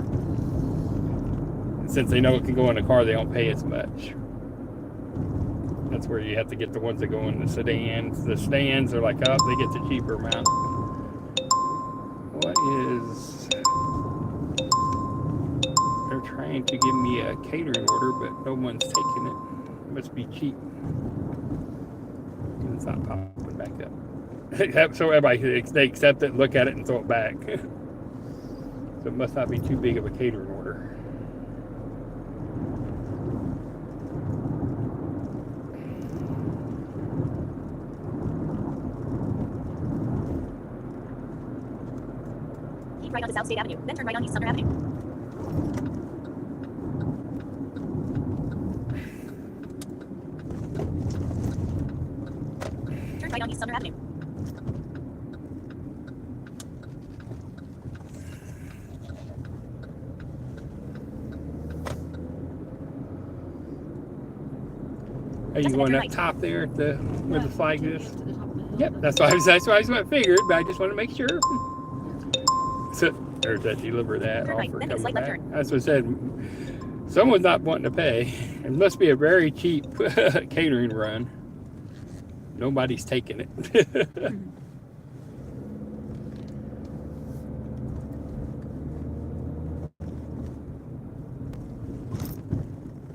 And since they know it can go in a car, they don't pay as much. That's where you have to get the ones that go in the sedans. The sedans are like, oh, they get the cheaper amount. What is... They're trying to give me a catering order, but no one's taking it. It must be cheap. And it's not popping back up. So everybody, they accept it, look at it, and throw it back. So it must not be too big of a catering order. Keep right onto South State Avenue, then turn right on East Sumner Avenue. Turn right on East Sumner Avenue. Are you going up top there at the where the flag is? Yep, that's what I figured, but I just want to make sure. So, or that deliver that offer coming back. That's what I said. Someone's not wanting to pay. It must be a very cheap catering run. Nobody's taking it.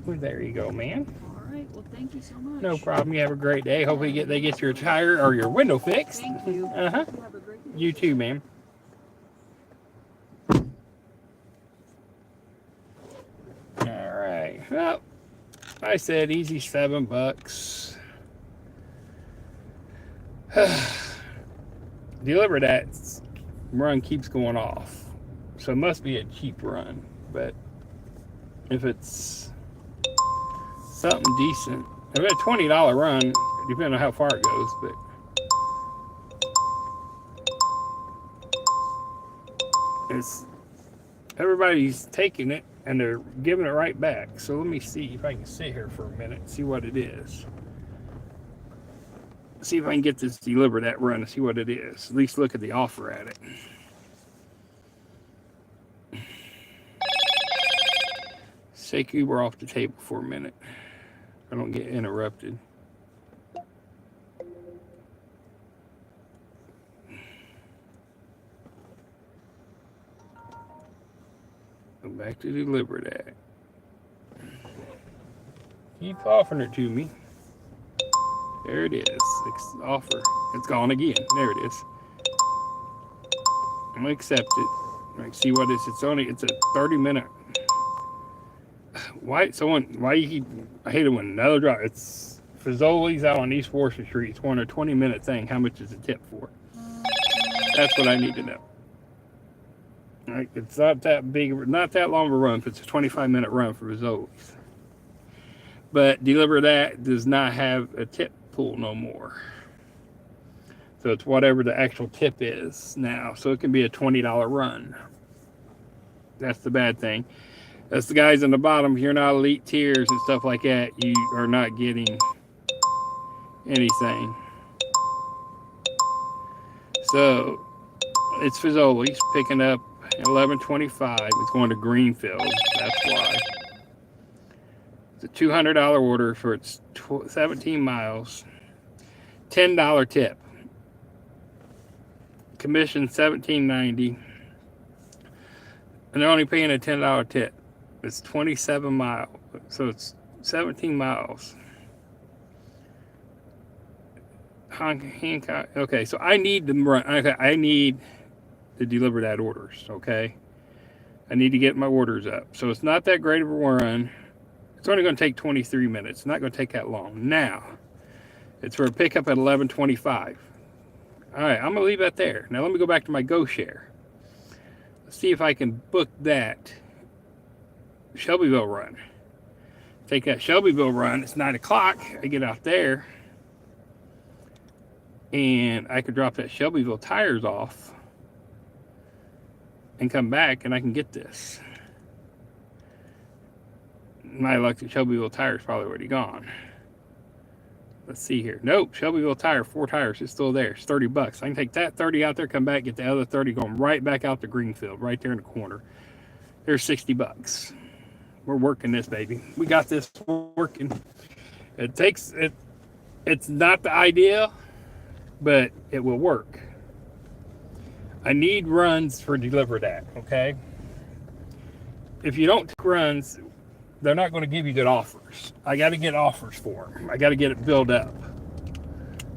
Well, there you go, man. All right. Well, thank you so much. No problem. You have a great day. Hopefully they get your tire or your window fixed. Thank you. You have a great day. You too, ma'am. All right. Well, I said easy $7. Deliver that run keeps going off, so it must be a cheap run. But if it's something decent, if it's a $20 run, depending on how far it goes, but it's everybody's taking it and they're giving it right back. So let me see if I can sit here for a minute and see what it is. See if I can get this delivered that run and see what it is. At least look at the offer at it. Take Uber off the table for a minute. I don't get interrupted. Go back to deliver that. Keep offering it to me. There it is. Offer. It's gone again. There it is. I'm gonna accept it. Like, see what it is. It's a 30-minute. Why you keep, I hate it when another drive. It's Fazoli's out on East 4th Street. It's one a 20-minute thing. How much is the tip for? That's what I need to know. Like, it's not that big, not that long of a run. If it's a 25-minute run for Fazoli's. But deliver that does not have a tip pool no more. So it's whatever the actual tip is now. So it can be a $20 run. That's the bad thing. That's the guys on the bottom. If you're not elite tiers and stuff like that, you are not getting anything. So it's Fazoli's picking up 11.25. It's going to Greenfield. That's why. It's a $200 order for its 17 miles. $10 tip. Commission $17.90. And they're only paying a $10 tip. It's 27 miles. So it's 17 miles. Hancock. Okay, so I need to run. Okay, I need to deliver that orders. Okay, I need to get my orders up. So it's not that great of a run. It's only going to take 23 minutes. It's not going to take that long. Now, it's for a pickup at 11:25. All right, I'm going to leave that there. Now let me go back to my GoShare. Let's see if I can book that Shelbyville run. take that Shelbyville run. It's 9 o'clock. I get out there, and I could drop that Shelbyville tires off and come back, and I can get this. My luck, the Shelbyville tire's probably already gone. Let's see here. Nope, Shelbyville tire, 4 tires, it's still there. It's $30. I can take that 30 out there, come back, get the other 30 going right back out to Greenfield, right there in the corner. There's $60. We're working this, baby. We got this working. It's not the ideal, but it will work. I need runs for deliver that, okay? If you don't take runs, they're not going to give you good offers. I got to get offers for them. I got to get it built up.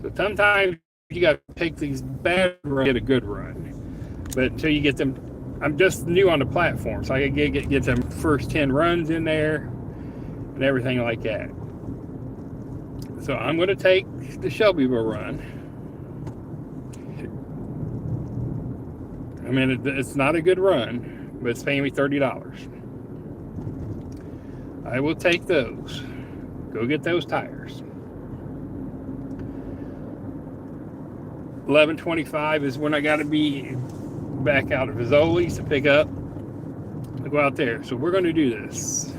So sometimes you got to take these bad runs, get a good run. But until you get them, I'm just new on the platform, so I got to get them first 10 runs in there and everything like that. So I'm going to take the Shelbyville run. I mean, it's not a good run, but it's paying me $30. I will take those. Go get those tires. 11:25 is when I got to be back out of Fazoli's to pick up. I'll go out there. So we're going to do this.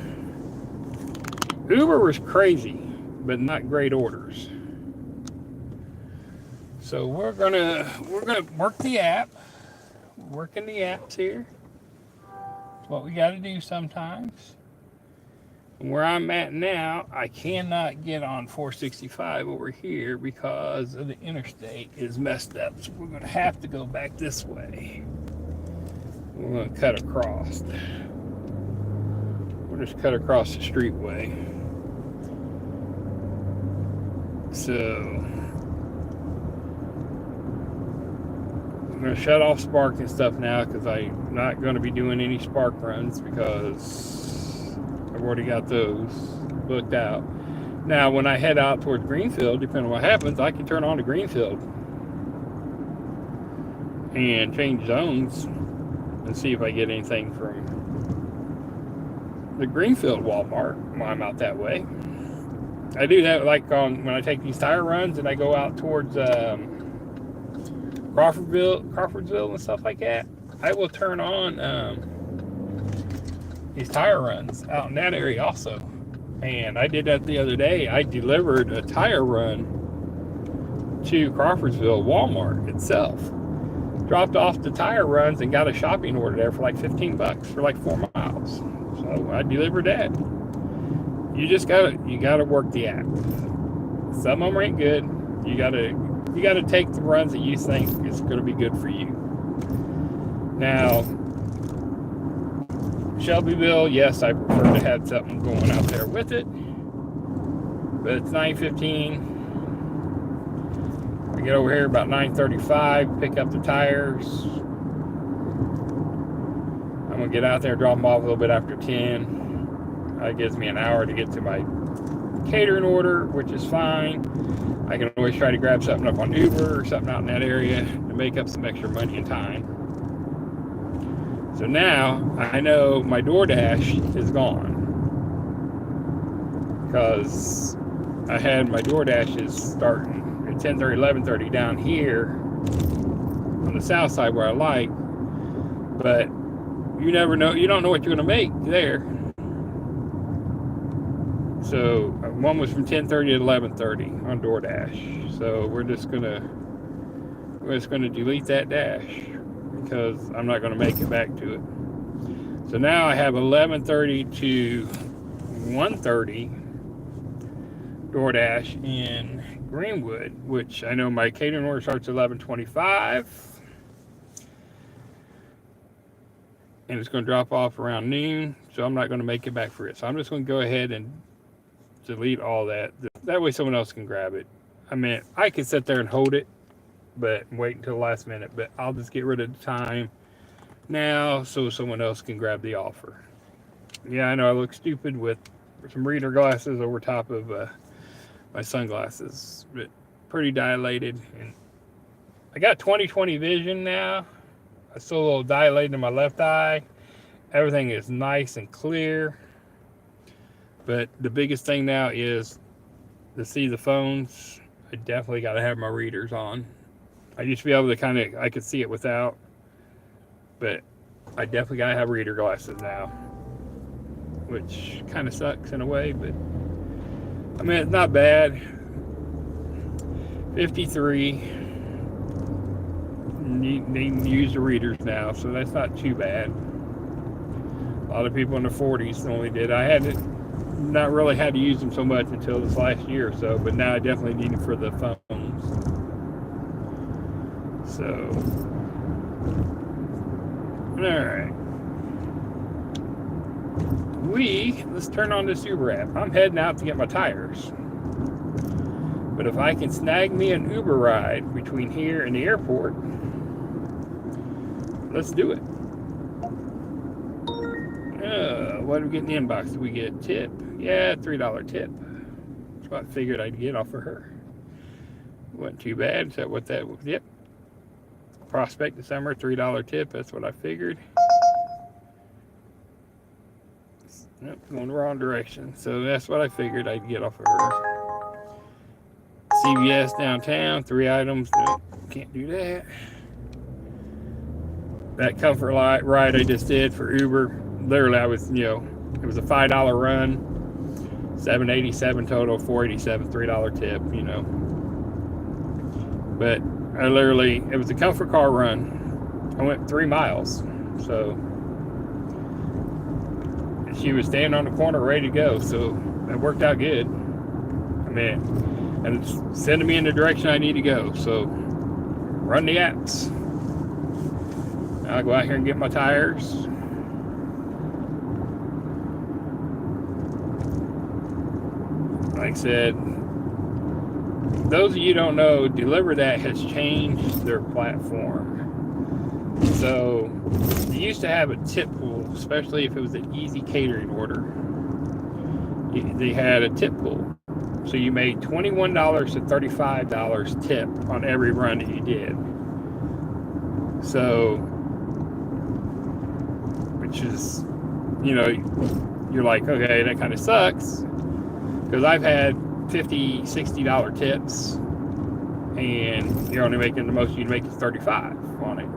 Uber was crazy, but not great orders. So we're gonna work the app. Working the apps here. It's what we got to do sometimes. Where I'm at now, I cannot get on 465 over here because of the interstate is messed up. So we're going to have to go back this way. We're going to cut across. We'll just cut across the streetway. So I'm going to shut off Spark and stuff now because I'm not going to be doing any Spark runs because I've already got those booked out. Now, when I head out towards Greenfield, depending on what happens, I can turn on to Greenfield and change zones and see if I get anything from the Greenfield Walmart while I'm out that way. I do that like when I take these tire runs and I go out towards Crawfordsville and stuff like that. I will turn on these tire runs out in that area also. And I did that the other day. I delivered a tire run to Crawfordsville Walmart itself. Dropped off the tire runs and got a shopping order there for like $15 for like 4 miles. So I delivered that. You gotta work the app. Some of them ain't good. You gotta take the runs that you think is gonna be good for you. Now, Shelbyville, yes, I prefer to have something going out there with it, but it's 9:15. I get over here about 9:35, pick up the tires. I'm gonna get out there, drop them off a little bit after 10. That gives me an hour to get to my catering order, which is fine. I can always try to grab something up on Uber or something out in that area to make up some extra money and time. So now I know my DoorDash is gone because I had my DoorDashes starting at 10:30, 11:30 down here on the south side where I like, but you never know. You don't know what you're going to make there. So one was from 10:30 to 11:30 on DoorDash. So we're just gonna delete that dash because I'm not gonna make it back to it. So now I have 11:30 to 1:30 DoorDash in Greenwood, which I know my catering order starts at 11:25. And it's going to drop off around noon, so I'm not going to make it back for it. So I'm just going to go ahead and delete all that. That way someone else can grab it. I mean, I could sit there and hold it, but wait until the last minute. But I'll just get rid of the time now so someone else can grab the offer. Yeah, I know I look stupid with some reader glasses over top of my sunglasses, but pretty dilated. And I got 20/20 vision now. I'm still a little dilated in my left eye. Everything is nice and clear. But the biggest thing now is to see the phones. I definitely got to have my readers on. I used to be able to I could see it without, but I definitely got to have reader glasses now, which kind of sucks in a way, but I mean, it's not bad. 53. They use the readers now, so that's not too bad. A lot of people in the 40s only did. I hadn't not really had to use them so much until this last year or so, but now I definitely need them for the phones. So, alright. Let's turn on this Uber app. I'm heading out to get my tires. But if I can snag me an Uber ride between here and the airport, let's do it. What do we get in the inbox? Do we get tip? Yeah, $3 tip. That's what I figured I'd get off of her. Wasn't too bad. Is that what that was? Yep. Prospect December, $3 tip. That's what I figured. Nope, going the wrong direction. So that's what I figured I'd get off of her. CVS downtown, 3 items. Nope, can't do that. That comfort light ride I just did for Uber, literally I was, it was a $5 run, $7.87 total, $4.87, $3 tip, But I literally, it was a comfort car run. I went 3 miles, so she was standing on the corner ready to go, so it worked out good. I mean, and it's sending me in the direction I need to go, so run the apps. I'll go out here and get my tires. Like I said, those of you who don't know, Deliver That has changed their platform. So you used to have a tip pool, especially if it was an easy catering order. They had a tip pool. So you made $21 to $35 tip on every run that you did. So, which is, you're like, okay, that kind of sucks. Because I've had $50, $60 tips, and you're only making, the most you'd make is $35 on it.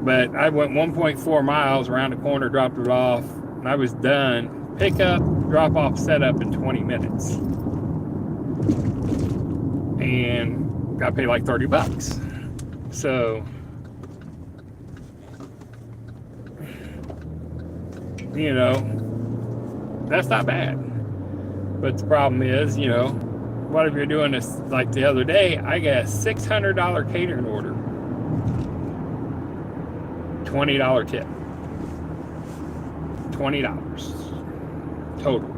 But I went 1.4 miles around the corner, dropped it off, and I was done. Pick up, drop off, set up in 20 minutes. And got paid like $30. So, that's not bad. But the problem is, what if you're doing this like the other day? I got a $600 catering order, $20 tip, $20 total.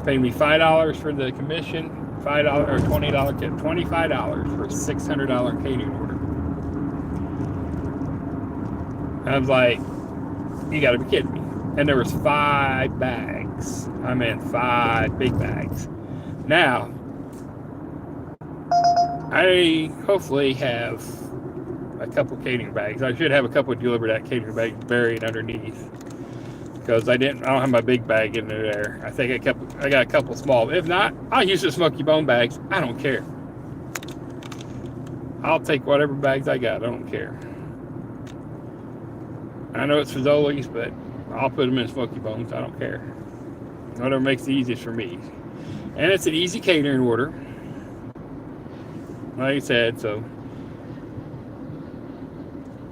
Paid me $5 for the commission, $5 or $20 tip, $25 for a $600 catering order. I was like, you got to be kidding me. And there was 5 bags. I meant 5 big bags. Now, I hopefully have a couple catering bags. I should have a couple of Deliver That catering bags buried underneath, because I don't have my big bag in there. I think I got a couple small. If not, I'll use the Smoky Bone bags. I don't care. I'll take whatever bags I got. I don't care. I know it's Fazoli's, but I'll put them in Smoky Bones. I don't care. Whatever makes it easiest for me. And it's an easy catering order, like I said. So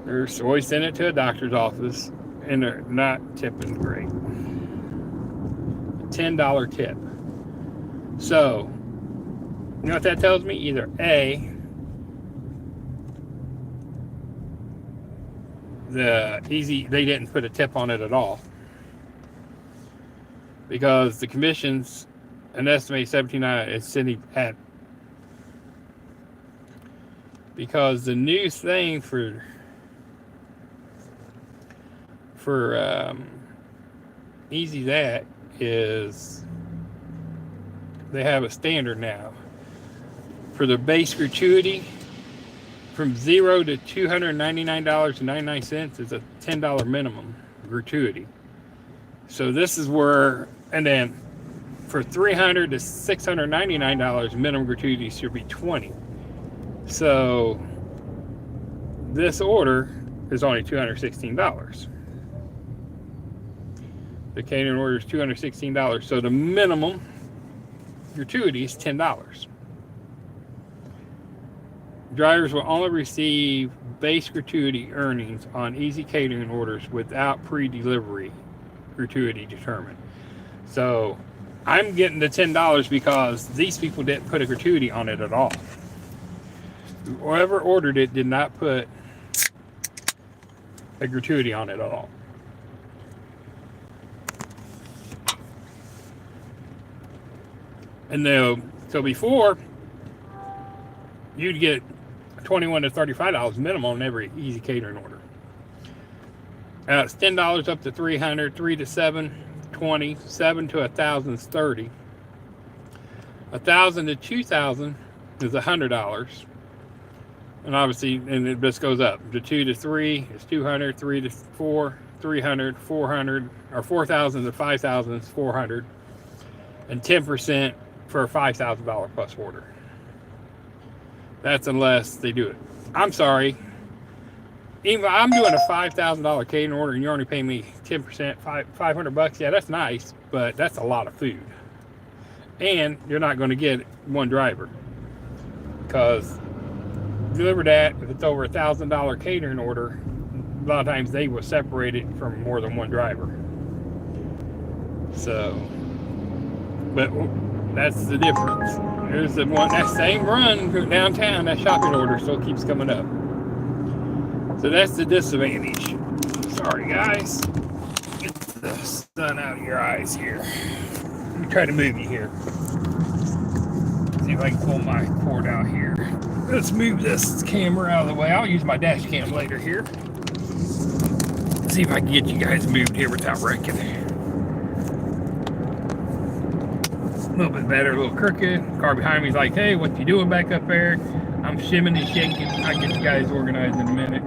they're always sending it to a doctor's office, and they're not tipping great. $10 tip. So you know what that tells me? Either A, they didn't put a tip on it at all, because the commission's an estimated $17 is sitting at, because the new thing for Easy That is they have a standard now for the base gratuity. From $0 to $299.99 is a $10 minimum gratuity. So this is where, and then for $300 to $699, minimum gratuity should be $20. So this order is only $216. The catering order is $216. So the minimum gratuity is $10. Drivers will only receive base gratuity earnings on easy catering orders without pre-delivery gratuity determined. So I'm getting the $10 because these people didn't put a gratuity on it at all. Whoever ordered it did not put a gratuity on it at all. And so before, you'd get $21 to $35 minimum on every easy catering order. It's $10 up to $300, $3 to $7, $20, $7 to $1,000 is $30, $1,000 to $2,000 is $100, and obviously, and it just goes up. The 2 to 3 is $200, 3 to 4, $300, $400, or $4,000 to $5,000 is $400, and 10% for a $5,000 plus order. That's unless they do it. I'm sorry. Even if I'm doing a $5,000 catering order and you're only paying me 10%, $500. Yeah, that's nice, but that's a lot of food. And you're not going to get one driver, because deliver that, if it's over $1,000 catering order, a lot of times they will separate it from more than one driver. So, but that's the difference. There's the one, that same run downtown, that shopping order still keeps coming up. So that's the disadvantage. Sorry guys. Get the sun out of your eyes here. Let me try to move you here. See if I can pull my cord out here. Let's move this camera out of the way. I'll use my dash cam later here. See if I can get you guys moved here without wrecking. A little bit better, a little crooked. Car behind me is like, hey, what you doing back up there? I'm shimming and shaking. I'll get you guys organized in a minute.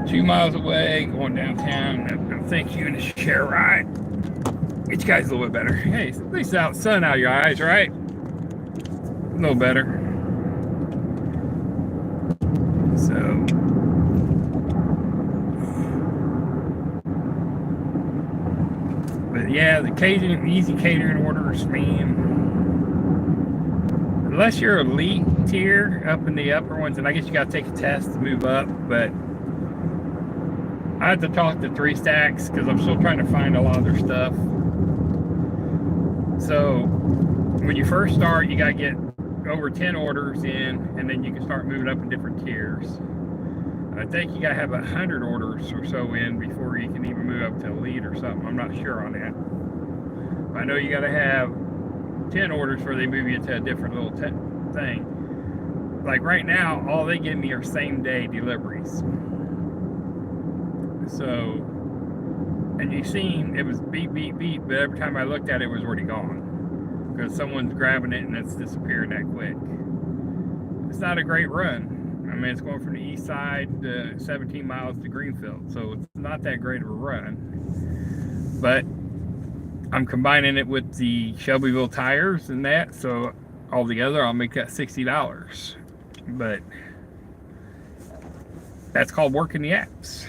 2 miles away, going downtown. Thank you and share ride. Get you guys a little bit better. Hey, at least out sun out of your eyes, right? A little better. So but yeah, the catering, easy catering orders, man. Unless you're elite tier up in the upper ones, and I guess you gotta take a test to move up, but I have to talk to 3 Stacks because I'm still trying to find a lot of their stuff. So when you first start, you gotta get over 10 orders in, and then you can start moving up in different tiers. I think you gotta have 100 orders or so in before you can even move up to elite or something. I'm not sure on that. I know you gotta have 10 orders before they move you to a different little thing. Like right now, all they give me are same day deliveries. So, and you've seen it was beep, beep, beep, but every time I looked at it, it was already gone. Because someone's grabbing it and it's disappearing that quick. It's not a great run. I mean, it's going from the east side to 17 miles to Greenfield, so it's not that great of a run. But I'm combining it with the Shelbyville tires and that, so altogether I'll make that $60. But that's called working the apps.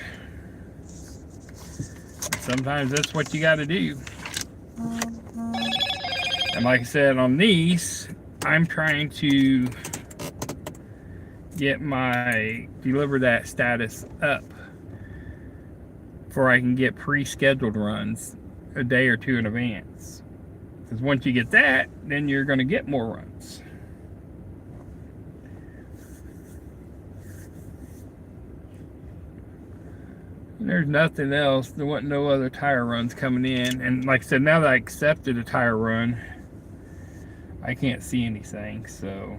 Sometimes that's what you got to do. And like I said, on these, I'm trying to get my deliver that status up before I can get pre-scheduled runs a day or two in advance. Because once you get that, then you're going to get more runs. And there's nothing else. There wasn't no other tire runs coming in. And like I said, now that I accepted a tire run, I can't see anything, so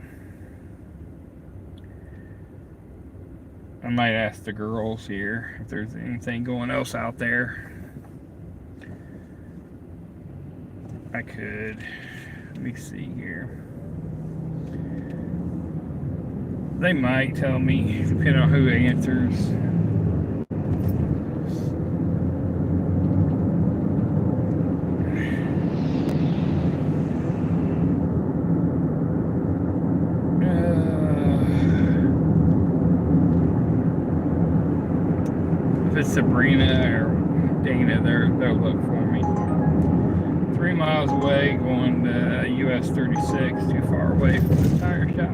I might ask the girls here if there's anything going else out there. I could. Let me see here. They might tell me, depending on who answers. if it's Sabrina or Dana, they'll look for me. 3 miles away, going to US 36, too far away from the tire shop.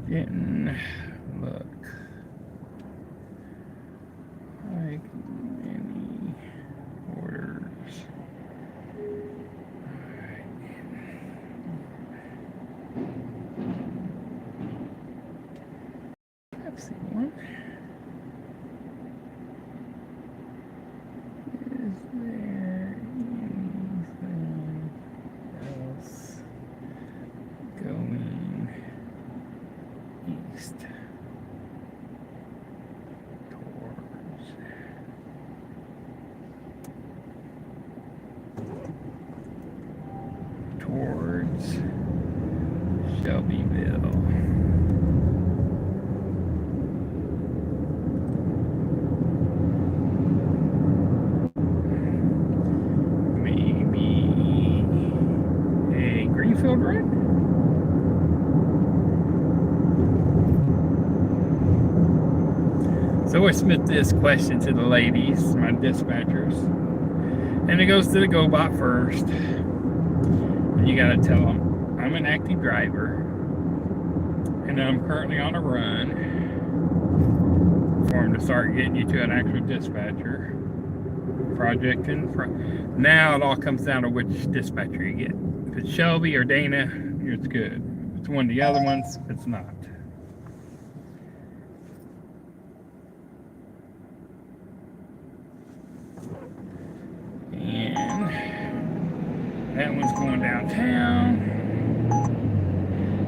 Didn't look like any orders. Pepsi one. Is there anything else going east towards Shelbyville? Maybe a Greenfield run? So I submit this question to the ladies, my dispatchers, and it goes to the GoBot first. And you gotta tell them, I'm an active driver, and I'm currently on a run, for them to start getting you to an actual dispatcher. Project and now it all comes down to which dispatcher you get. If it's Shelby or Dana, it's good. If it's one of the other ones, it's not. And that one's going downtown.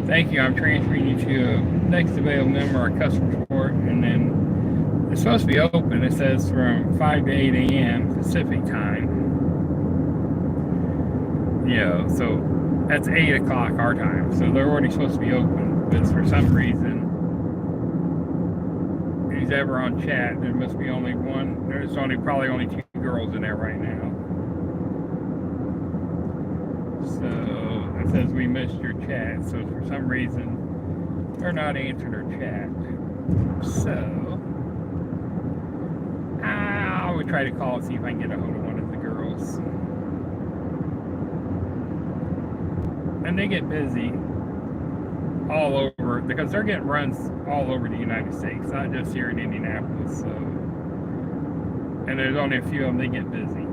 Thank you. I'm transferring you to a next available member of our customer support. And then it's supposed to be open. It says from 5 to 8 a.m. Pacific time. So that's 8 o'clock our time. So they're already supposed to be open. But for some reason, who's ever on chat, there must be only one. There's probably only 2 girls in there right now. So it says we missed your chat. So for some reason, they're not answering their chat. So I would try to call and see if I can get a hold of one of the girls. And they get busy all over because they're getting runs all over the United States, not just here in Indianapolis. So, and there's only a few of them. They get busy.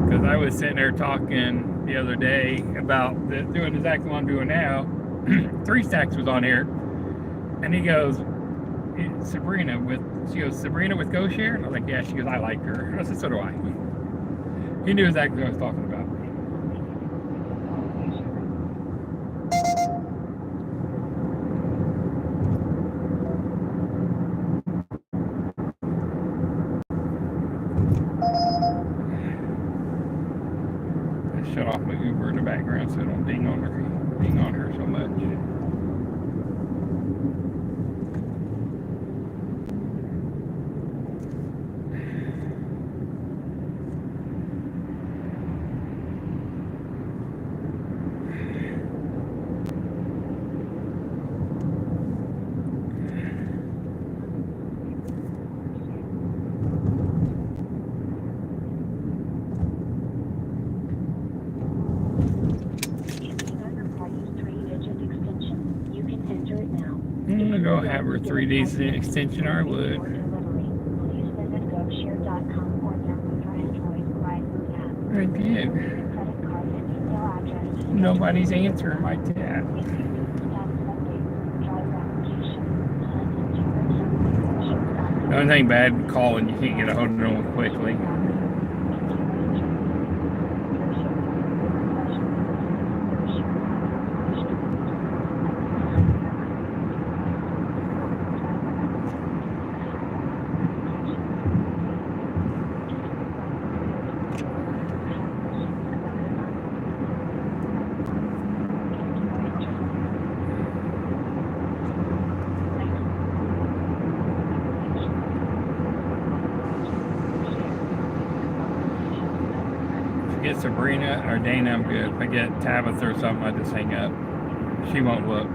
Because I was sitting there talking the other day about doing exactly what I'm doing now. 3 Stacks was on here, and he goes, Sabrina with Go Share? And I was like, yeah. She goes, I like her. And I said, so do I. He knew exactly what I was talking about. Shut off my Uber in the background so I don't ding on her so much. I'm gonna go have her 3 days in extension, I would. I did. Nobody's answering my chat. The only thing bad with calling, you can't get a hold of no one quickly. Sabrina or Dana, I'm good. If I get Tabitha or something, I just hang up. She won't look.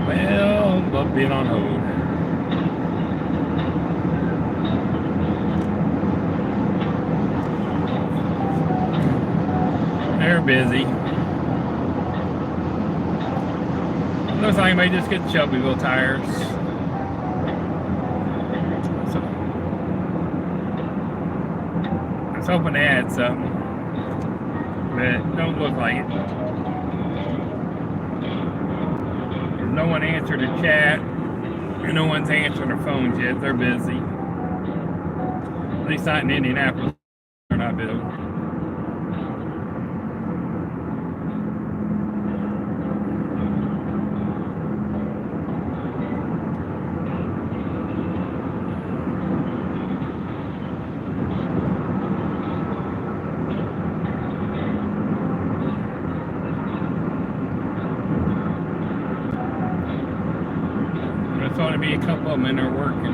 Well, love being on hold. They're busy. Looks like I may just get Shelbyville tires. So, I was hoping they had something, but don't look like it. No one answered the chat, and no one's answering their phones yet. They're busy. At least not in Indianapolis. They're not busy. There's only be a couple of them in there working.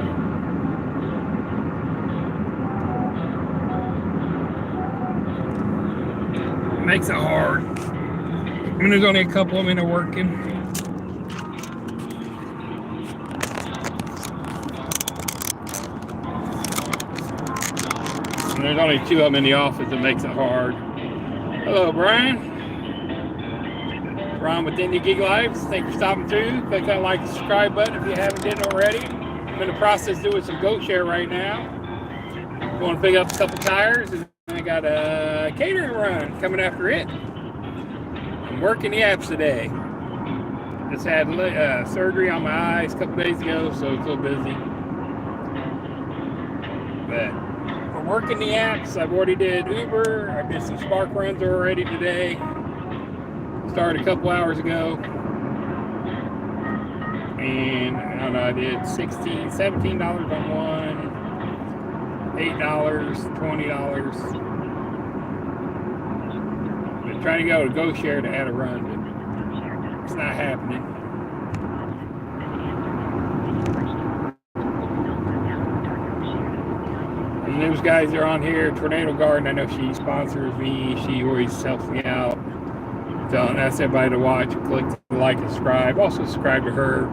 It makes it hard. When there's only a couple of them in there working. And there's only two of them in the office, it makes it hard. Hello, Brian. Ron with Indie Gig Lives. Thanks for stopping through. Click that like and subscribe button if you haven't did it already. I'm in the process of doing some goat share right now. Going to pick up a couple tires, and I got a catering run coming after it. I'm working the apps today. Just had surgery on my eyes a couple days ago, so it's a little busy. But we're working the apps. I've already did Uber. I did some Spark runs already today. Started a couple hours ago, and I don't know, I did $17 on one, $8, $20. Been trying to go to GoShare to add a run, but it's not happening. The news guys are on here. Tornado Garden, I know she sponsors me. She always helps me out. So I ask everybody to watch, click the like and subscribe. Also subscribe to her.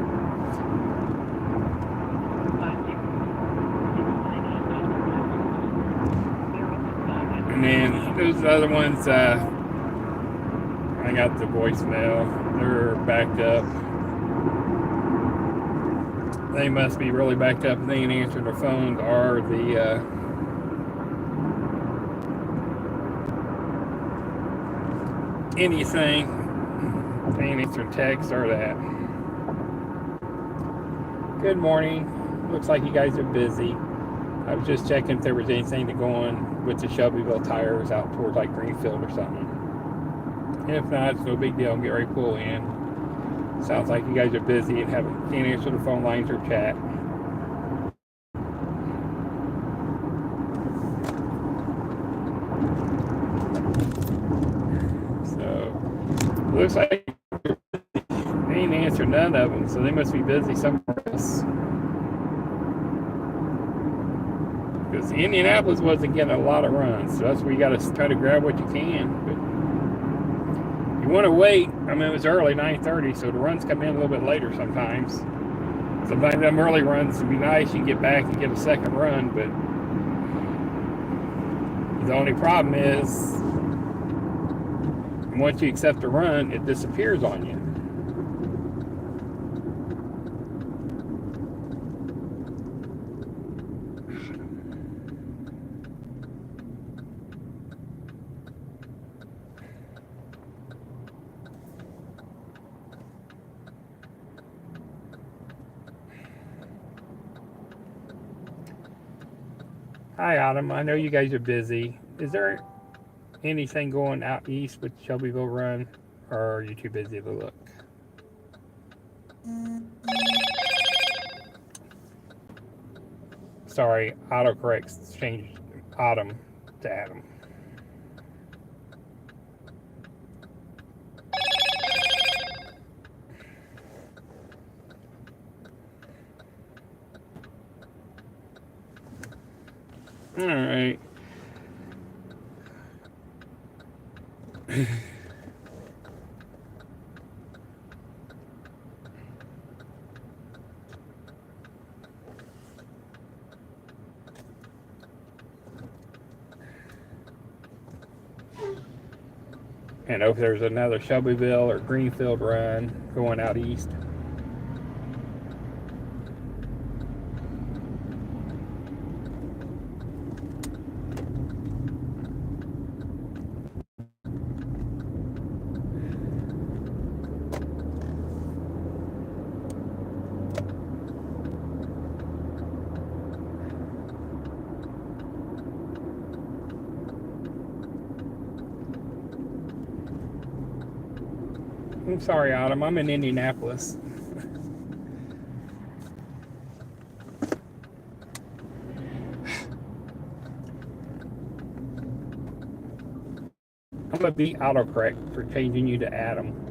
And then those other ones, I got the voicemail. They're backed up. They must be really backed up. They ain't answering their phones or the anything. They ain't answering text or that. Good morning. Looks like you guys are busy. I was just checking if there was anything to go on with the Shelbyville tires out towards like Greenfield or something. If not, it's no big deal. Get ready to pull in. Sounds like you guys are busy and can't answer the phone lines or chat. Looks like they ain't answered none of them, so they must be busy somewhere else. Because Indianapolis wasn't getting a lot of runs, so that's where you got to try to grab what you can. But you want to wait. I mean, it was early, 9:30, so the runs come in a little bit later sometimes. Sometimes them early runs would be nice. You can get back and get a second run, but The only problem is, once you accept a run, it disappears on you. Hi, Autumn. I know you guys are busy. Is there anything going out east with Shelbyville Run, or are you too busy to look? Sorry, autocorrect changed Autumn to Adam. All right. And if there's another Shelbyville or Greenfield run going out east. I'm sorry, Autumn. I'm in Indianapolis. I'm going to beat autocorrect for changing you to Adam.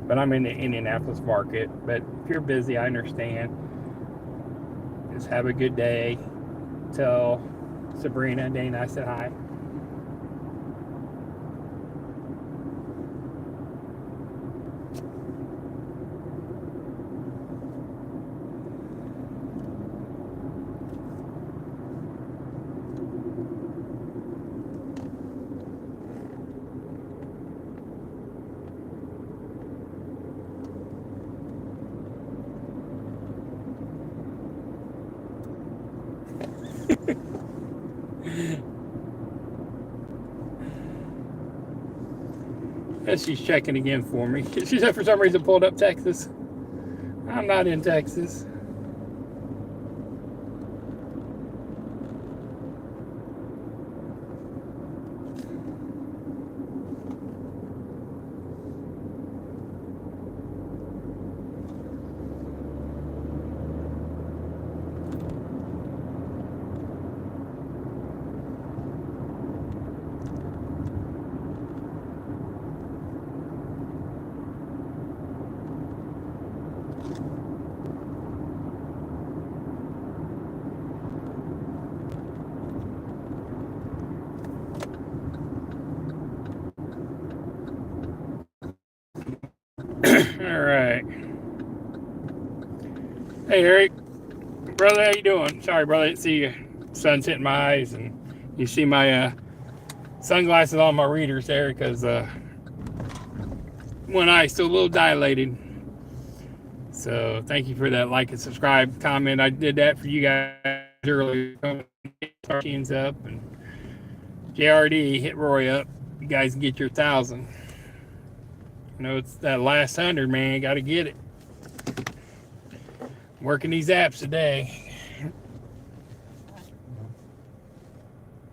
But I'm in the Indianapolis market. But if you're busy, I understand. Just have a good day. Tell Sabrina and Dana I said hi. And she's checking again for me. She said for some reason pulled up Texas. I'm not in Texas. All right. Hey, Eric. Brother, how you doing? Sorry, brother, I didn't see you. Sun's hitting my eyes, and you see my sunglasses on my readers there because one eye's still a little dilated. So thank you for that like and subscribe comment. I did that for you guys earlier. Our teams up, and JRD hit Roy up. You guys can get your 1,000. You know, it's that last 100, man. Got to get it. Working these apps today. I'm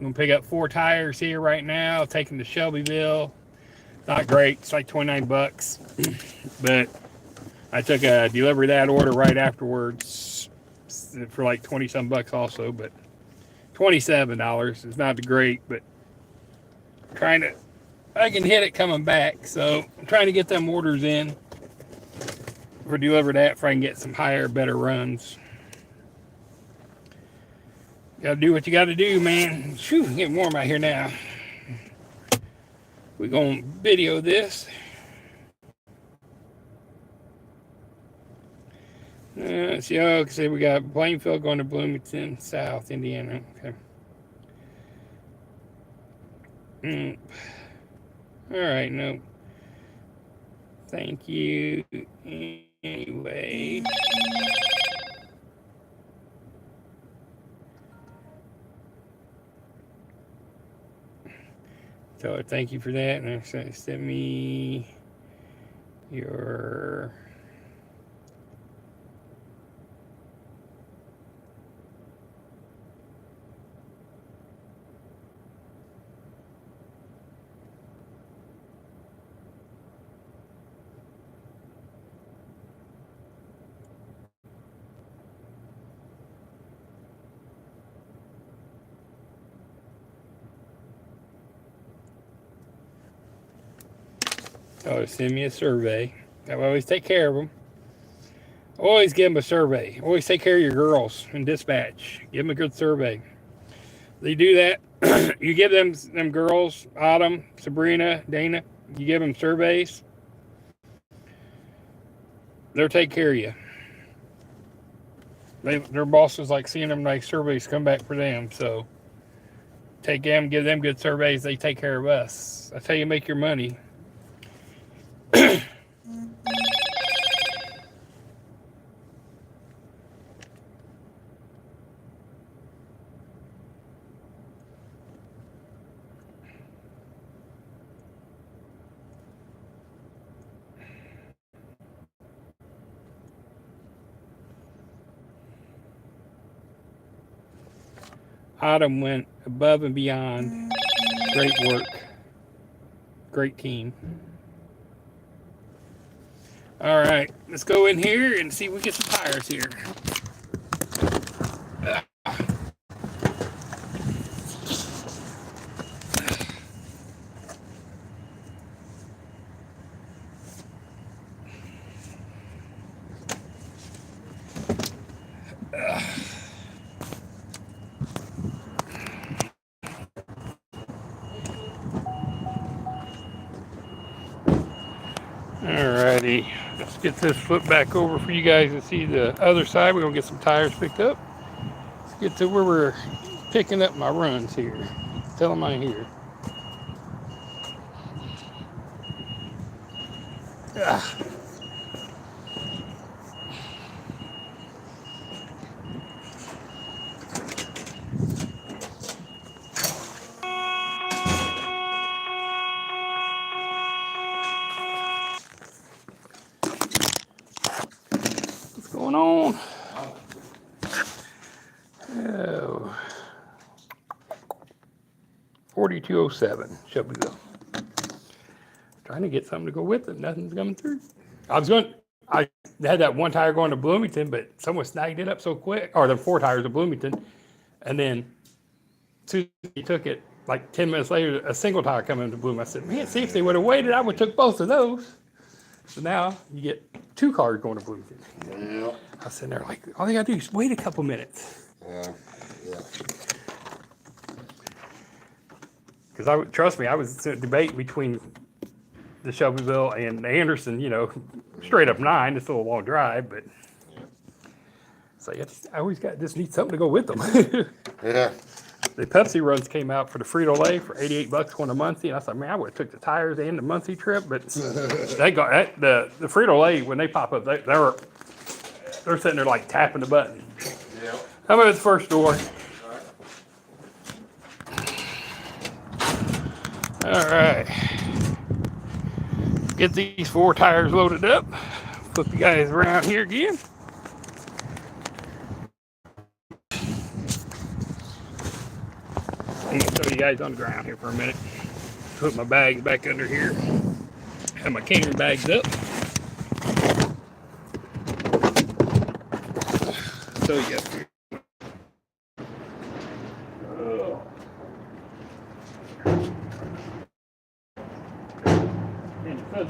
gonna pick up 4 tires here right now. Taking to Shelbyville. Not great. It's like 29 bucks, but I took a delivery that order right afterwards for like 20 some bucks also. But $27 is not great, but I can hit it coming back. So I'm trying to get them orders in for deliver that, if I can get some higher, better runs. Gotta do what you gotta do, man. Phew, it's getting warm out here now. We're gonna video this. Let's see, okay, we got Plainfield going to Bloomington, South, Indiana. Okay. All right, no. Thank you. Anyway. So thank you for that. And send me your send me a survey. I always take care of them. Always give them a survey. Always take care of your girls in dispatch. Give them a good survey. They do that. You give them girls, Autumn, Sabrina, Dana, you give them surveys. They'll take care of you. Their bosses like seeing them nice surveys come back for them. So take them, give them good surveys. They take care of us. That's how you make your money. Autumn went above and beyond. Great work. Great team. All right, let's go in here and see if we get some tires here. Alrighty, let's get this flip back over for you guys to see the other side. We're gonna get some tires picked up. Let's get to where we're picking up my runs here. Tell them I'm here. What's going on? Oh. 4207 Shelbyville. Trying to get something to go with it. Nothing's coming through. I had that one tire going to Bloomington, but someone snagged it up so quick, or the 4 tires to Bloomington. And then as soon as he took it, like 10 minutes later, a single tire coming to Bloomington. I said, man, see, if they would have waited, I would have took both of those. So now you get 2 cars going to Bloomington. Yeah. I was sitting there like, all you got to do is wait a couple minutes. Yeah. Because trust me, I was debating between the Shelbyville and Anderson, straight up 9. It's a little long drive, but so I always just need something to go with them. Yeah. The Pepsi runs came out for the Frito-Lay for $88 going to Muncie, and I thought, man, I would have took the tires and the Muncie trip, but they got the Frito-Lay when they pop up, they're sitting there like tapping the button. Yeah. How about the first door? All right. Get these 4 tires loaded up. Flip you guys around here again. I'm gonna show you guys on the ground here for a minute. Put my bags back under here. Have my catering bags up. So you got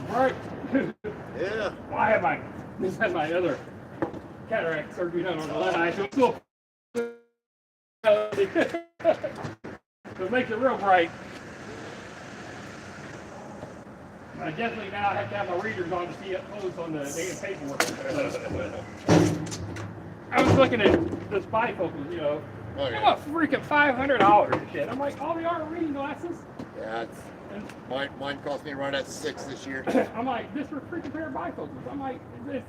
right. Yeah. Well, I had my other cataract surgery done on the left eye, so it's still It makes it real bright. I definitely now have to have my readers on to see up close on the damn paperwork. I was looking at this bifocal, you know. Oh, yeah. About freaking $500 and shit. I'm like, all the art reading glasses. Yeah, mine cost me right at $6 this year. I'm like, this for a freaking pair of bifocals. I'm like,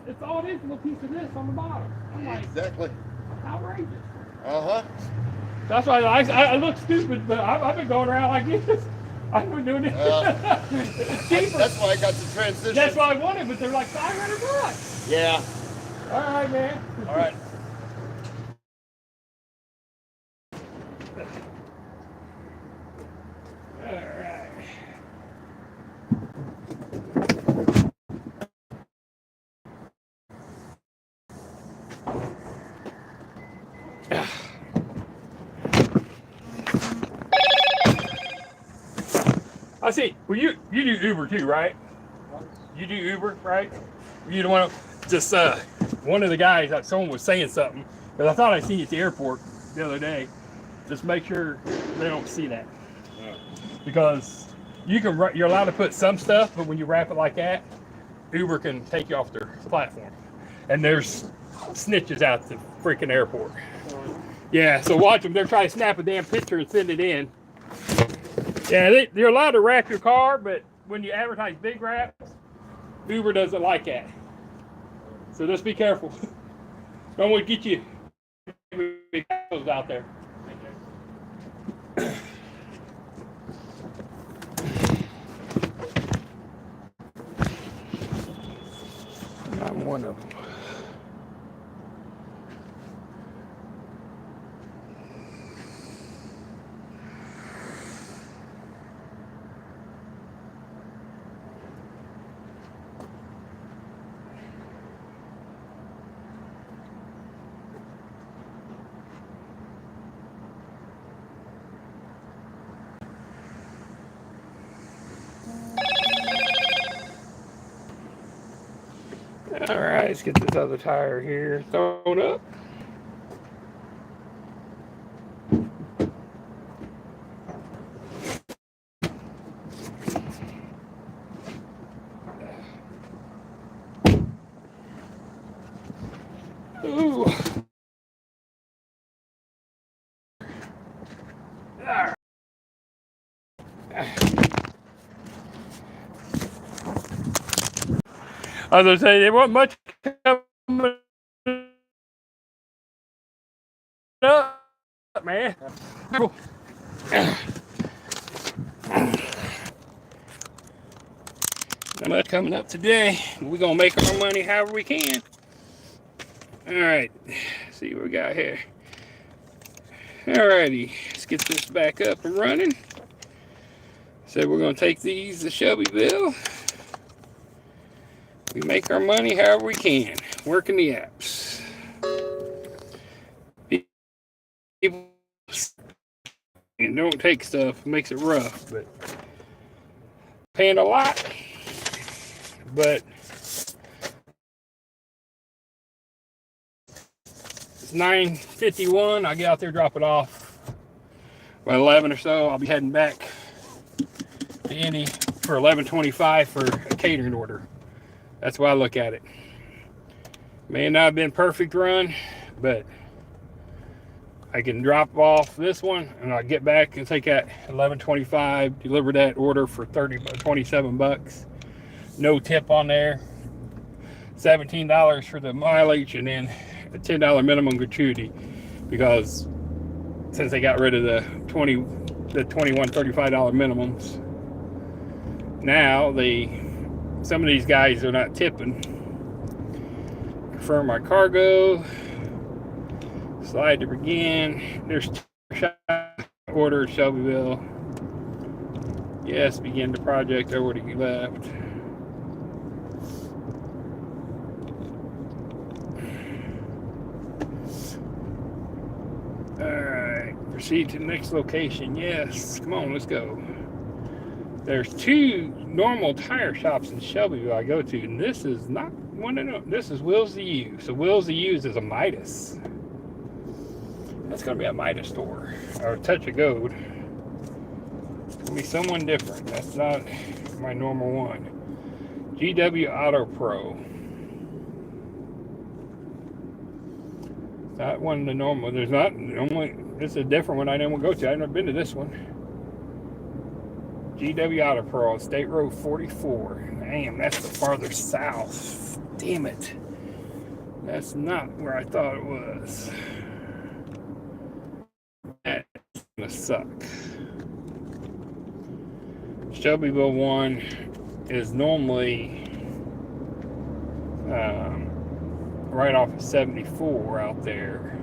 it's all it is, a little piece of this on the bottom. I'm like, exactly. Outrageous. Uh-huh. That's why I look stupid, but I've been going around like this. I've been doing it. It's cheaper. That's why I got the transition. That's why I wanted, but they're like $500. Yeah. All right, man. All right. All right. I see. Well, you do Uber too, right? You do Uber, right? You don't want to just one of the guys, like someone was saying something, because I thought I seen it at the airport the other day. Just make sure they don't see that, because you're allowed to put some stuff, but when you wrap it like that, Uber can take you off their platform, and there's snitches out the freaking airport. Yeah, so watch them. They're trying to snap a damn picture and send it in. Yeah, they're allowed to wrap your car, but when you advertise big wraps, Uber doesn't like that. So just be careful. Don't want to get you big out there. I'm one of them. All right, let's get this other tire here thrown up. Ooh. All right. I was going to say, there wasn't much coming up, man. Not much coming up today. We're going to make our money however we can. All right. See what we got here. All righty. Let's get this back up and running. So we're going to take these to Shelbyville. We make our money however we can, working the apps. People and don't take stuff, it makes it rough, but paying a lot, but it's 9:51. I'll get out there, drop it off by 11 or so. I'll be heading back to Indy for 11:25 for a catering order. That's why I look at it. May not have been perfect run, but I can drop off this one and I'll get back and take that 11:25, deliver that order for 27 bucks. No tip on there. $17 for the mileage and then a $10 minimum gratuity, because since they got rid of the $21, $35 minimums, now some of these guys are not tipping. Confirm my cargo. Slide to begin. There's order Shelbyville. Yes, begin the project. Already left. Alright. Proceed to the next location. Yes. Come on, let's go. There's two normal tire shops in Shelbyville I go to, and this is not one of them. This is Will's the Used. So Will's the Used is a Midas. That's going to be a Midas store or a Touch of Gold. It's going to be someone different. That's not my normal one. GW Auto Pro. It's not one of the normal. There's not normally. This is a different one I didn't go to. I've never been to this one. GW Auto Pro, State Road 44. Damn, that's the farther south. Damn it. That's not where I thought it was. That's gonna suck. Shelbyville 1 is normally right off of 74 out there.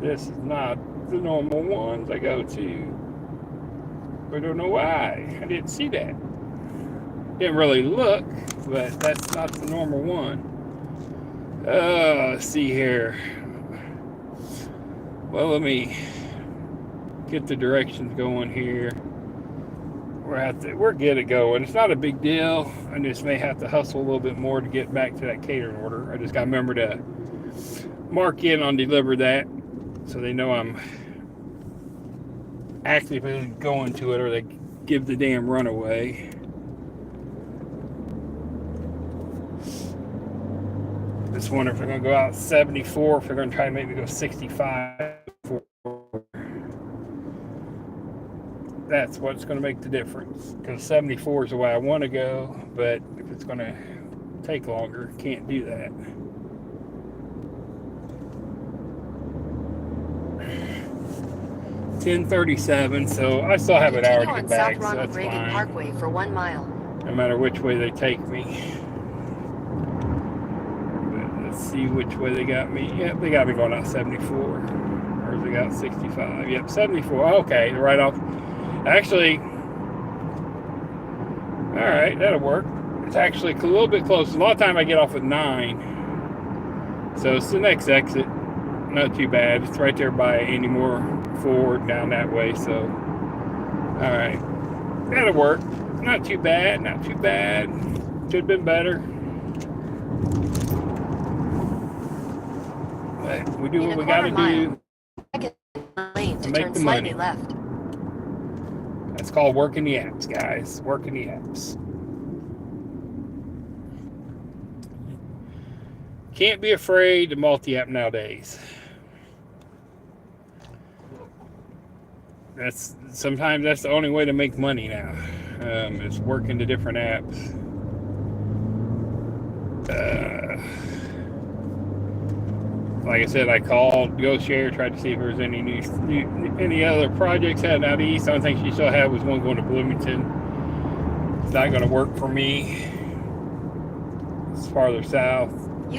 This is not the normal ones I go to. I don't know why. I didn't see that. Didn't really look, but that's not the normal one. Let's see here. Well, let me get the directions going here. We're good at going. It's not a big deal. I just may have to hustle a little bit more to get back to that catering order. I just got to remember to mark in on deliver that so they know I'm actively going to it, or they give the damn runaway. Just wonder if they're going to go out 74, if they're going to try to make me go 65. That's what's going to make the difference, because 74 is the way I want to go, but if it's going to take longer, can't do that. $10:37, so I still have an hour to get back, so that's fine. Parkway for 1 mile. No matter which way they take me. But let's see which way they got me. Yep, they got me going out 74. Or they got 65. Yep, 74. Okay, right off. Actually, all right, that'll work. It's actually a little bit close. A lot of time I get off at 9. So it's the next exit. Not too bad. It's right there by Andy Moore Ford down that way. So, all right, that'll work. Not too bad. Not too bad. Should have been better. But we do what we got to do Lane to make turn the slightly money. left. That's called working the apps, guys. Working the apps. Can't be afraid to multi-app nowadays. Sometimes that's the only way to make money now. Is working the different apps. Like I said, I called GoShare, tried to see if there was any other projects heading out east. The only thing she still had was one going to Bloomington. It's not going to work for me. It's farther south.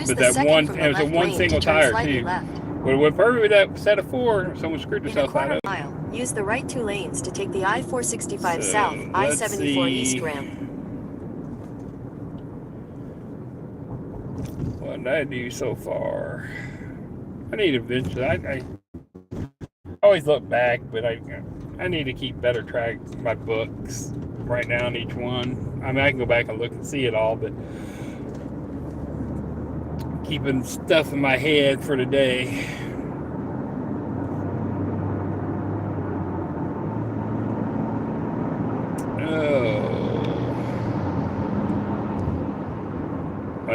But that one, it was a one single tire too. Would have went perfect with that set of 4. Someone screwed themselves out of it. Mile, use the right 2 lanes to take the I-465 south, I-74 east ramp. What did I do so far? I need to eventually. I always look back, but I need to keep better track of my books right now on each one. I mean, I can go back and look and see it all, but keeping stuff in my head for today.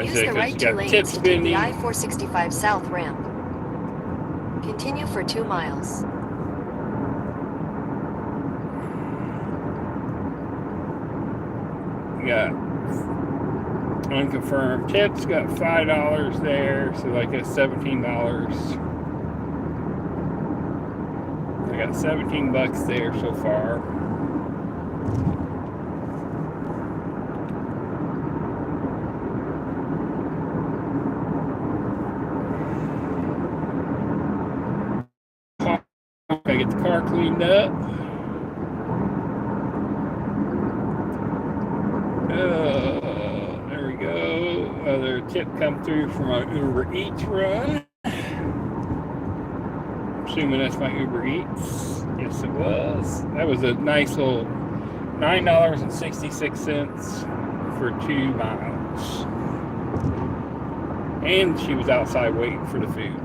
Use the right 2 lanes to take the I-465 south ramp. Continue for 2 miles. Got unconfirmed tips, got $5 there, so like that's $17. I got $17 there so far. I get the car cleaned up. There we go. Another tip come through from my Uber Eats run. Assuming that's my Uber Eats. Yes, it was. That was a nice little $9.66 for 2 miles. And she was outside waiting for the food.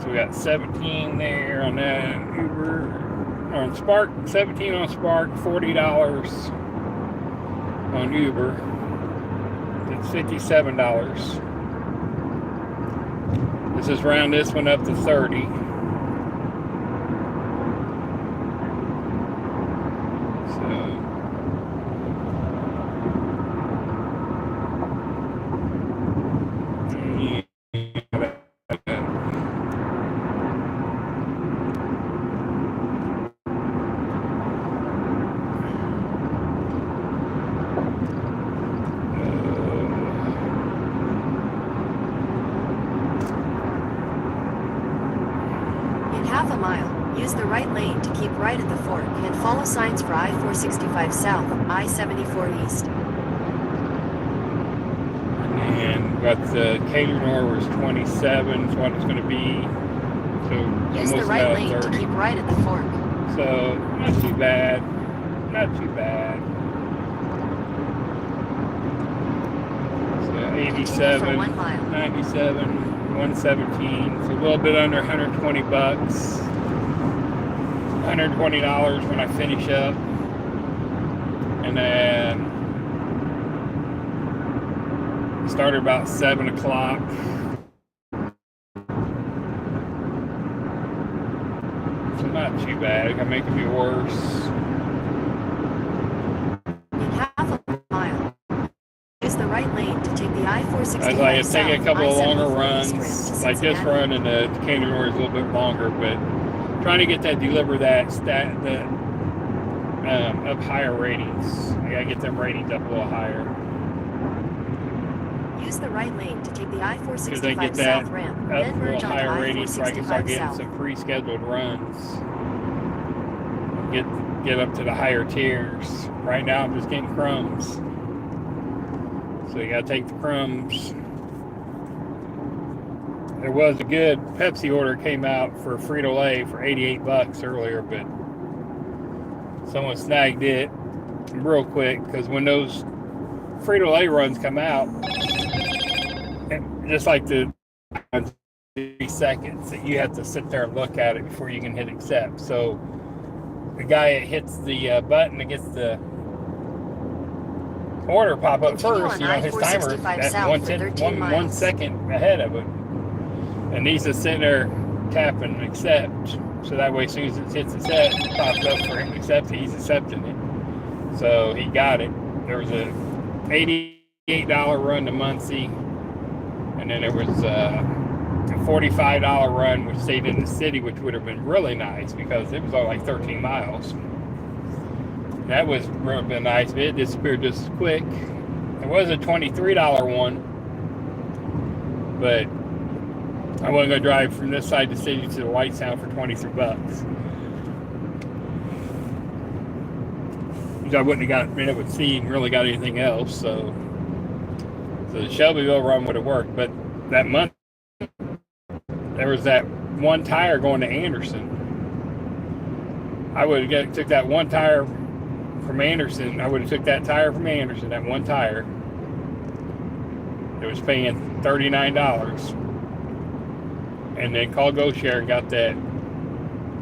So we got 17 there on that Uber, on Spark, 17 on Spark, $40 on Uber. It's $57. Let's just round this one up to 30. Use the right lane to keep right at the fork and follow signs for I-465 South, I-74 East. And got the Cadenor was 27 is what it's going to be. So use the right lane 30. To keep right at the fork. So not too bad. Not too bad. So 87, 97, 117. So a little bit under 120 bucks. $120 when I finish up, and then start about 7 o'clock. So not too bad. It can make it be worse. In half a mile, use the right lane to take the I-465 I was like, it's taking a couple of longer runs. Like this run and the Cadenor is a little bit longer, but trying to get that, deliver that up higher ratings. I gotta get them ratings up a little higher. Use the right lane to take the I-465 South ramp, then merge onto I-465 so I can start getting South. some pre-scheduled runs. Get up to the higher tiers. Right now I'm just getting crumbs. So you gotta take the crumbs. There was a good Pepsi order came out for Frito-Lay for 88 bucks earlier, but someone snagged it real quick because when those Frito-Lay runs come out, just like the 3 seconds that you have to sit there and look at it before you can hit accept. So the guy that hits the button that gets the order pop up first, you know, his timer at 1 second ahead of it. And he's just sitting there tapping accept. So that way, as soon as it hits accept, it pops up for him to accept it. He's accepting it. So he got it. There was a $88 run to Muncie. And then there was a $45 run which stayed in the city, which would have been really nice because it was all like 13 miles. That was really nice, but it disappeared just as quick. It was a $23 one, but I wasn't going to drive from this side of the city to the White Sound for 23 bucks. I wouldn't have been able to see and really got anything else, so the Shelbyville run would have worked. But that month, there was that one tire going to Anderson. I would have took that one tire from Anderson. I would have took that tire from Anderson, that one tire. It was paying $39. And then called GoShare and got that.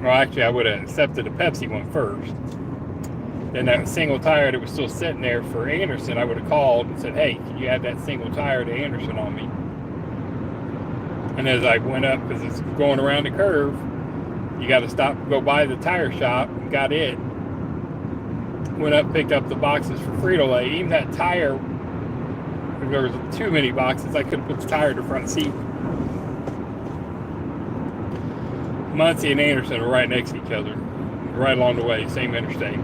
Well, actually, I would have accepted the Pepsi one first. Then that single tire that was still sitting there for Anderson, I would have called and said, hey, can you add that single tire to Anderson on me? And as I went up, because it's going around the curve, you got to stop, go by the tire shop, got it. Went up, picked up the boxes for Frito-Lay. Even that tire, if there was too many boxes, I could have put the tire in the front seat. Muncie and Anderson are right next to each other, right along the way, same interstate.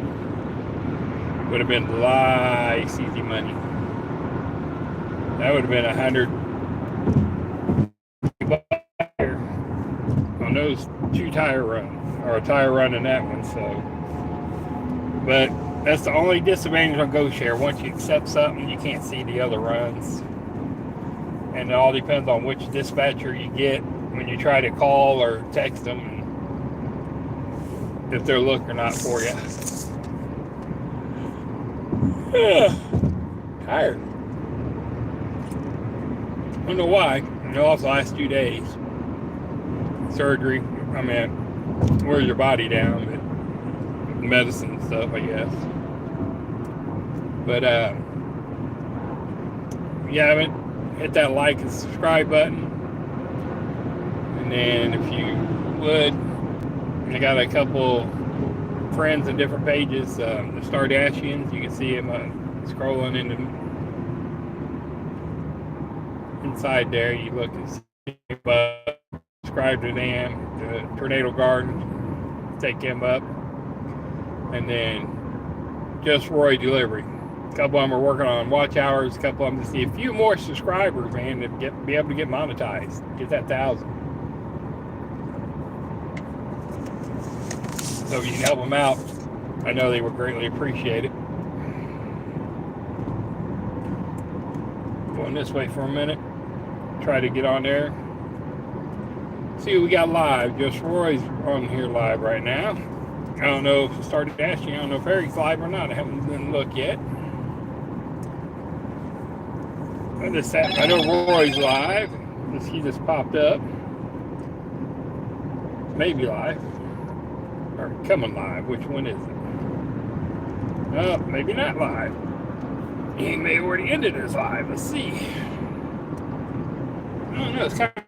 Would have been nice, easy money. That would have been $100 on those 2 tire run, or a tire run in that one. So, but that's the only disadvantage on GoShare. Once you accept something, you can't see the other runs, and it all depends on which dispatcher you get when you try to call or text them, if they'll look or not for you. Tired. I don't know why. You know, off the last 2 days. surgery. I mean, wears your body down, but medicine and stuff, I guess. But yeah, I haven't hit that like and subscribe button. And then if you would, I got a couple friends in different pages, the Stardashians. You can see them scrolling into inside there. You look and see, subscribe to them. The Tornado Garden, take them up. And then Just Roy Delivery. A couple of them are working on watch hours. A couple of them to see a few more subscribers, man, to be able to get monetized. Get that 1,000. So if you can help them out, I know they would greatly appreciate it. Going this way for a minute. Try to get on there. See what we got live. Just Roy's on here live right now. I don't know if it started asking. I don't know if Eric's live or not. I haven't been look yet. I know Roy's live. He just popped up. Maybe live. Or coming live. Which one is it? Oh, maybe not live. He may have already ended his live. Let's see. I don't know. It's kind of...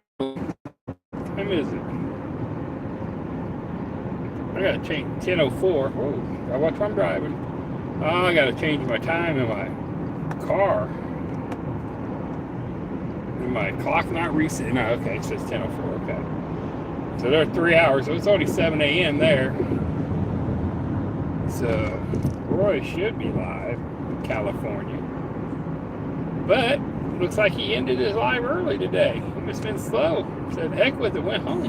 What time is it? I gotta change 10:04. Oh, I watch what I'm driving. Oh, I gotta change my time in my car. And my clock not reset. No, okay, it says 10:04. Okay. So they're 3 hours. So it's only 7 a.m. there. So Roy should be live in California. But looks like he ended his live early today. It's been slow. Said heck with it, went home.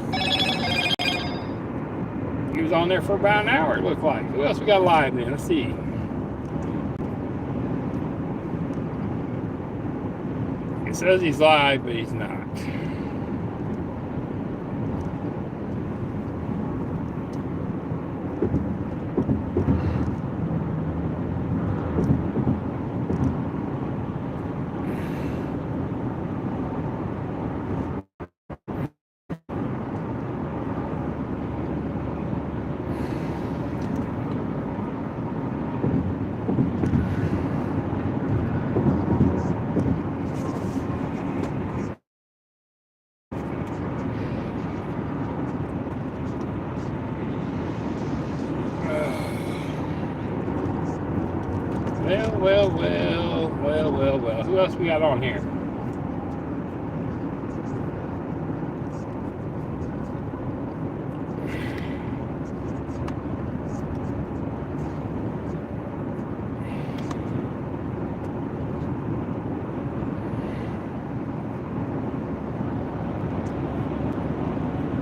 He was on there for about an hour, it looked like. Who else we got live then? Let's see. It says he's live, but he's not. Well. Who else we got on here?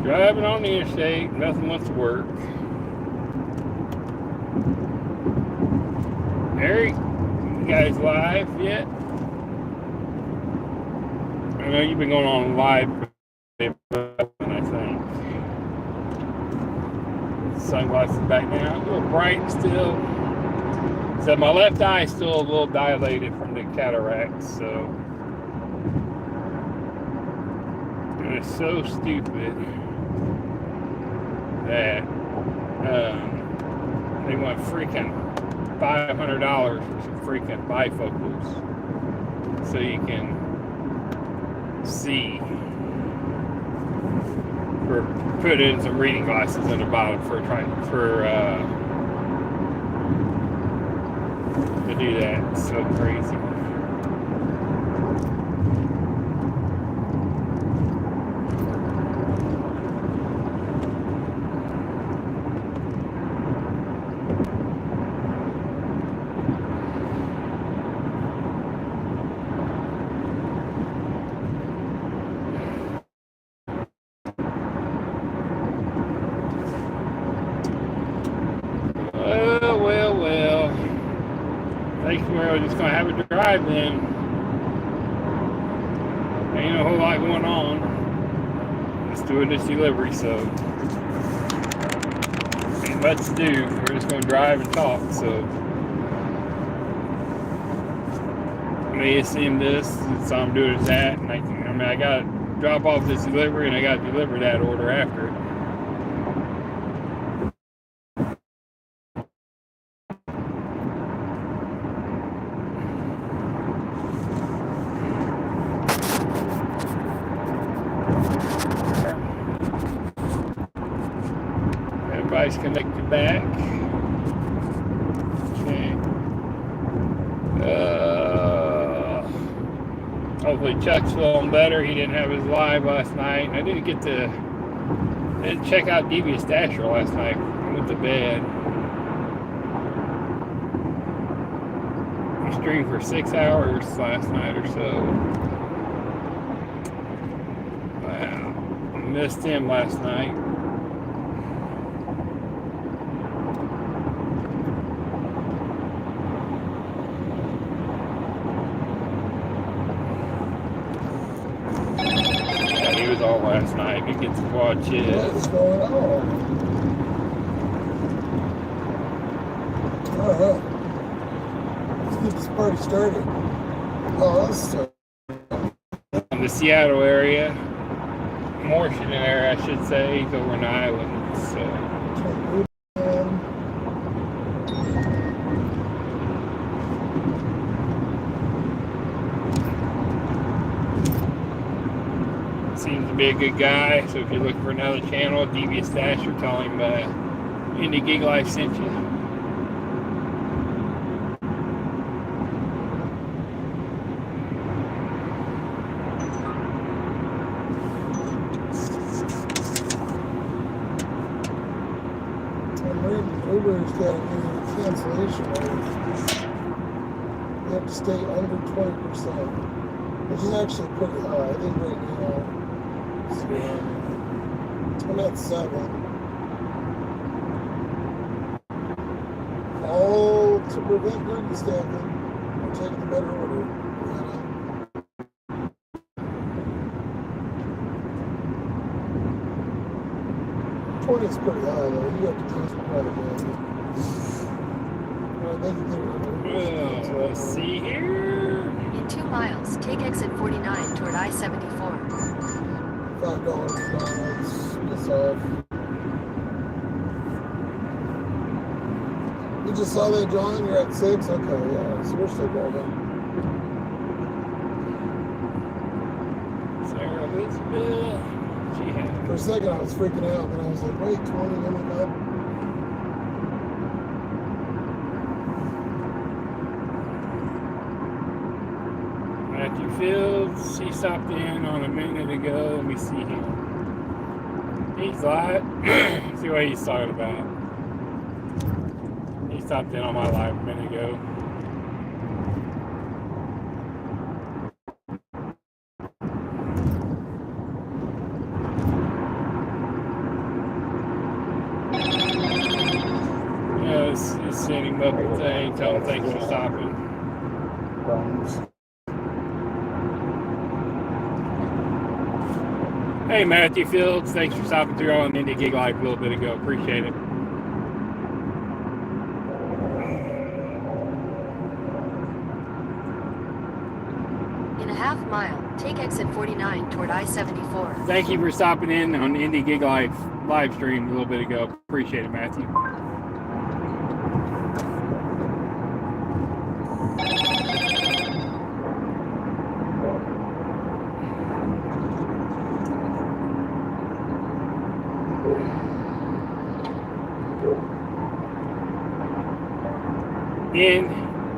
Driving on the interstate, nothing wants to work. Eric, you guys live yet? I know you've been going on live, I think. Sunglasses back now, a little bright still. So my left eye is still a little dilated from the cataracts, so. And it's so stupid that they want freaking $500 for some freaking bifocals so you can see, or put in some reading glasses in the bottom to do that. It's so crazy. Well. Thanks, we're just gonna have a drive then. Ain't a whole lot going on. Just doing this delivery, so ain't much to do. We're just gonna drive and talk. So I may assume this, so I'm doing that. And I got drop off this delivery, and I got delivered that order after it. Everybody's connected back. Okay. Hopefully Chuck's feeling better. He didn't have his live last night. I didn't check out Devious Dasher last night. I went to bed. He streamed for 6 hours last night or so. Wow. I missed him last night. All last night. You get to watch it. What's going on? Alright. Let's get this party started. Oh, let's start. In the Seattle area. Washington area, I should say. He's over in Ireland. So. Seems to be a good guy, so if you're looking for another channel, Devious Dasher, tell him Indie Gig Life sent you. I'm reading Uber's got a cancellation rate. You have to stay under 20%, which is actually pretty high. I think right now, I'm at 7. All to prevent group stacking. I'm taking the better order. 20 is pretty high though. You have to cancel quite a bit. Let's see here. In 2 miles, take exit 49 toward I-74. $5 miles. Piss off. You just saw that, John? You're at 6? Okay, yeah. So we're still golden. Sarah Elizabeth. For a second, I was freaking out, and I was like, wait, 20, oh my God. Matthew Fields, he stopped in on a minute ago. Let me see him. He's live. See what he's talking about. He stopped in on my live a minute ago. Just send him up a thing, tell him thanks for stopping. Hey, Matthew Fields, thanks for stopping through on Indie Gig Life a little bit ago. Appreciate it. In a half mile, take exit 49 toward I-74. Thank you for stopping in on Indie Gig Life live stream a little bit ago. Appreciate it, Matthew.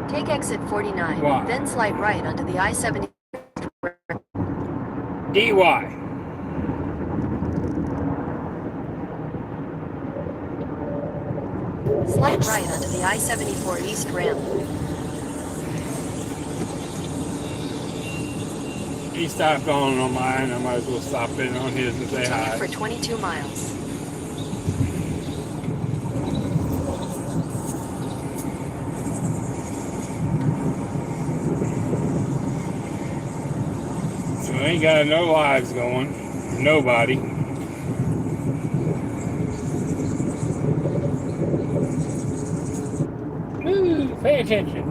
Take exit 49, Y. then slide right onto the I-70. DY. Slide right onto the I-74 East ramp. He stopped on mine. I might as well stop in on his and say hi. Continue for 22 miles. So I ain't got no lives going. Nobody. Ooh, pay attention.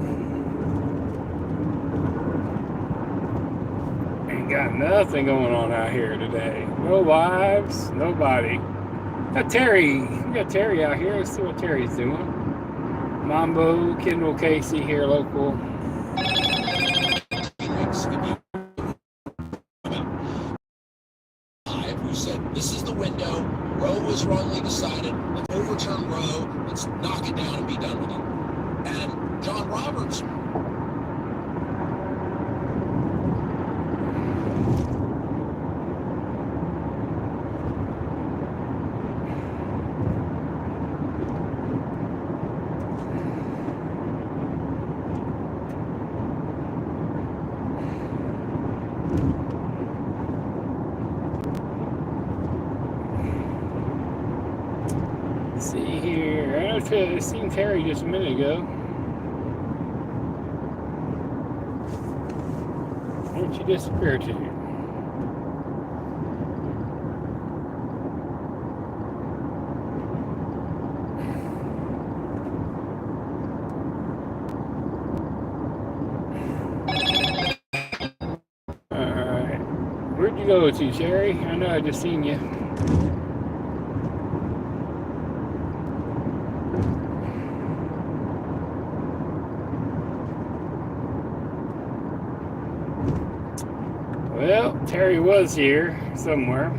Ain't got Nothing going on out here today. No lives, nobody. Got Terry. We got Terry out here. Let's see what Terry's doing. Mambo, Kendall Casey here, local. Who said this is the window? Roe was wrongly decided. Let's overturn Roe. Let's knock it down and be done with it. And John Roberts. See here. I seen Terry just a minute ago. Where'd she disappear to? Alright. Where'd you go to, Terry? I know I just seen you. Well, Terry was here somewhere.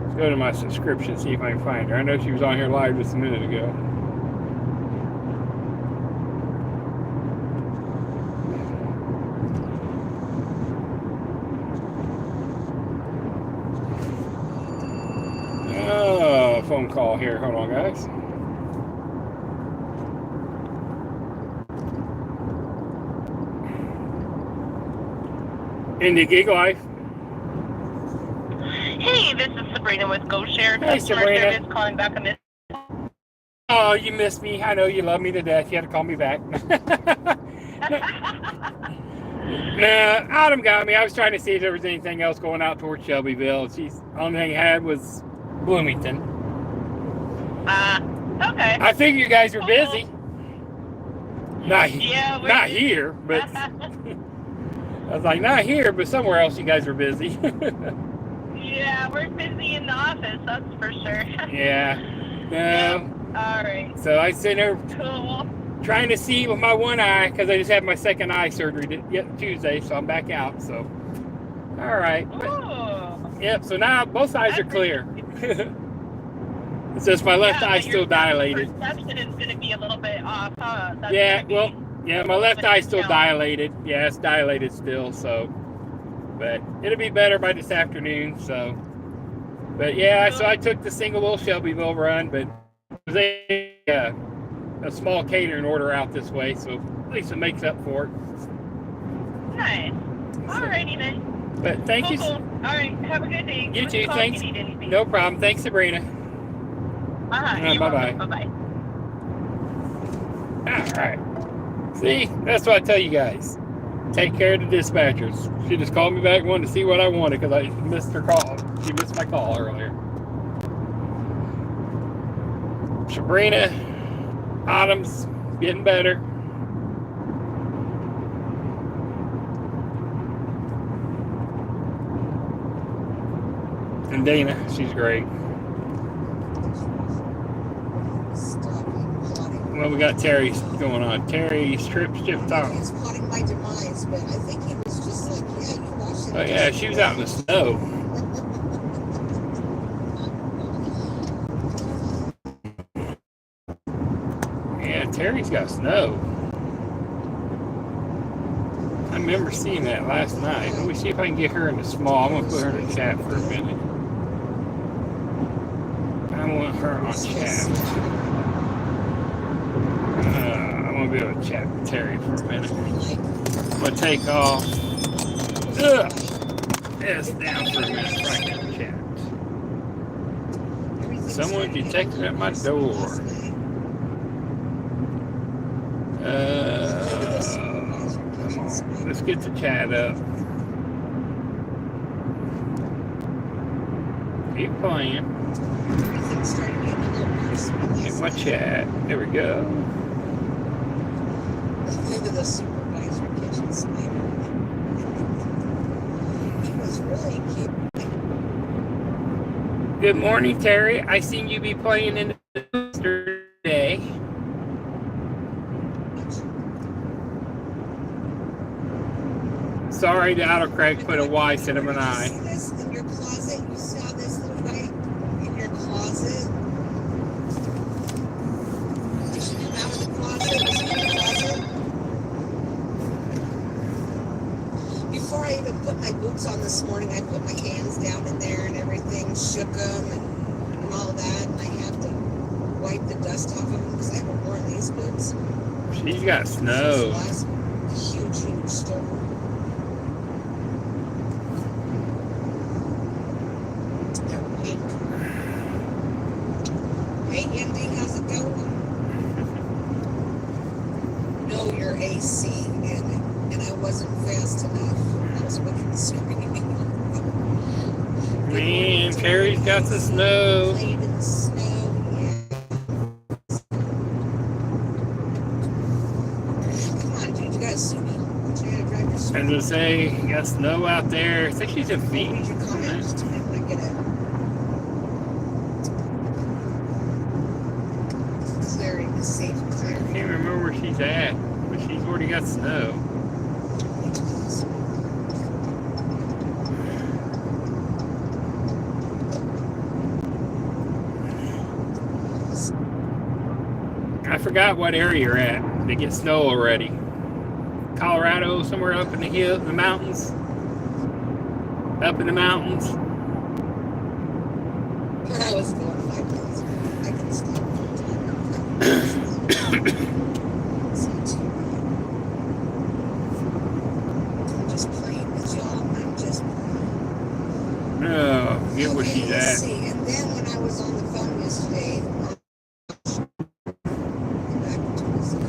Let's go to my subscription, see if I can find her. I know she was on here live just a minute ago. Oh, phone call here. Hold on, guys. In the gig life. Hey, this is Sabrina with GoShare. Hey, Customer Sabrina. service calling back a miss. Oh, you missed me. I know you love me to death. You had to call me back. Nah, Autumn got me. I was trying to see if there was anything else going out towards Shelbyville. She's only thing I had was Bloomington. Okay. I figured you guys were busy. Not busy. here, but I was like, not here, but somewhere else you guys were busy. Yeah, we're busy in the office, that's for sure. Yeah. No. All right. So I sit there Cool. trying to see with my one eye because I just had my second eye surgery Tuesday, so I'm back out. So, all right. Yep. So now both eyes are clear. It's just my left eye still dilated. Perception is going to be a little bit off, huh? That's Yeah. gonna Well. be Yeah. My left eye still challenge. dilated. Yeah, it's dilated still. So, but it'll be better by this afternoon. So, but yeah. So I took the single little Shelbyville run, but it was a small catering order out this way, so at least it makes up for it. Nice. Alrighty then. But thank you. Cool. Alright, have a good day. You Give us a too. call Thanks. if you need anything. No problem. Thanks, Sabrina. You're Bye-bye. welcome. Bye-bye. All right. See, that's what I tell you guys. Take care of the dispatchers. She just called me back, wanted to see what I wanted because I missed her call. She missed my call earlier. Sabrina, Autumn's getting better. And Dana, she's great. Well, we got Terry's going on. Terry's trip talk. He's plotting my demise, but I think he was just like, yeah, you watched it. Oh yeah, she was out in the snow. Yeah, Terry's got snow. I remember seeing that last night. Let me see if I can get her in the small. I'm gonna put her in the chat for a minute. I want her on chat. I'm gonna be able to chat with Terry for a minute. I'm gonna take off this down for a minute so I can chat. Someone detected at my door. Come on, let's get the chat up. Keep playing. Everything started getting a little crispy last Get my night. chat. There we go. Maybe the supervisor kitchen sniper. He was really cute. Good morning, Terry. I seen you be playing in the yesterday. Sorry, the autocorrect put a Y instead of an I. You see this in your closet? You saw this little guy in your closet? Did you come out of the closet? Was it in the closet? Before I even put my boots on this morning, I put my hands down in there and everything, shook them and all that, and I have to wipe the dust off of them because I haven't worn these boots. She's got snow. Last huge storm. Hey, Andy, how's it going? No, your AC, and I wasn't fast enough. I was wicked screaming. Man, Terry's got the snow. Played in the snow, yeah. Come on, dude, you gotta sue me. You gotta drive your As I say, you got snow out there. I think she's in Phoenix. Your comments to me when I get it. Clearing the safe I clearing. can't remember where she's at, but she's already got snow. I forgot what area you're at. They get snow already. Colorado, somewhere up in the hill, the mountains. Up in the mountains. I was going 5 minutes. I can stop. I'm just playing with y'all. I'm just playing. Oh, get where she's let's at. see. And then when I was on the phone yesterday,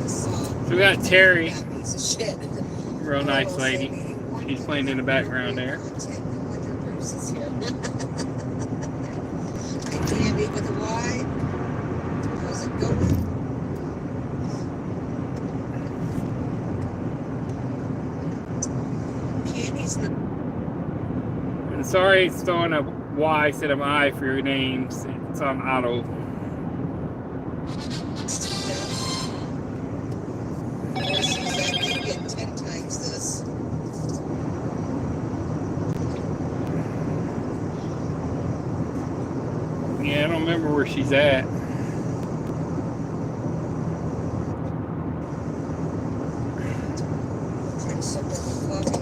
So we got Terry. that piece of shit. Real nice lady. She's playing in the background there. Wonder Bruce is here. Hi, Candy with a Y. How's it going? Candy's not. And sorry, it's throwing a Y instead of I for your names. It's on auto. Get 10 times this. Yeah, I don't remember where she's at. Drink some of the coffee.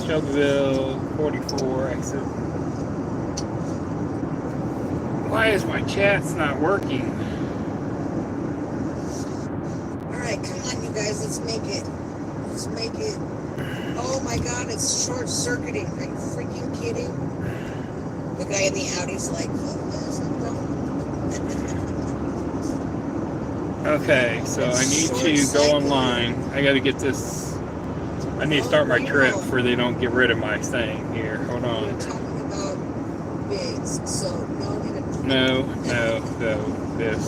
Shelbyville 44 exit. Why is my chat's not working? Alright, come on, you guys, let's make it. Let's make it. Oh my god, it's short circuiting. Are you freaking kidding? The guy in the Audi's like, Okay, so I need to go online. I gotta get this. I need to start my trip before they don't get rid of my thing here. Hold on. We're talking about bigs, so No, this.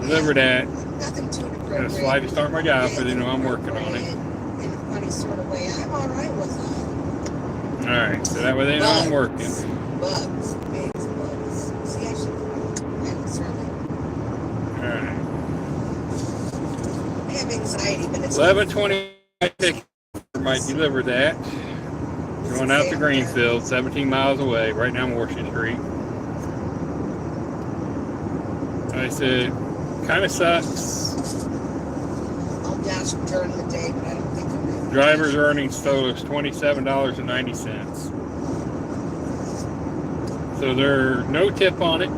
Deliver that. nothing too Gonna inappropriate. slide to start my job, so they know I'm working on it. In a funny sort of way. I'm alright with that. Alright, so that way they know I'm working. Bugs, bigs, bugs. See, I should. I'm certainly. Alright. I have anxiety, but it's 11:20. Might deliver that. Going out to Greenfield, 17 miles away, right down Washington Street. I said, kind of sucks. I'll dash during the day, but I don't think I'm going to. Driver's earnings total is $27.90. So there's no tip on it.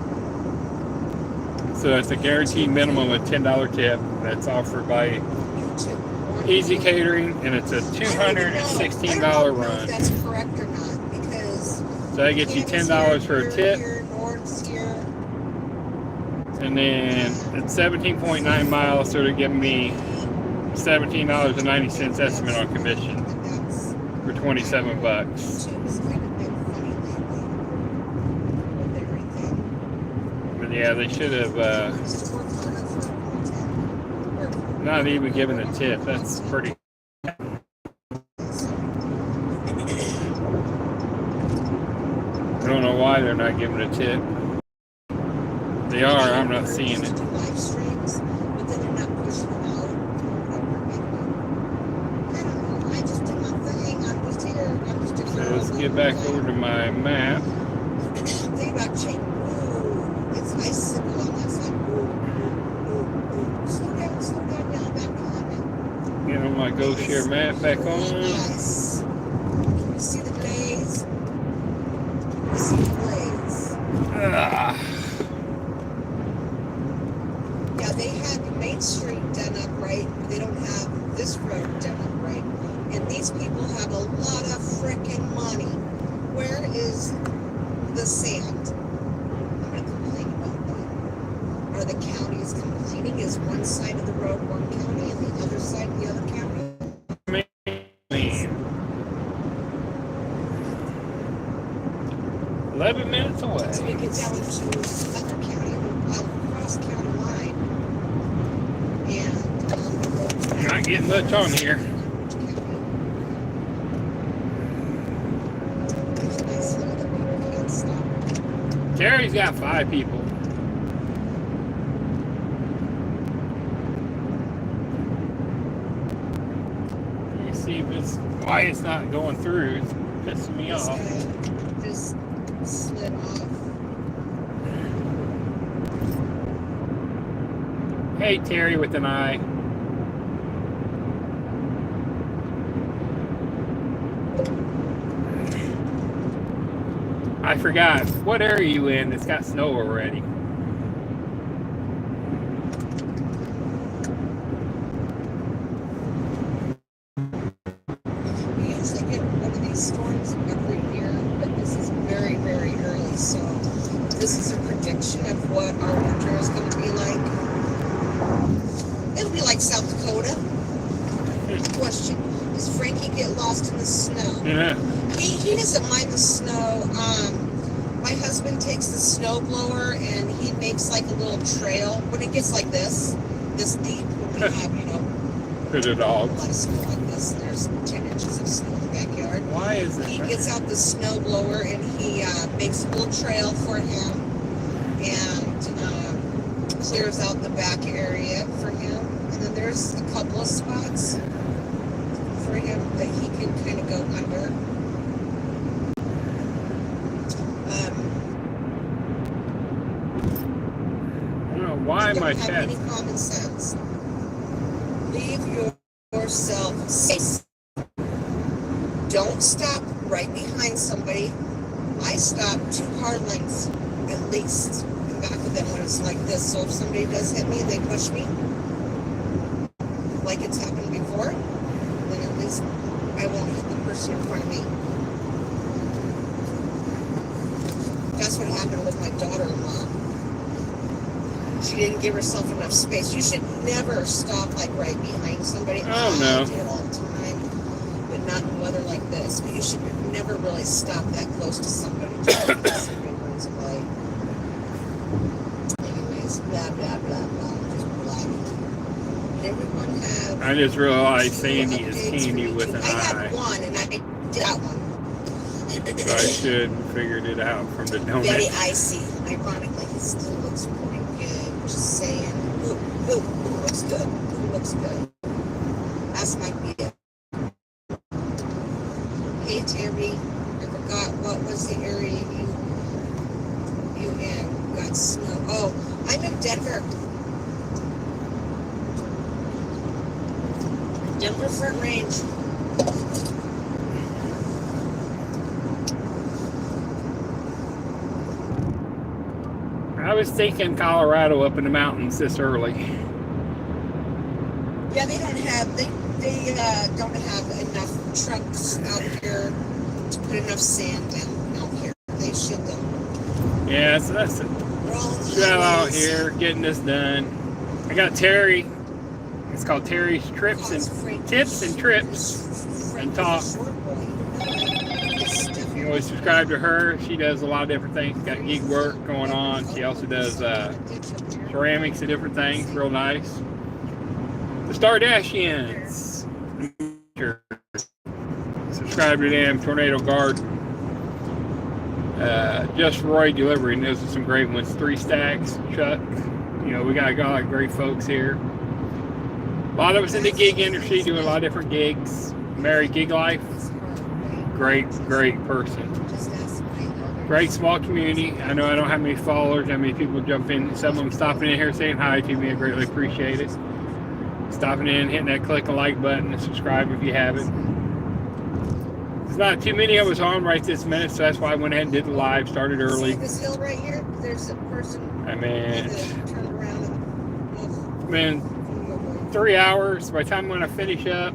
So that's a guaranteed minimum of $10 tip. That's offered by Easy Catering, and it's a $216 run. That's correct or not, because so I get you $10 for a tip, And then at 17.9 miles, so they're giving me $17.90 estimate on commission for $27. But yeah, they should have not even given a tip. That's pretty. I don't know why they're not giving a tip. They are, I'm not seeing it. So let's get back over to my map. It's icicle on that side. Slow down now, back behind me. Get on my Go Share map back on. Nice. Can you see the blaze? Can you see the blaze? Yeah, they had Main Street done up right, but they don't have this road done up right. And these people have a lot of frickin' money. Where is the sand? I'm gonna complain about that. Are the counties complaining? Is one side of the road one county and the other side the other county? 11 minutes away. So we get down to Butler County, across county line. And not getting much on here. Terry's got 5 people. You see if it's why it's not going through. It's pissing me off. Just slid off. Hey, Terry with an I. I forgot. What area are you in? It's got snow already. We usually get one of these storms every year, but this is very, very early. So this is a prediction of what our winter is going to be like. It'll be like South Dakota. Question: does Frankie get lost in the snow? Yeah. He doesn't mind the snow. My husband takes the snow blower and he makes like a little trail when it gets like this deep. When we have, for the dogs. A lot of snow like this. There's 10 inches of snow in the backyard. Why is it? He gets out the snow blower and he makes a little trail for him and clears out the back area for him. And then there's a couple of spots for him that he can kind of go under. Why am I have any common sense? Leave yourself safe. Don't stop right behind somebody. I stop 2 car lengths at least in back of them when it's like this. So if somebody does hit me, they push me, like it's happened before, then at least I won't hit the person in front of me. That's what happened with my daughter-in-law. She didn't give herself enough space. You should never stop like right behind somebody. Oh, no. I do it all the time, but not in weather like this. But you should never really stop that close to somebody just because somebody runs away. Anyways, blah, blah, blah, blah. Just blah. Everyone have... I just realized Sandy is Candy with an I. I had one, and I did that one. So I should have figured it out from the donut. Very icy. Ironically, it still looks pretty good. Just saying. Ooh, looks good. Looks good. That's my beer. Hey, Terry. I forgot what was the area you in. Got snow. Oh, I'm in Denver. Denver Front Range. I was thinking Colorado up in the mountains this early. Yeah, they don't have enough trucks out here to put enough sand down out here. They should though. Yeah, so that's it. We're all in out here getting this done. I got Terry. It's called Terry's Tips and Trips and Talk. You can always subscribe to her. She does a lot of different things. Got gig work going on. She also does ceramics and different things. Real nice. The Stardashians. Subscribe to them. Tornado Guard. Just Roy Delivery. Those are some great ones. 3 Stacks. Chuck. You know, we got a lot of great folks here. A lot of us in the gig industry doing a lot of different gigs. Mary Gig Life. Great person. Great small community. I know I don't have many followers. How many people jump in. Some of them stopping in here saying hi to me. I greatly appreciate it. Stopping in, hitting that click a like button and subscribe if you haven't. There's not too many of us on right this minute, so that's why I went ahead and did the live. Started early. See this hill right here? There's a person. I mean, Turned around and, been 3 hours. By the time when I finish up,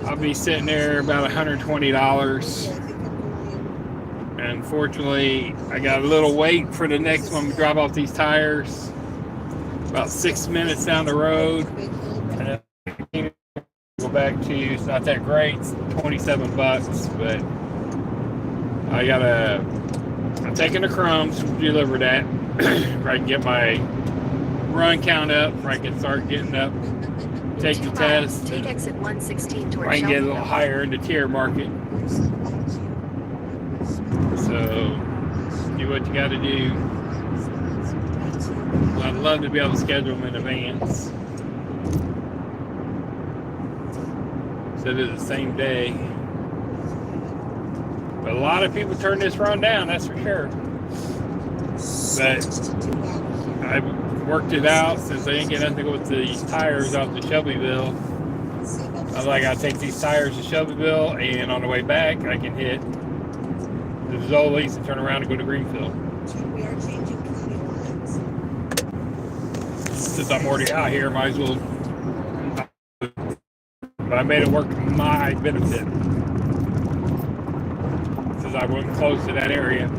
I'll be sitting there about $120. And unfortunately, I got a little wait for the next one to drop off these tires. About 6 minutes down the road. And then go back to, it's not that great, it's $27, but I'm taking the crumbs to deliver that. Where I can get my run count up, where I can start getting up, take the test. Take exit 116 towards I can get a little higher in the tier market. So, do what you got to do. I'd love to be able to schedule them in advance. So it is the same day. But a lot of people turn this run down, that's for sure. But I worked it out since I didn't get nothing to go with these tires off the Shelbyville. I was like, I'll take these tires to Shelbyville, and on the way back, I can hit the Zoli's and turn around and go to Greenfield. we are changing county lines. Since I'm already out here, might as well. But I made it work to my benefit. Since I wasn't close to that area,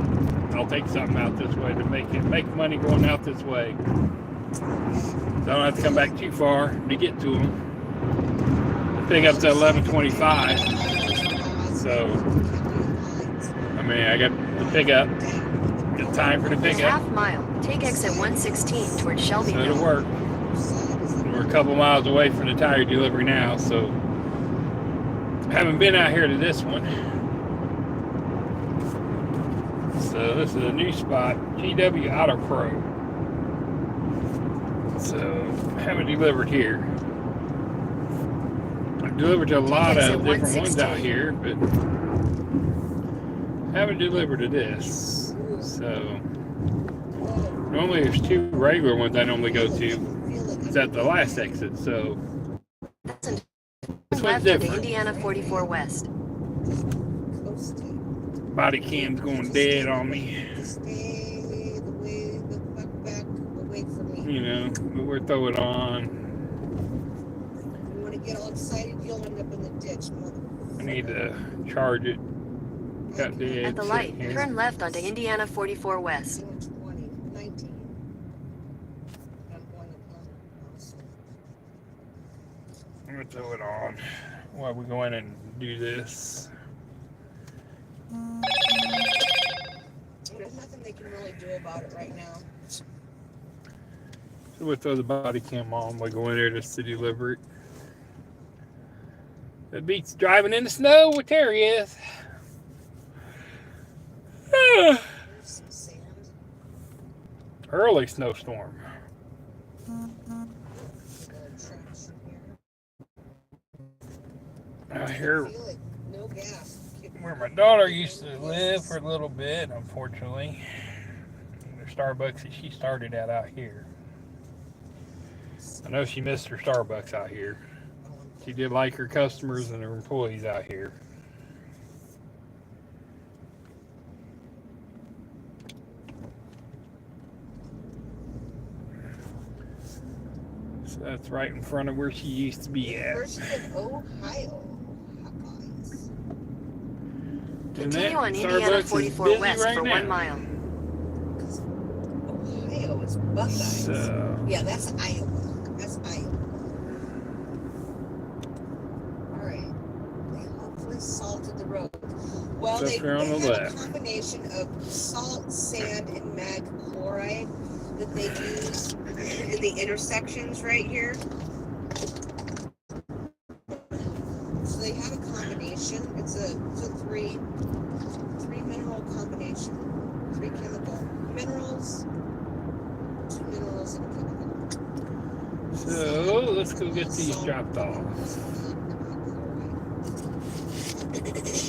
I'll take something out this way to make money going out this way. So I don't have to come back too far to get to them. The pickup's at 11:25. So, I mean, I got the pickup. Got time for the pickup. Half mile. Take exit 116 towards Shelbyville. So it'll work. We're a couple miles away from the tire delivery now, so I haven't been out here to this one. So this is a new spot, GW Auto Pro. So I haven't delivered here. I've delivered to a lot of different ones out here, but haven't delivered to this. So normally there's 2 regular ones I normally go to. It's at the last exit, so this one's different. Indiana 44 West. Body cam's going dead on me. You know, but we'll throw it on. You want to get all excited, you'll end up in the ditch. I need to charge it. Got dead. At the light, turn left onto Indiana 44 West. I'm gonna throw it on while we go in and do this. There's nothing they can really do about it right now. So we'll throw the body cam on. We'll go in there just to deliver it. That beats driving in the snow where Terry is. Early snowstorm. Out here where my daughter used to live for a little bit, unfortunately. The Starbucks that she started at out here. I know she missed her Starbucks out here. She did like her customers and her employees out here. So that's right in front of where she used to be at. Ohio. Continue on Indiana 44 West for 1 mile. Buckeyes. So, Yeah, that's Iowa. That's Iowa. All right. They hopefully salted the road. Well, they on the have left. a combination of salt, sand, and mag chloride that they use in the intersections right here. So they have a combination. It's a three mineral combination, 3 chemical minerals, 2 minerals, and a chemical. So let's go get these dropped off.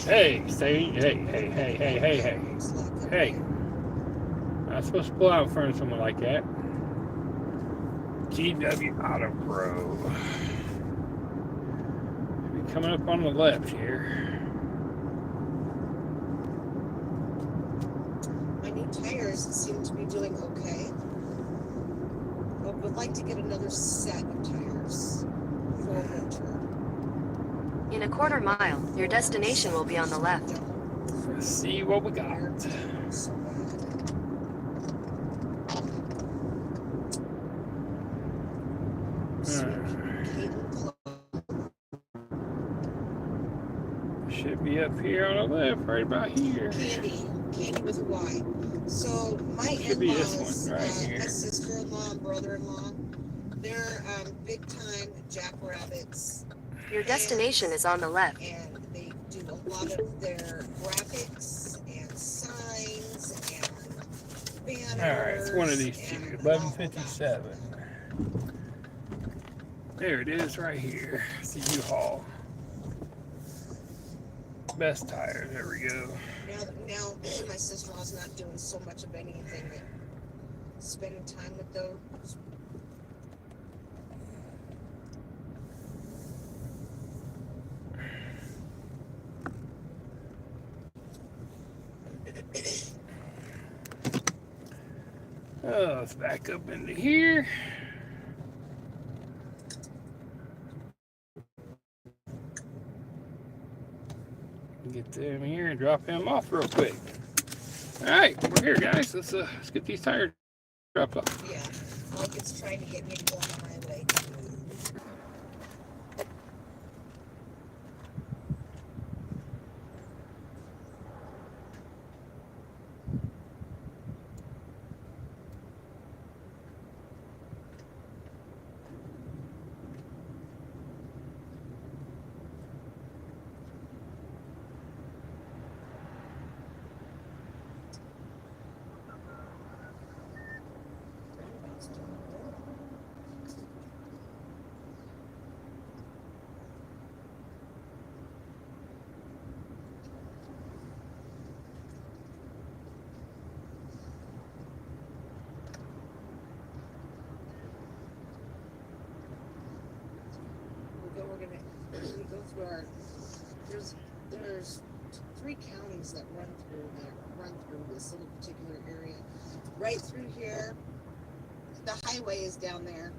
Hey, hey. Not supposed to pull out in front of someone like that. GW Auto Pro. Should be coming up on the left here. My new tires seem to be doing okay. I would like to get another set of tires for winter. In a quarter mile, your destination will be on the left. Let's see what we got. Should be up here on the left, right about here. Candy with a Y. So my in-laws, my sister-in-law and brother-in-law, they're big time jackrabbits. Your destination is on the left. And they do a lot of their graphics and signs and banners. All right, it's one of these two. 1157. There it is, right here. It's a U-Haul. Best tires. There we go. Now my sister-in-law's not doing so much of anything, but spending time with those. Oh, let's back up into here. Get them here and drop them off real quick. All right, we're here, guys. Let's get these tires dropped off. Yeah, like it's trying to get me to go on the highway. We go through our, there's 3 counties that run through this little particular area. Right through here, the highway is down there.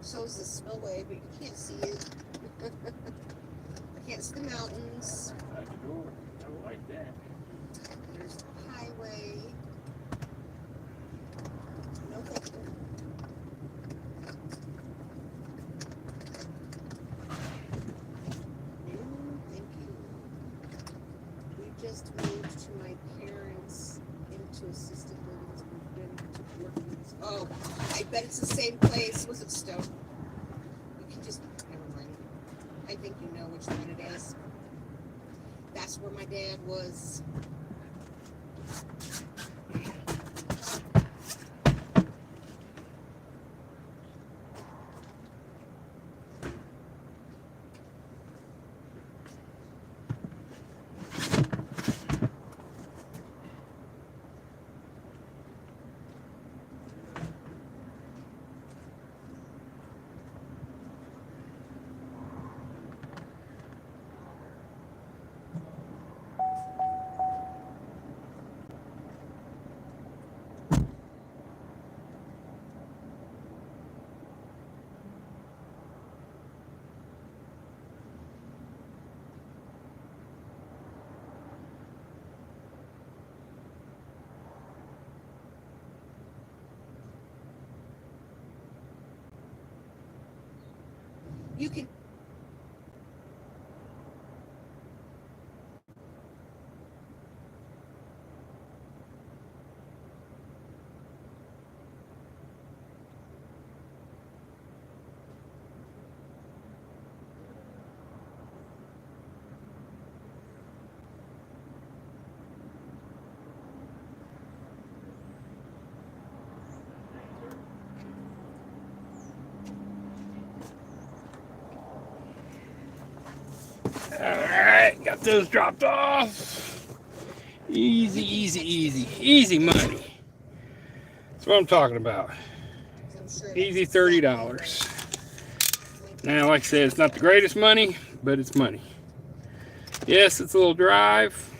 So is the spillway, but you can't see it. I can't see the mountains. I like that. There's the highway. No thank you. Just moved to my parents into assisted living. We've been to working. Oh, I bet it's the same place. Was it Stowe? You can just, never mind. I think you know which one it is. That's where my dad was. You can. Alright, got those dropped off. Easy money. That's what I'm talking about. Easy $30. Now, like I said, it's not the greatest money, but it's money. Yes, it's a little drive,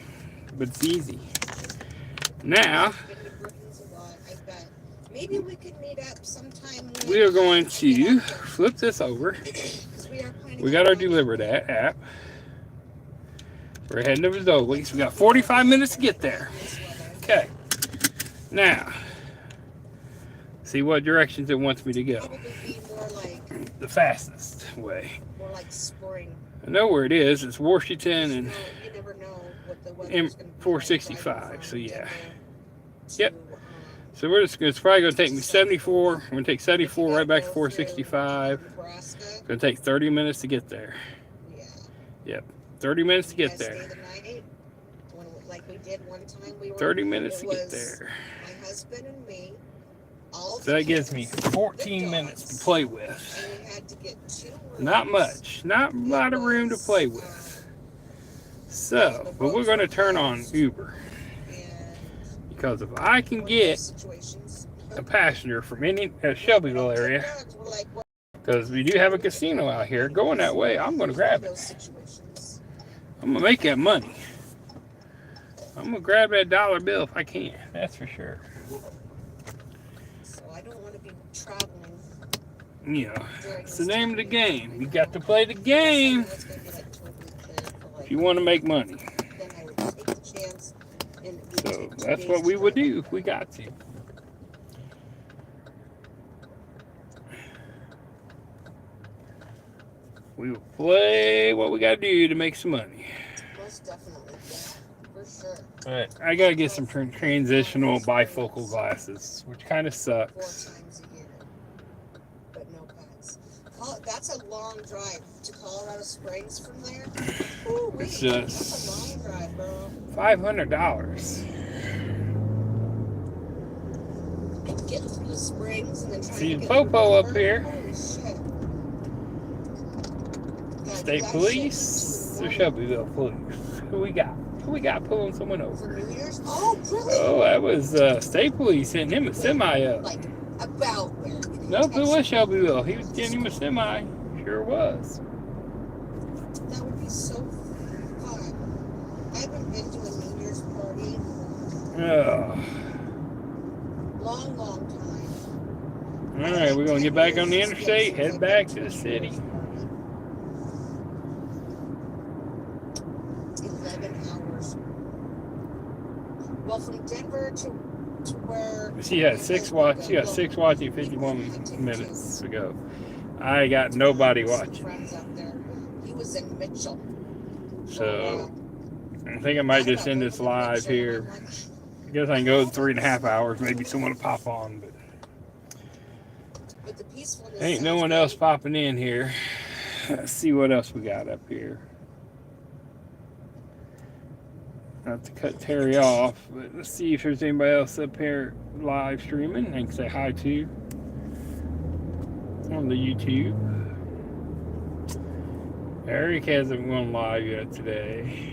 but it's easy. Now, Maybe we could meet up sometime. We are going to flip this over. We got our Deliver That app. We're heading over to Dolby's. We got 45 minutes to get there. Okay. Now, see what directions it wants me to go. The fastest way. More like spring. I know where it is. It's Washington and You never know what the weather's going to be. 465. So yeah. Yep. So it's probably going to take me 74. I'm going to take 74 right back to 465. It's going to take 30 minutes to get there. Yep. 30 minutes to get there. Like we did one time. 30 minutes to get there. My husband and me. So that gives me 14 minutes to play with. Not much. Not a lot of room to play with. So, but we're going to turn on Uber. Because if I can get a passenger from any Shelbyville area, because we do have a casino out here going that way, I'm going to grab it. I'm going to make that money. I'm going to grab that dollar bill if I can. That's for sure. So I don't want to be traveling. Yeah, it's the name of the game. You got to play the game if you want to make money. So that's what we would do if we got to. We will play what we got to do to make some money. Most definitely, for sure. But I got to get some transitional bifocal glasses, which kind of sucks. 4 times a year, but no pets. That's a long drive to Colorado Springs from there. Ooh, It's that's a long drive, bro. $500. Get through the springs and then try See to get Popo up here. Holy shit. State police or Shelbyville police? Who we got? Who we got pulling someone over? For New Year's? Oh, really? Oh, that was state police hitting him a semi up. Like, about where? Nope, it was Shelbyville. He was getting him a semi. Sure was. That would be so fun. I haven't been to a New Year's party. Oh. Long time. Alright, we're going to get back on the interstate, head back to the city. 11 hours. Well, from Denver to where... She had 6 watching 51 minutes ago. I got nobody watching. He was in Mitchell. So, I think I might just end this live here. I guess I can go 3.5 hours. Maybe someone will pop on, but ain't no one else popping in here. Let's see what else we got up here. Not to cut Terry off, but let's see if there's anybody else up here live streaming. I can say hi to on the YouTube. Eric hasn't gone live yet today.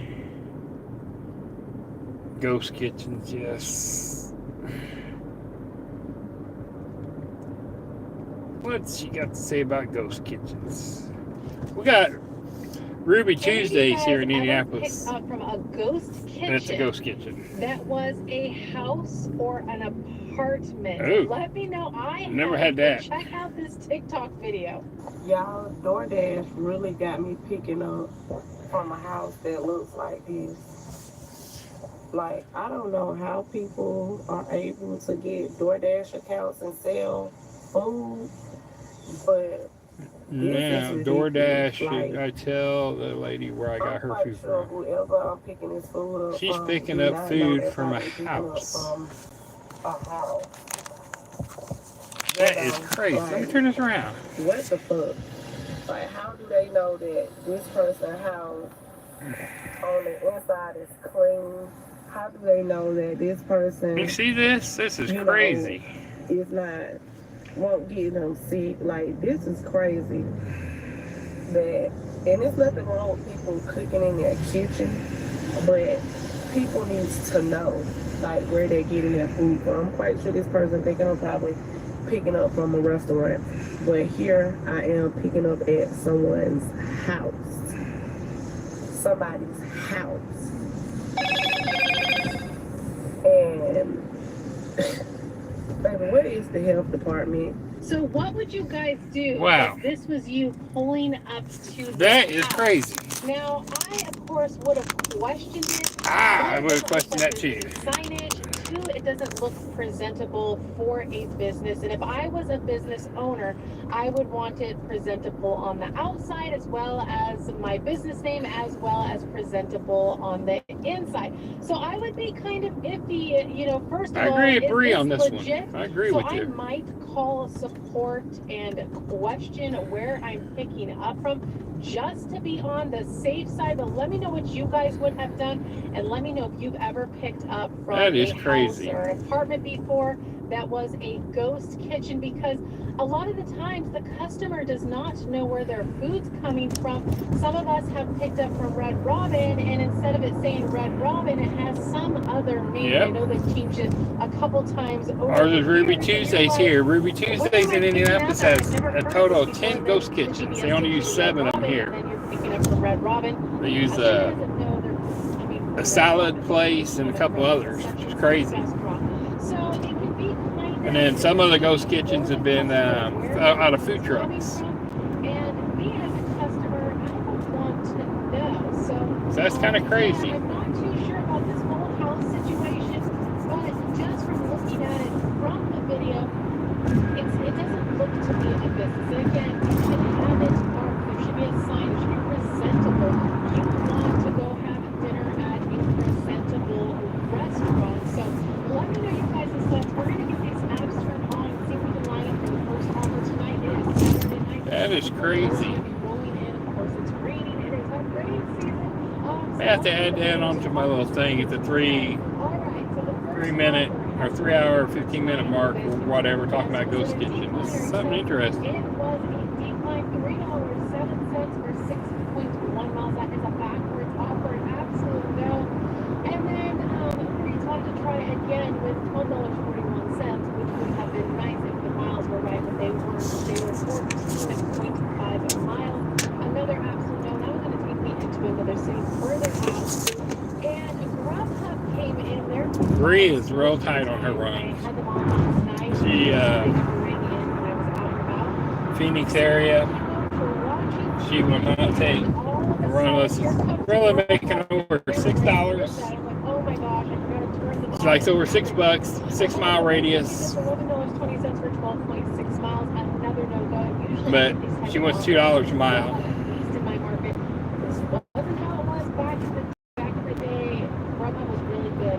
Ghost Kitchens, yes. What's she got to say about Ghost Kitchens? We got Ruby Tuesdays here in Indianapolis. Picked up from a ghost kitchen. That's a ghost kitchen. That was a house or an apartment. Ooh. Let me know. I never had that. Check out this TikTok video. Y'all, DoorDash really got me picking up from a house that looks like this. Like, I don't know how people are able to get DoorDash accounts and sell food, but No, DoorDash. I tell the lady where I got her food from. Whoever I'm picking this food up She's from, picking do up not know food they're from a probably picking up house. from a house. That is crazy. Let me turn this around. What the fuck? Like, how do they know that this person's house on the inside is clean? How do they know that this person? You see this? This is crazy. It's not, won't get them sick. Like, this is crazy. That, and there's nothing wrong with people cooking in their kitchen, but people need to know, like, where they're getting their food from. I'm quite sure this person probably picking up from a restaurant, but here I am picking up at someone's house. Somebody's house. And baby, where is the health department? So what would you guys do Wow. if this was you pulling up to the That is house? crazy. Now, I, of course, would have questioned it. I would have questioned that too. Signage, two, it doesn't look presentable for a business. And if I was a business owner, I would want it presentable on the outside as well as my business name, as well as presentable on the inside. So I would be kind of iffy, you know, first of all, I agree on this legit? one. I agree so with you. I might call support and question where I'm picking up from, just to be on the safe side. But let me know what you guys would have done, and let me know if you've ever picked up from That is a crazy. house or an apartment before that was a ghost kitchen, because a lot of the times the customer does not know where their food's coming from. Some of us have picked up from Red Robin, and instead of it saying Red Robin, it has some other name. Yep. I know they've changed it a couple times over. Or there's Ruby years. Tuesdays here. Ruby Tuesdays in Indianapolis has a total of 10 ghost kitchens. They only use 7 of them here. They use a salad place and a couple others, which is crazy. And then some of the ghost kitchens have been out of food trucks. So that's kind of crazy. I'm not too sure about this whole house situation, but just from looking at it from the video, it doesn't look to me a business. And again, you should have it marked. There should be a sign. It should be presentable. You want to go have dinner at a presentable restaurant. So let me know you guys' thoughts. We're going to get these apps turned on and see if we can line up for the first offer tonight. It is Saturday night. That is crazy. I have to add that onto my little thing at the 3 minute or 3 hour, 15-minute mark or whatever, talking about ghost kitchen. This is something interesting. It was a decline, $3.07 for 6.1 miles. That is a backwards offer, an absolute no. And then Breeze wanted to try again with $12.41, which would have been nice if the miles were right, but they weren't. They were 14.5 miles. Another absolute no. That was going to take me into another city further out. And Grubhub came in there. Bree is real tight on her run. She, Phoenix area, she will not take a run unless it's really making over $6. It's like over $6, 6 mile radius. But she wants $2 a mile.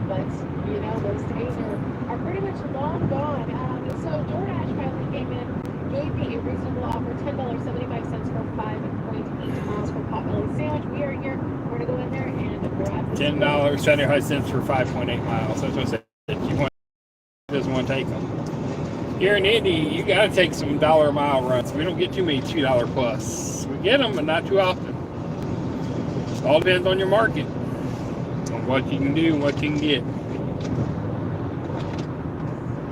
But you know, those days are pretty much long gone. So DoorDash finally came in, gave me a reasonable offer, $10.75 for 5.8 miles for potbelly sandwich. We are here. We're gonna go in there and grab $10.75 for 5.8 miles. That's what I said. She doesn't want to take them. Here in Indy, you got to take some dollar a mile runs. We don't get too many $2 plus. We get them, but not too often. It all depends on your market. What you can do and what you can get.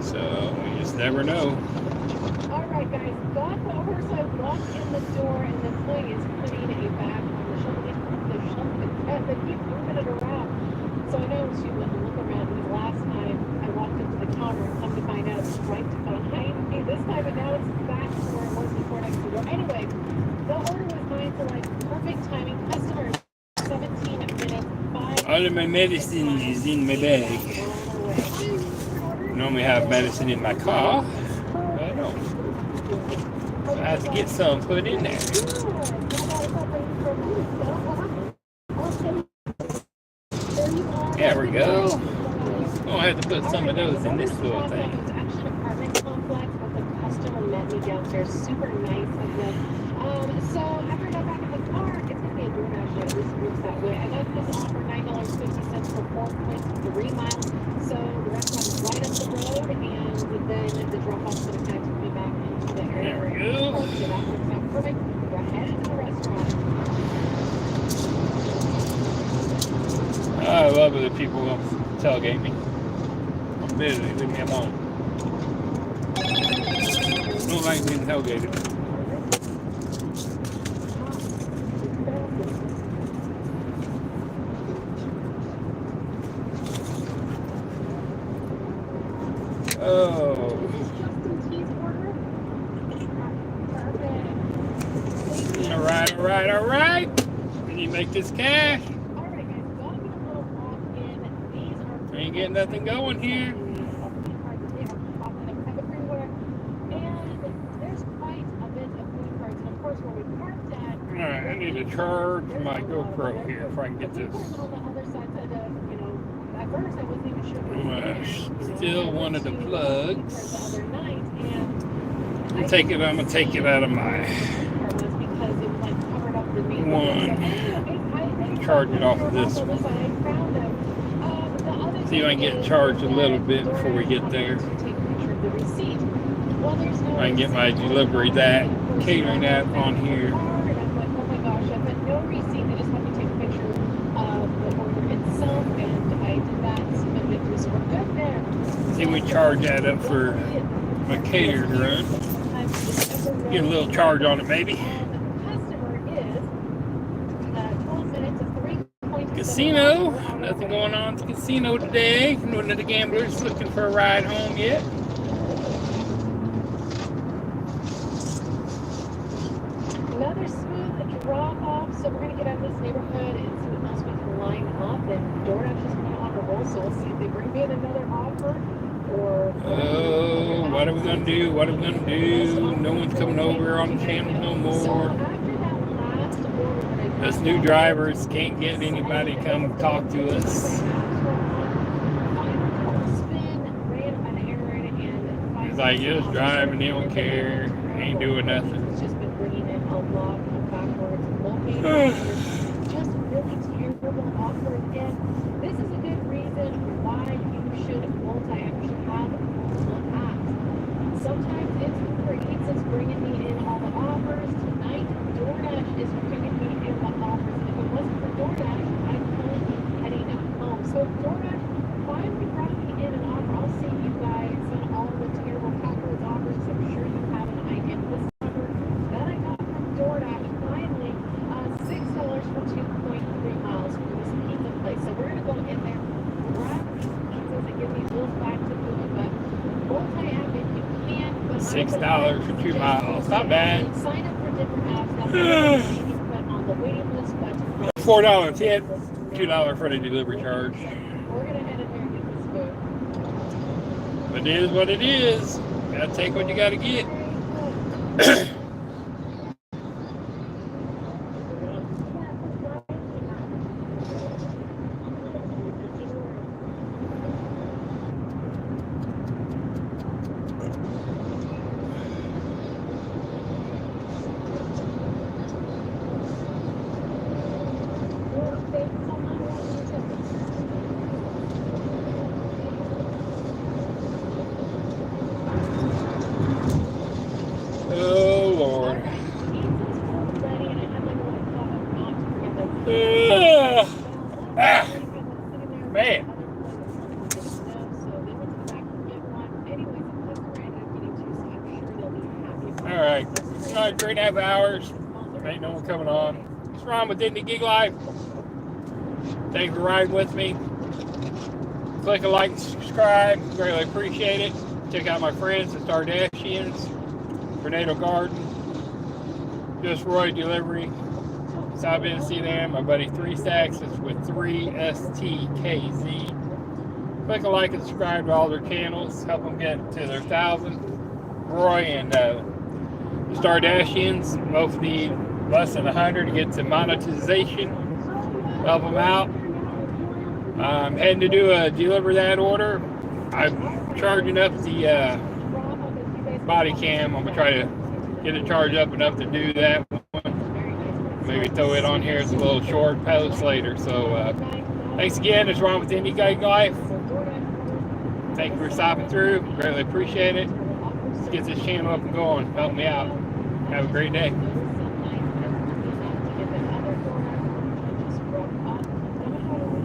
So you just never know. Alright guys, got the order, so I walked in the door and the employee is putting a bag on the shelf. They keep moving it around. So I know she wouldn't look around, because last time I walked up to the counter and come to find out it was right behind me this time, and now it's back to where it was before next to the door. Anyway, the order was mine for like perfect timing. Customers 17 minutes. All of my medicine is in my bag. I normally have medicine in my car. I don't. I Let's get some put in there. There we go. I'll have to put some of those in this little thing. It's actually an apartment complex, but the customer met me downstairs. Super nice of them. So after I got back in the car, it's gonna be a DoorDash that at least works that way. I got this offer $9.50 for 4.3 miles. So the restaurant is right up the road, and then the drop-off is gonna kind of take me back into the area. There we go. So that works out perfect. Go ahead into the restaurant. I love it that people will tailgate me. I'm busy, leave me alone. I don't like being tailgated. Oh. All right. Can you make this cash? Ain't getting nothing going here. Alright, I need to charge my GoPro here if I can get this. Still one of the plugs. I'm gonna take it out of my one. Charge it off of this one. See if I can get charged a little bit before we get there. I can get my delivery catering app on here. See, we charge that up for my catering run. Get a little charge on it, maybe. Casino. Nothing going on at the casino today. None of the gamblers looking for a ride home yet. Another smooth drop off. So we're gonna get out of this neighborhood and see what else we can line up. And DoorDash is kind of on a roll, so we'll see if they bring me in another offer or. Oh, what are we gonna do? What are we gonna do? No one's coming over on the channel no more. Us new drivers can't get anybody to come talk to us. It's like, just driving, they don't care, ain't doing nothing. It's just been bringing in a lot of backwards located. Just really terrible offers. And this is a good reason why you should multi-app. You should have multiple apps. Sometimes it's Uber Eats that's bringing me in all the offers. Tonight, DoorDash is bringing me in the offers. And if it wasn't for DoorDash, I'd probably be heading home. So if DoorDash finally brought me in an offer, I'll see you guys on all the terrible backwards offers. So I'm sure you have an idea. This number that I got from DoorDash finally, $6 for 2.3 miles for this pizza place. So we're gonna go in there, grab these pizzas and get these little bags of food. But multi-app if you can. $6 for 2 miles, not bad. Sign up for different apps. That's you can put on the waiting list. But $4 tip, $2 for the delivery charge. we're gonna head in there and get this food. But it is what it is. Gotta take what you gotta get. Oh Lord. Man. Alright, 3.5 hours. Ain't no one coming on. What's wrong with Disney Gig Life? Thanks for riding with me. Click a like and subscribe. Greatly appreciate it. Check out my friends, the Stardashians, Tornado Garden, Just Roy Delivery. So I've been to see them. My buddy 3 Stacks is with 3STKZ. Click a like and subscribe to all their channels. Help them get to their 1,000. Roy and Stardashians both need less than 100 to get to monetization. Help them out. I'm heading to deliver that order. I'm charging up the body cam. I'm gonna try to get it charged up enough to do that one. Maybe throw it on here as a little short post later. So thanks again. It's Ron with Indie Gang Life. Thank you for stopping through. Greatly appreciate it. Let's get this channel up and going. Help me out. Have a great day.